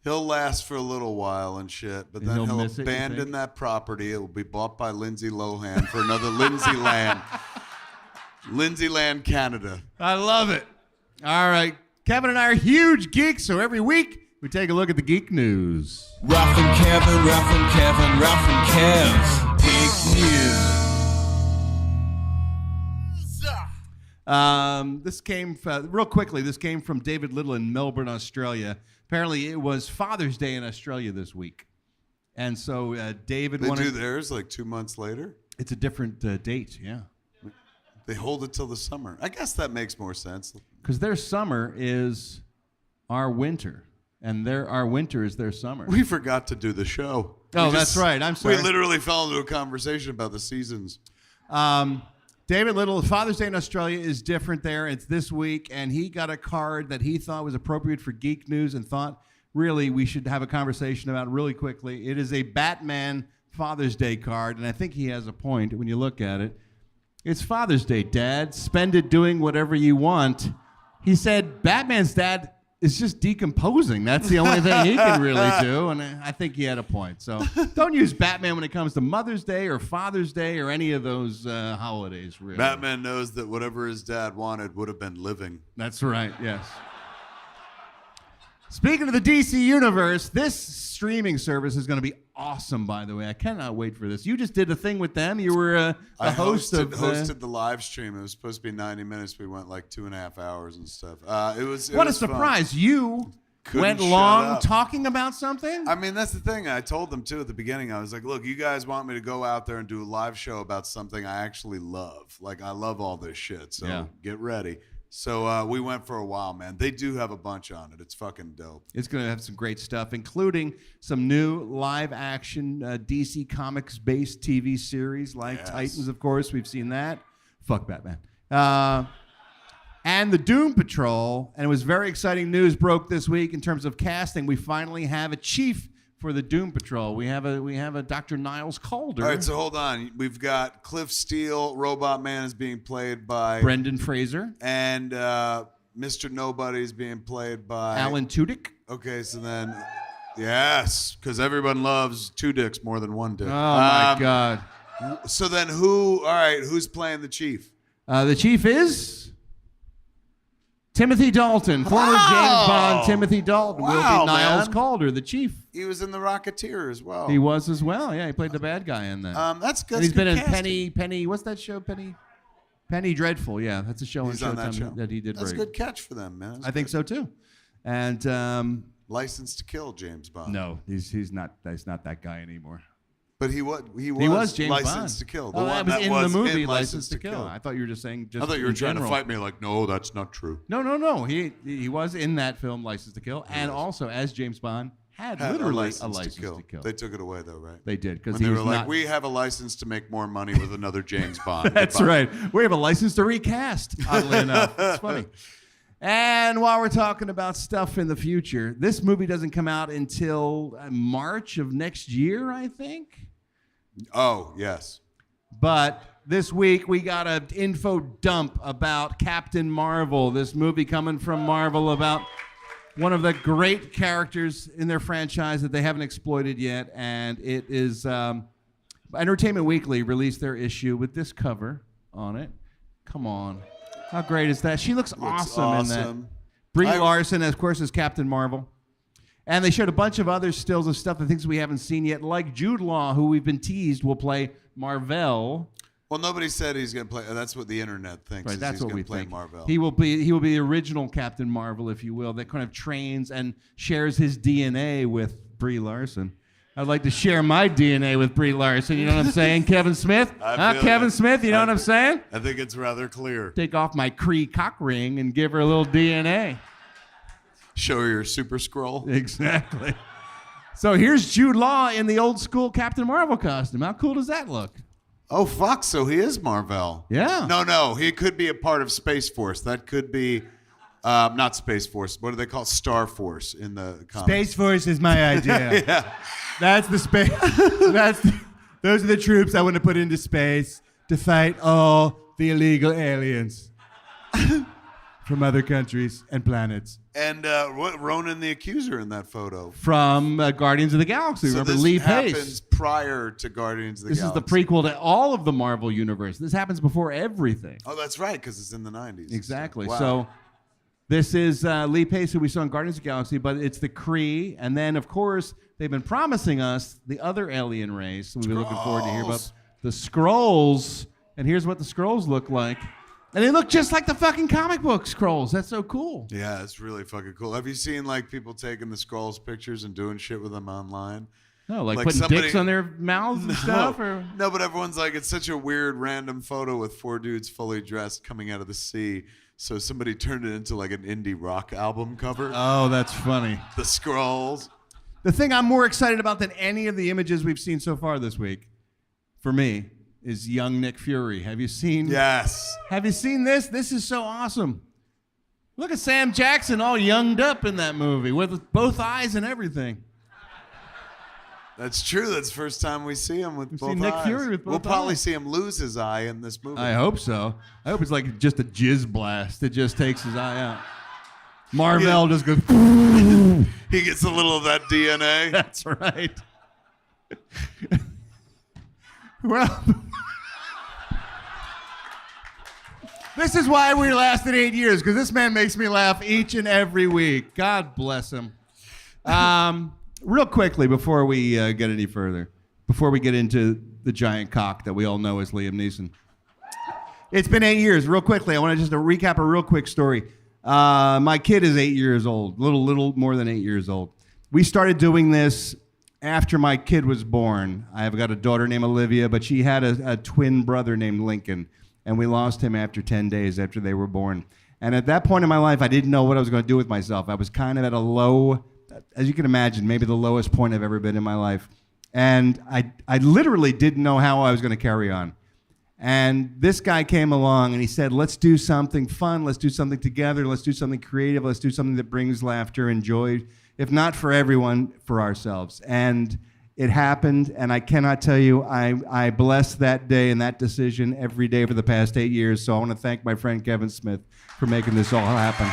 Speaker 8: he'll last for a little while and shit, but then he'll abandon that property. It will be bought by Lindsay Lohan for another Lindsay Land. Lindsay Land, Canada.
Speaker 3: I love it. All right. Kevin and I are huge geeks, so every week we take a look at the geek news.
Speaker 5: Ralph and Kevin, Ralph and Kevin, Ralph and Kev's Geek News.
Speaker 3: This came, real quickly, this came from David Little in Melbourne, Australia. Apparently it was Father's Day in Australia this week. And so David
Speaker 8: They do theirs like 2 months later?
Speaker 3: It's a different date, yeah.
Speaker 8: They hold it till the summer. I guess that makes more sense.
Speaker 3: Because their summer is our winter. And our winter is their summer.
Speaker 8: We forgot to do the show.
Speaker 3: Oh, that's right. I'm sorry.
Speaker 8: We literally fell into a conversation about the seasons.
Speaker 3: David Little, Father's Day in Australia is different there. It's this week, and he got a card that he thought was appropriate for Geek News and thought, really, we should have a conversation about really quickly. It is a Batman Father's Day card, and I think he has a point when you look at it. It's Father's Day, Dad. Spend it doing whatever you want. He said Batman's dad is just decomposing. That's the only thing he can really do, and I think he had a point. So don't use Batman when it comes to Mother's Day or Father's Day or any of those holidays, really.
Speaker 8: Batman knows that whatever his dad wanted would have been living.
Speaker 3: That's right, yes. Speaking of the DC Universe, this streaming service is going to be awesome, by the way. I cannot wait for this. You just did a thing with them. You were a host of...
Speaker 8: hosted the live stream. It was supposed to be 90 minutes. We went like 2.5 hours and stuff. It was
Speaker 3: a surprise.
Speaker 8: Fun.
Speaker 3: You went
Speaker 8: shut
Speaker 3: long
Speaker 8: up.
Speaker 3: talking about something?
Speaker 8: I mean, that's the thing. I told them, too, at the beginning. I was like, look, you guys want me to go out there and do a live show about something I actually love. Like, I love all this shit, so get ready. So we went for a while, man. They do have a bunch on it. It's fucking dope.
Speaker 3: It's going to have some great stuff, including some new live-action DC Comics-based TV series like Titans, of course. We've seen that. Fuck Batman. And the Doom Patrol. And it was very exciting news broke this week in terms of casting. We finally have a chief for the Doom Patrol. We have a Dr. Niles Calder.
Speaker 8: All right, so hold on. We've got Cliff Steele. Robot Man is being played by
Speaker 3: Brendan Fraser.
Speaker 8: And Mr. Nobody is being played by
Speaker 3: Alan Tudyk.
Speaker 8: Okay, so then, yes, because everyone loves two dicks more than one dick.
Speaker 3: Oh, my God.
Speaker 8: So then who's playing the chief?
Speaker 3: The chief is Timothy Dalton, former James Bond Timothy Dalton will be Niles Calder, the chief.
Speaker 8: He was in The Rocketeer as well.
Speaker 3: He was as well, yeah. He played the bad guy in that.
Speaker 8: That's good.
Speaker 3: And he's been in Penny, what's that show, Penny Dreadful, yeah. That's a show
Speaker 8: He's
Speaker 3: on
Speaker 8: on that show.
Speaker 3: that he did
Speaker 8: That's
Speaker 3: very
Speaker 8: a good catch for them, man.
Speaker 3: I think so, too. And
Speaker 8: License to Kill, James Bond.
Speaker 3: No, he's not that guy anymore.
Speaker 8: But he was
Speaker 3: James
Speaker 8: License
Speaker 3: Bond.
Speaker 8: to Kill.
Speaker 3: The one that was in the movie License to Kill. I thought you were just saying just
Speaker 8: I thought you were trying
Speaker 3: general.
Speaker 8: to fight me like, no, that's not true.
Speaker 3: No. He was in that film License to Kill, and also as James Bond had literally a license to kill.
Speaker 8: They took it away though, right?
Speaker 3: They did because
Speaker 8: they were like, we have a license to make more money with another James Bond.
Speaker 3: That's right. We have a license to recast. Oddly enough, it's funny. And while we're talking about stuff in the future, this movie doesn't come out until March of next year, I think.
Speaker 8: Oh, yes.
Speaker 3: But this week we got an info dump about Captain Marvel, this movie coming from Marvel about one of the great characters in their franchise that they haven't exploited yet. And it is Entertainment Weekly released their issue with this cover on it. Come on. How great is that? She looks awesome in that. Brie Larson, of course, is Captain Marvel. And they showed a bunch of other stills of stuff, the things we haven't seen yet, like Jude Law, who we've been teased will play Marvel.
Speaker 8: Well, nobody said he's going to play. That's what the internet thinks.
Speaker 3: Right, that's
Speaker 8: he's
Speaker 3: what we
Speaker 8: play
Speaker 3: think.
Speaker 8: Marvel.
Speaker 3: He will be the original Captain Marvel, if you will, that kind of trains and shares his DNA with Brie Larson. I'd like to share my DNA with Brie Larson. You know what I'm saying, Kevin Smith? Kevin Smith, you know what I'm saying?
Speaker 8: I think it's rather clear.
Speaker 3: Take off my Kree cock ring and give her a little DNA.
Speaker 8: Show her your super scroll.
Speaker 3: Exactly. So here's Jude Law in the old school Captain Marvel costume. How cool does that look?
Speaker 8: Oh, fuck, so he is Marvel.
Speaker 3: Yeah.
Speaker 8: No, he could be a part of Space Force. That could be, not Space Force. What do they call it? Star Force in the comics.
Speaker 11: Space Force is my idea.
Speaker 8: Yeah.
Speaker 11: That's the space. Those are the troops I want to put into space to fight all the illegal aliens from other countries and planets.
Speaker 8: And Ronan the Accuser in that photo.
Speaker 3: From Guardians of the Galaxy.
Speaker 8: So
Speaker 3: Remember
Speaker 8: this
Speaker 3: Lee
Speaker 8: happens
Speaker 3: Pace?
Speaker 8: prior to Guardians of the
Speaker 3: This
Speaker 8: Galaxy.
Speaker 3: is the prequel to all of the Marvel universe. This happens before everything.
Speaker 8: Oh, that's right, because it's in the 90s.
Speaker 3: Exactly.
Speaker 8: Wow.
Speaker 3: So this is Lee Pace, who we saw in Guardians of the Galaxy, but it's the Kree. And then, of course, they've been promising us the other alien race. We've been looking forward to hear about the Skrulls. And here's what the Skrulls look like. And they look just like the fucking comic book Skrulls. That's so cool.
Speaker 8: Yeah, it's really fucking cool. Have you seen like people taking the Skrulls pictures and doing shit with them online?
Speaker 3: No, like putting dicks on their mouths and stuff? Or?
Speaker 8: No, but everyone's like, it's such a weird random photo with 4 dudes fully dressed coming out of the sea. So somebody turned it into like an indie rock album cover.
Speaker 3: Oh, that's funny.
Speaker 8: The Skrulls.
Speaker 3: The thing I'm more excited about than any of the images we've seen so far this week, for me, is young Nick Fury. Have you seen?
Speaker 8: Yes.
Speaker 3: Have you seen this? This is so awesome. Look at Sam Jackson all younged up in that movie with both eyes and everything.
Speaker 8: That's true. That's the first time we see him with both eyes.
Speaker 3: Nick Fury with both
Speaker 8: We'll probably
Speaker 3: eyes.
Speaker 8: see him lose his eye in this movie.
Speaker 3: I hope so. I hope it's like just a jizz blast that just takes his eye out. Marvel just goes.
Speaker 8: He gets a little of that DNA.
Speaker 3: That's right. Well, this is why we lasted 8 years, because this man makes me laugh each and every week. God bless him. Real quickly, before we get any further, before we get into the giant cock that we all know as Liam Neeson. It's been 8 years. Real quickly, I want to just recap a real quick story. My kid is 8 years old, little more than 8 years old. We started doing this after my kid was born. I've got a daughter named Olivia, but she had a twin brother named Lincoln, and we lost him after 10 days after they were born. And at that point in my life, I didn't know what I was going to do with myself. I was kind of at a low, as you can imagine, maybe the lowest point I've ever been in my life. And I literally didn't know how I was going to carry on. And this guy came along and he said, let's do something fun. Let's do something together. Let's do something creative. Let's do something that brings laughter and joy, if not for everyone, for ourselves. And it happened. And I cannot tell you, I bless that day and that decision every day for the past 8 years. So I want to thank my friend Kevin Smith for making this all happen.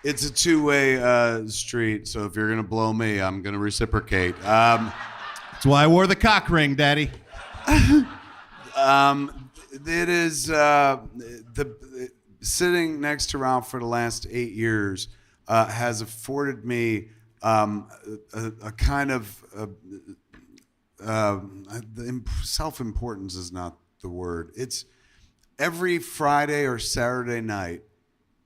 Speaker 8: It's a two-way street, so if you're gonna blow me, I'm gonna reciprocate.
Speaker 3: That's why I wore the cock ring, Daddy.
Speaker 8: It is sitting next to Ralph for the last 8 years has afforded me a kind of self-importance is not the word. It's every Friday or Saturday night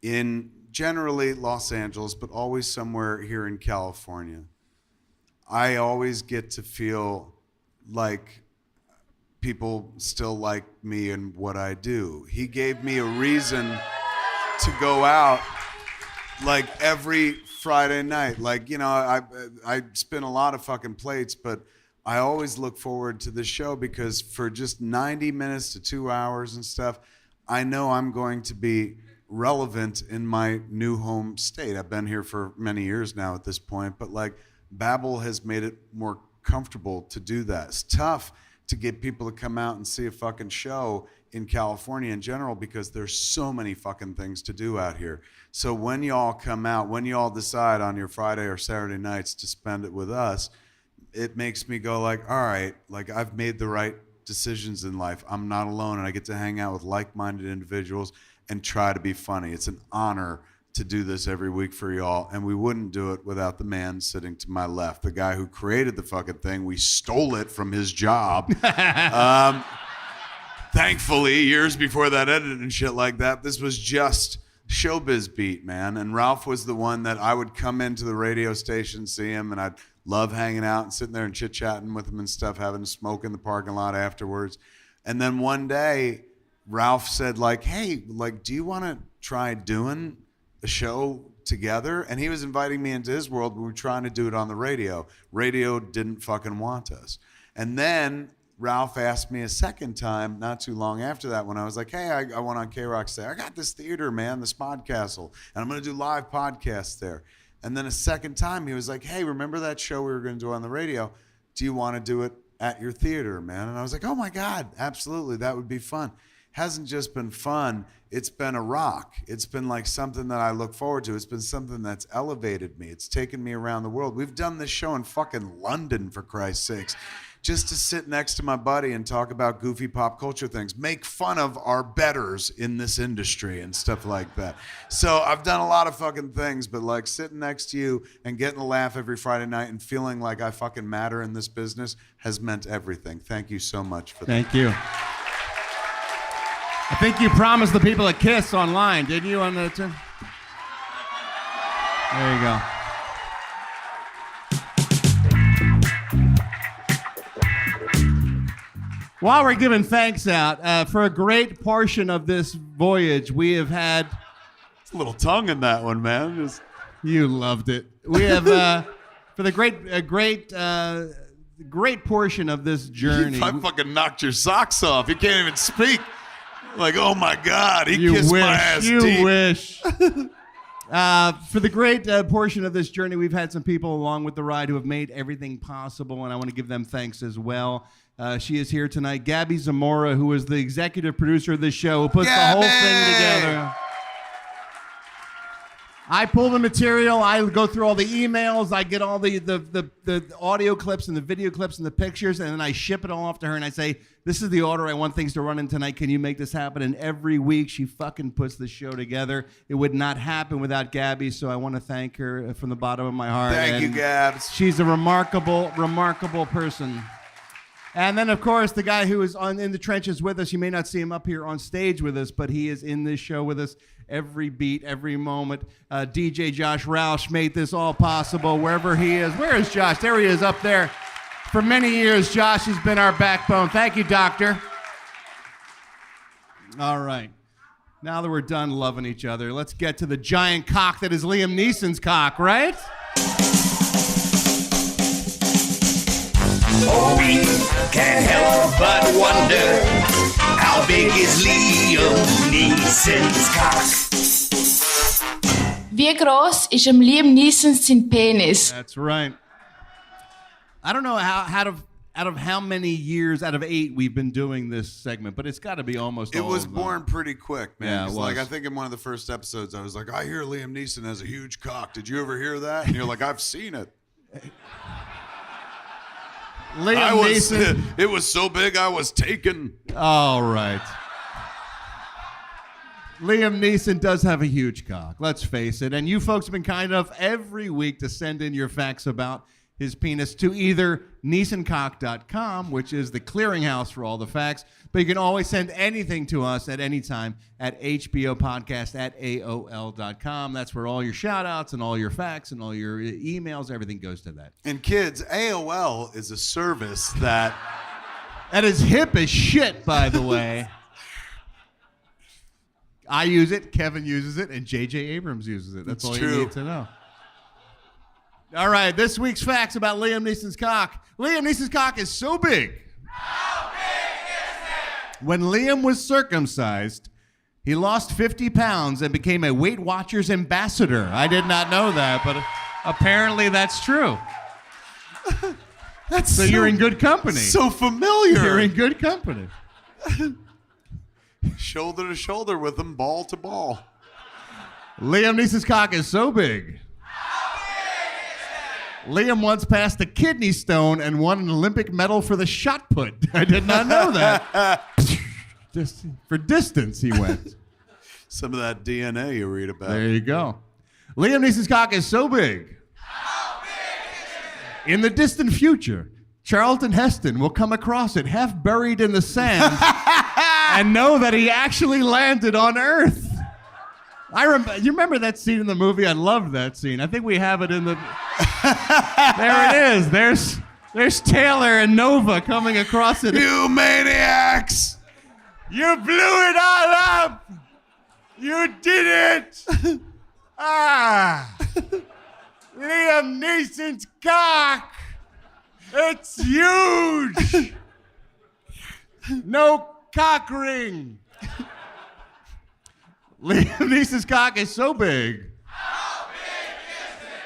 Speaker 8: in generally Los Angeles, but always somewhere here in California. I always get to feel like people still like me and what I do. He gave me a reason to go out like every Friday night. Like, you know, I spin a lot of fucking plates, but I always look forward to the show because for just 90 minutes to 2 hours and stuff, I know I'm going to be relevant in my new home state. I've been here for many years now at this point, but like Babble has made it more comfortable to do that. It's tough to get people to come out and see a fucking show in California in general because there's so many fucking things to do out here. So when y'all come out, when y'all decide on your Friday or Saturday nights to spend it with us, it makes me go like, all right, like I've made the right decisions in life. I'm not alone, and I get to hang out with like-minded individuals and try to be funny. It's an honor to do this every week for y'all, and we wouldn't do it without the man sitting to my left, the guy who created the fucking thing. We stole it from his job. Thankfully, years before that edited and shit like that, this was just showbiz beat, man. And Ralph was the one that I would come into the radio station, see him, and I'd love hanging out and sitting there and chit-chatting with him and stuff, having a smoke in the parking lot afterwards. And then one day, Ralph said, like, hey, like, do you want to try doing a show together? And he was inviting me into his world, but we were trying to do it on the radio. Radio didn't fucking want us. And then Ralph asked me a second time, not too long after that, when I was like, hey, I went on K-Rock to say, I got this theater, man, the Spod Castle, and I'm going to do live podcasts there. And then a second time, he was like, hey, remember that show we were going to do on the radio? Do you want to do it at your theater, man? And I was like, oh my God, absolutely, that would be fun. Hasn't just been fun, it's been a rock. It's been like something that I look forward to. It's been something that's elevated me. It's taken me around the world. We've done this show in fucking London, for Christ's sakes, just to sit next to my buddy and talk about goofy pop culture things, make fun of our betters in this industry and stuff like that. So I've done a lot of fucking things, but like sitting next to you and getting a laugh every Friday night and feeling like I fucking matter in this business has meant everything. Thank you so much for that.
Speaker 3: Thank you. I think you promised the people a kiss online, didn't you? On the there you go. While we're giving thanks out, for a great portion of this voyage, we have had...
Speaker 8: It's a little tongue in that one, man. Just...
Speaker 3: You loved it. We have, for the great portion of this journey...
Speaker 8: I fucking knocked your socks off. You can't even speak. Like, oh my God, he
Speaker 3: you
Speaker 8: kissed
Speaker 3: wish,
Speaker 8: my ass
Speaker 3: you
Speaker 8: deep.
Speaker 3: wish. For the great portion of this journey, we've had some people along with the ride who have made everything possible, and I want to give them thanks as well. She is here tonight, Gabby Zamora, who is the executive producer of this show, who puts the whole thing together. I pull the material, I go through all the emails, I get all the audio clips and the video clips and the pictures, and then I ship it all off to her and I say, this is the order I want things to run in tonight. Can you make this happen? And every week she fucking puts the show together. It would not happen without Gabby, so I want to thank her from the bottom of my heart.
Speaker 8: Thank you, Gabs.
Speaker 3: She's a remarkable, remarkable person. And then, of course, the guy who is in the trenches with us, you may not see him up here on stage with us, but he is in this show with us every beat, every moment. DJ Josh Roush made this all possible wherever he is. Where is Josh? There he is up there. For many years, Josh has been our backbone. Thank you, Doctor. All right. Now that we're done loving each other, let's get to the giant cock that is Liam Neeson's cock, right?
Speaker 5: Oh, we can't help but wonder how big is Liam Neeson's cock?
Speaker 4: Wie groß ist Liam Neeson sein Penis?
Speaker 3: That's right. I don't know out of how many years out of 8 we've been doing this segment, but it's got to be almost.
Speaker 8: It was born pretty quick, man.
Speaker 3: Yeah, it was.
Speaker 8: Like I think in one of the first episodes, I was like, I hear Liam Neeson has a huge cock. Did you ever hear that? And you're like, I've seen it.
Speaker 3: Neeson.
Speaker 8: It was so big, I was taken.
Speaker 3: All right. Liam Neeson does have a huge cock, let's face it. And you folks have been kind enough every week to send in your facts about his penis to either NeesonCock.com, which is the clearinghouse for all the facts, but you can always send anything to us at any time at hbopodcast@aol.com. That's where all your shout-outs and all your facts and all your emails, everything goes to that.
Speaker 8: And kids, AOL is a service that
Speaker 3: is hip as shit, by the way. I use it, Kevin uses it, and J.J. Abrams uses it. That's all
Speaker 8: true.
Speaker 3: You need to know. All right, this week's facts about Liam Neeson's cock. Liam Neeson's cock is so big. How big is it? When Liam was circumcised, He lost 50 pounds and became a Weight Watchers ambassador. I did not know that, but apparently that's true. So you're in good company.
Speaker 8: So familiar.
Speaker 3: You're in good company.
Speaker 8: Shoulder to shoulder with him, ball to ball.
Speaker 3: Liam Neeson's cock is so big. Liam once passed a kidney stone and won an Olympic medal for the shot put. I did not know that. Just for distance he went.
Speaker 8: Some of that DNA you read about.
Speaker 3: There you go. Liam Neeson's cock is so big. In the distant future, Charlton Heston will come across it half buried in the sand and know that he actually landed on Earth. You remember that scene in the movie? I loved that scene. I think we have it in the... There it is. There's Taylor and Nova coming across it.
Speaker 8: You maniacs!
Speaker 6: You blew it all up! You did it! Liam Neeson's cock! It's huge! No cock ring!
Speaker 3: Liam Neeson's cock is so big.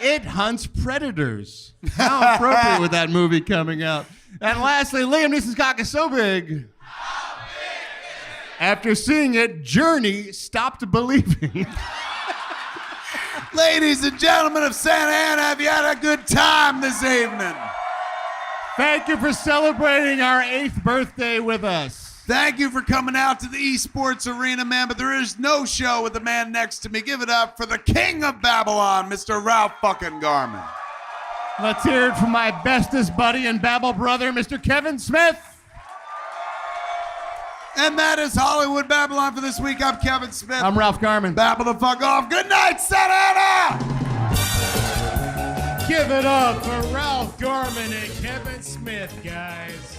Speaker 3: It hunts predators. How appropriate with that movie coming out. And lastly, Liam Neeson's cock is so big. After seeing it, Journey stopped believing.
Speaker 8: Ladies and gentlemen of Santa Ana, have you had a good time this evening?
Speaker 3: Thank you for celebrating our 8th birthday with us.
Speaker 8: Thank you for coming out to the esports arena, man, but there is no show with the man next to me. Give it up for the king of Babble-On, Mr. Ralph fucking Garman.
Speaker 3: Let's hear it from my bestest buddy and Babble brother, Mr. Kevin Smith.
Speaker 8: And that is Hollywood Babble-On for this week. I'm Kevin Smith.
Speaker 3: I'm Ralph Garman.
Speaker 8: Babble the fuck off. Good night, Santa Ana!
Speaker 6: Give it up for Ralph Garman and Kevin Smith, guys.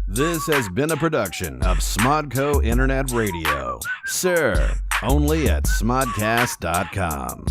Speaker 2: This has been a production of Smodco Internet Radio. Sir, only at smodcast.com.